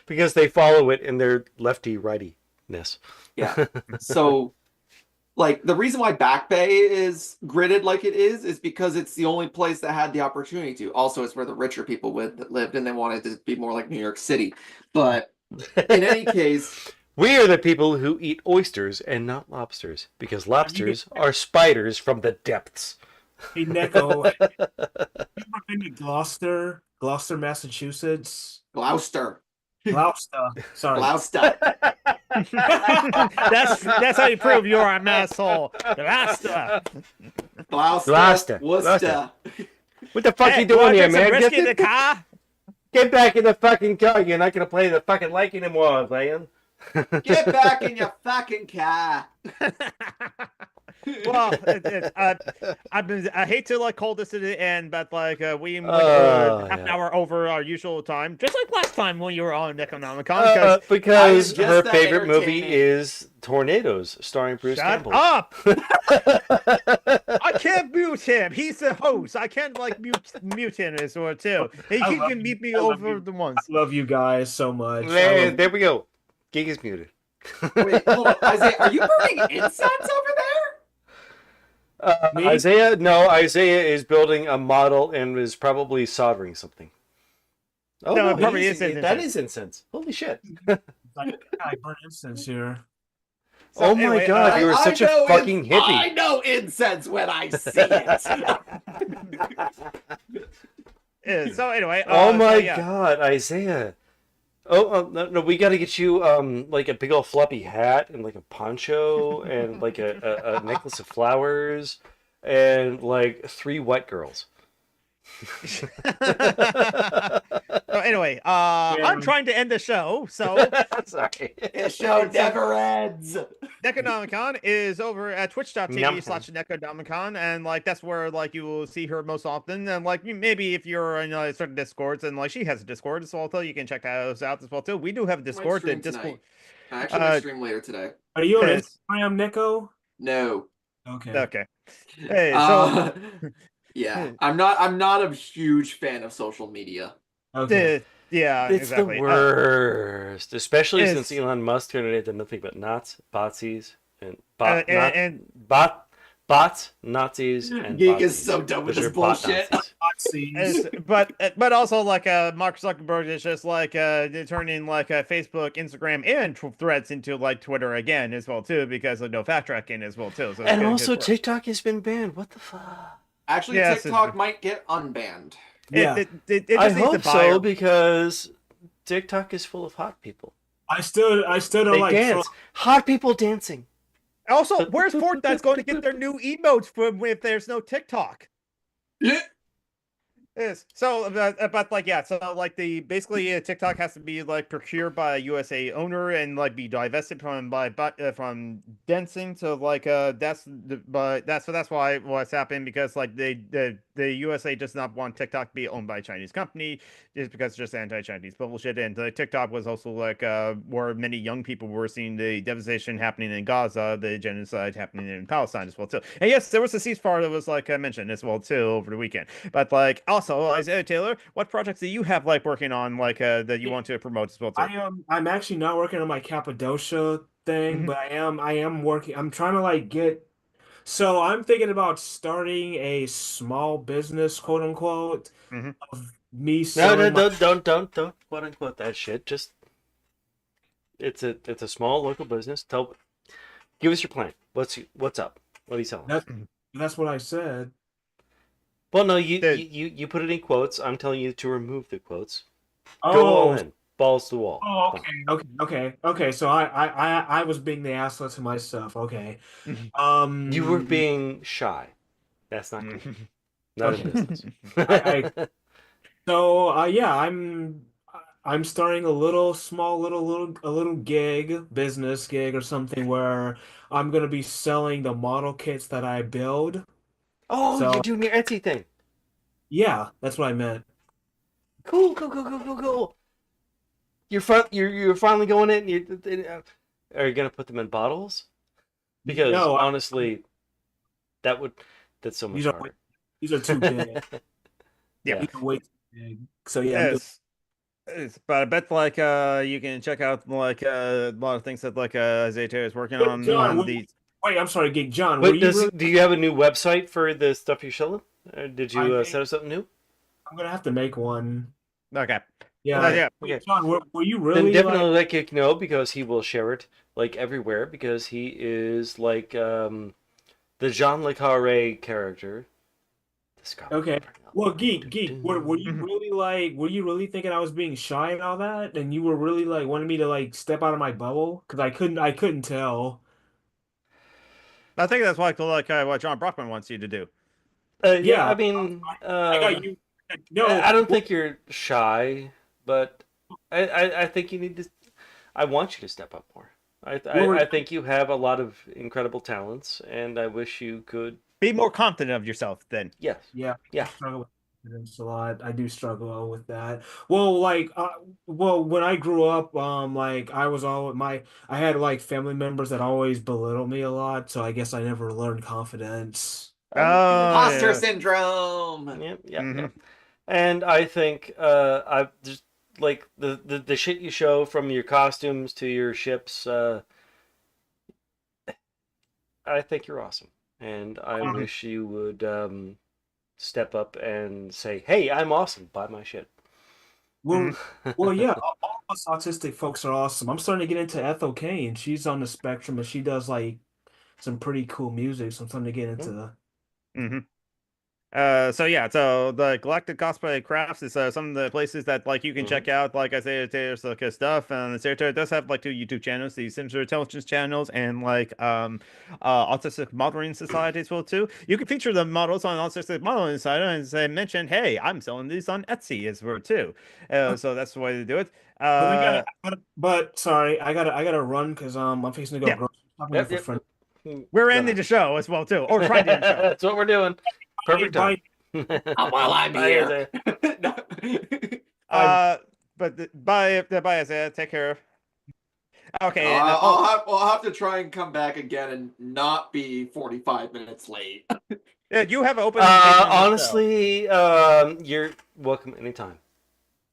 Because they follow it in their lefty-righty-ness. Yeah. So, like, the reason why Back Bay is gridded like it is because it's the only place that had the opportunity to. Also, it's where the richer people lived, and they wanted to be more like New York City. But in any case... We are the people who eat oysters and not lobsters, because lobsters are spiders from the depths. Hey, Neko, have you ever been to Gloucester, Massachusetts? Gloucester. Sorry. Gloucester. That's how you prove you're an asshole. Gloucester. Worcester. What the fuck you doing here, man? Get in the car. Get back in the fucking car. You're not gonna play the fucking lake anymore, man. Get back in your fucking car. Well, I hate to like call this to the end, but like we went half an hour over our usual time, just like last time when you were on Necronomicon. Because her favorite movie is Tornadoes, starring Bruce Campbell. Shut up! I can't mute him. He's the host. I can't like mute him as well too. He can mute me over the ones. I love you guys so much. There we go. Gig is muted. Wait, hold on. Isaiah, are you burning incense over there? Isaiah is building a model and is probably soldering something. Oh, no, it probably is incense. That is incense. Holy shit. I burn incense here. So, oh my god, you are such a fucking hippie. I know incense when I see it. So anyway. Oh my god, Isaiah. Oh, no, we got to get you like a big old floppy hat and like a poncho and like a necklace of flowers and like 3 white girls. So anyway, Yeah. I'm trying to end the show. So Sorry. The show It's never ends. Necronomicon is over at Numcon. twitch.tv/Necronomicon, and like that's where like you will see her most often. And like maybe if you're in certain discords, and like she has a Discord as well too, you can check those out as well too. We do have a Might Discord. The stream Discord. tonight. I actually might stream later today. Are you on Yes. Instagram, Nico? No. Okay. Okay. Hey, so Yeah, I'm not a huge fan of social media. Okay. yeah, It's exactly. the worst, especially it's- since Elon Musk turned it into nothing but Knots, Botsies, and bots, Nazis, and Geek is Botsies, so done with which this are bot bullshit. Nazis. but also like Mark Zuckerberg is just like turning like Facebook, Instagram, and Threads into like Twitter again as well too because of no fact tracking as well too. So it's And getting also his work. TikTok has been banned. What the fuck? Actually, Yes, TikTok might get unbanned. Yeah. It I just needs hope to buy so because TikTok is full of hot people. I still don't They like dance. Hot people dancing. Also, where's Fortnite's going to get their new emotes from if there's no TikTok? Yeah. Yes. So, but like, yeah. So, like, basically TikTok has to be like procured by a USA owner and like be divested from dancing. So, like, that's why what's happened because like the USA does not want TikTok to be owned by a Chinese company just because it's just anti-Chinese bullshit. And TikTok was also like where many young people were seeing the devastation happening in Gaza, the genocide happening in Palestine as well too. And yes, there was a ceasefire that was like mentioned as well too over the weekend. But like also, Isaiah Taylor, what projects do you have like working on like that you want to promote as well too? I'm actually not working on my Cappadocia thing, Mhm. but I am working. I'm trying to like get. So I'm thinking about starting a small business, quote unquote, Mhm. of me No, selling my. don't quote unquote that shit. Just it's a small local business. Give us your plan. What's up? What are you selling? That's what I said. Well, no, Dude. you put it in quotes. I'm telling you to remove the quotes. Oh, Go all in, balls to the wall. Oh, okay. So I was being the asshole to myself. Okay. You were being shy. That's not cool. Not in business. So yeah, I'm starting a little small a little business gig or something where I'm gonna be selling the model kits that I build. Oh, So you're doing your Etsy thing. yeah, that's what I meant. Cool. You're finally going in. Are you gonna put them in bottles? Because No, honestly, that's so much these are harder. these are too big. Yeah. These are way too big. So yeah, I'm doing- But I bet like you can check out like a lot of things that like Isaiah Taylor is working Wait, on John, these. wait, I'm sorry, Gig John. Were Wait, you really? do you have a new website for the stuff you're selling? Or did you I set up something new? I'm gonna have to make one. Okay. Yeah, Yeah. Okay. John, were you Then really definitely like? let Geek know because he will share it like everywhere because he is like the Jean Le Carre character. Okay. Well, Geek, were you Mhm. really like? Were you really thinking I was being shy and all that? And you were really like wanting me to like step out of my bubble? Because I couldn't tell. I think that's like what John Brockman wants you to do. Yeah, I Yeah, mean, I got you. No, I don't think you're shy, but I think you need to. I want you to step up more. I think you have a lot of incredible talents, and I wish you could. Be more confident of yourself then. Yes. yeah, Yeah. I struggle with confidence a lot. I do struggle with that. Well, when I grew up, like I was all I had like family members that always belittled me a lot, so I guess I never learned confidence. Oh, Imposter yeah. syndrome. Yeah. Mhm. And I think I just like the shit you show from your costumes to your ships. I think you're awesome, and I wish you would step up and say, "Hey, I'm awesome. Buy my shit." Well, yeah, all of us autistic folks are awesome. I'm starting to get into Ethel Kane. She's on the spectrum, and she does like some pretty cool music. So I'm starting to get into. Mhm. So yeah, so the Galactic Cosplay Crafts is some of the places that like you can check out. Like I say, there's like stuff, and Saratoga does have like 2 YouTube channels, the Sims Intelligence channels, and like Autistic Modeling Society as well too. You can feature the models on Autistic Modeling Society and say mention, hey, I'm selling these on Etsy as well too. So that's the way to do it. But but sorry, I gotta run because I'm fixing to go Yeah, grocery shopping Yep, for yep. friend. we're ending the show as well too, or trying to end the show. That's what we're doing. Perfect time. While I'm Bye, here. Uh, bye, Isaiah. Take care. Okay, and I'll have to try and come back again and not be 45 minutes late. yeah, you have an open invitation on the show. Honestly, you're welcome anytime.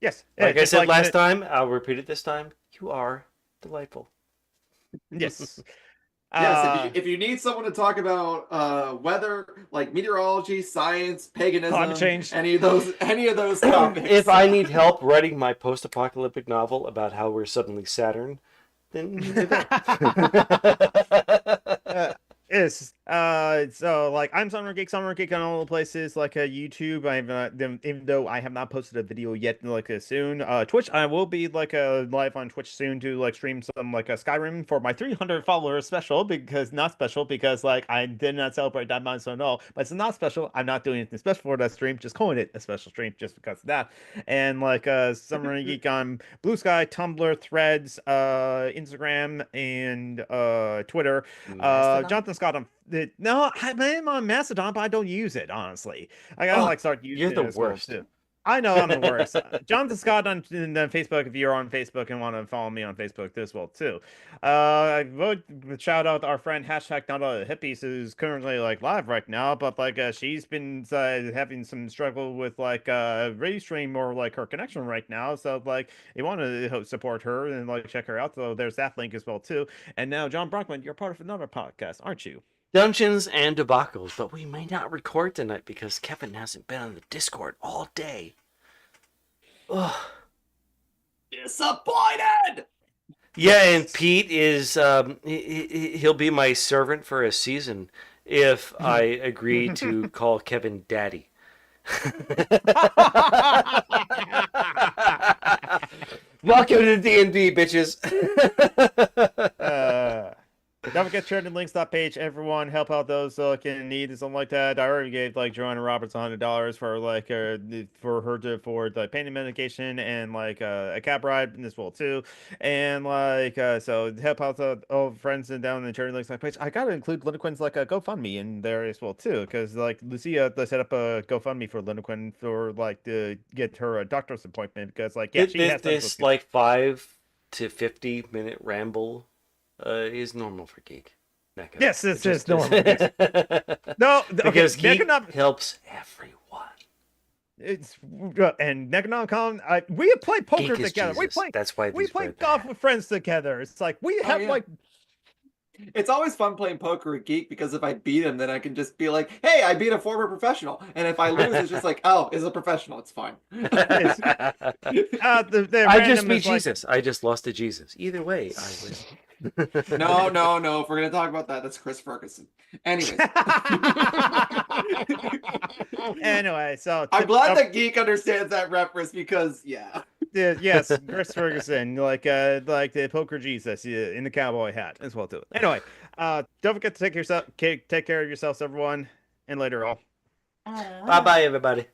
Yes, Like I just said last time, I'll repeat it this time. You are delightful. Yes. Yes, if you need someone to talk about weather, like meteorology, science, paganism, Climate change, any of those topics. If I need help writing my post-apocalyptic novel about how we're suddenly Saturn, then you're there. Yes. So like I'm Summer Geek on all the places like YouTube. I have even though I have not posted a video yet, like soon. Twitch. I will be like live on Twitch soon to like stream some like a Skyrim for my 300 followers special because like I did not celebrate that milestone at all. But it's not special. I'm not doing anything special for that stream. Just calling it a special stream just because of that. And like Summer Geek on Blue Sky, Tumblr, Threads, Instagram, and Twitter. Jonathan Scott on no, I'm on Mastodon, but I don't use it honestly. I gotta like start using you're it the as well, worst. too. I know I'm the worst. Jonathan Scott on Facebook. If you're on Facebook and want to follow me on Facebook as well too. I would shout out our friend hashtag not a hippies who's currently like live right now, but like she's been having some struggle with like restream or like her connection right now. So like you want to support her and like check her out. So there's that link as well too. And now John Brockman, you're part of another podcast, aren't you? Dungeons and Debacles, but we may not record tonight because Kevin hasn't been on the Discord all day. Ugh. Disappointed. Yeah, and Pete is he'll be my servant for a season if I agree to call Kevin Daddy. Welcome to D&D, bitches. Don't forget trending links.page. Everyone help out those in need and something like that. I already gave like Joanna Roberts $100 for like for her to afford the pain medication and like a cab ride in this world too. And like so help out all friends and down in the charity links page. I gotta include Linequin's like a GoFundMe in there as well too, because like Lucia set up a GoFundMe for Linequin for like to get her a doctor's appointment because like yeah, she has this like 5 to 50 minute ramble is normal for Geek. Yes, it's just normal. No, because okay, Geek helps everyone. It's and Necronomicon. We have played poker together. That's why we play golf with friends together. It's like we have like. It's always fun playing poker with Geek because if I beat him, then I can just be like, "Hey, I beat a former professional," and if I lose, it's just like, "Oh, it's a professional. It's fine." I just beat Jesus. I just lost to Jesus. Either way, I win. No. If we're gonna talk about that, that's Chris Ferguson. Anyways. Anyway, so I'm glad that Geek understands that reference because yes, Chris Ferguson, like the poker Jesus in the cowboy hat as well too. Anyway, don't forget to take care of yourselves, everyone, and later all. Bye bye, everybody.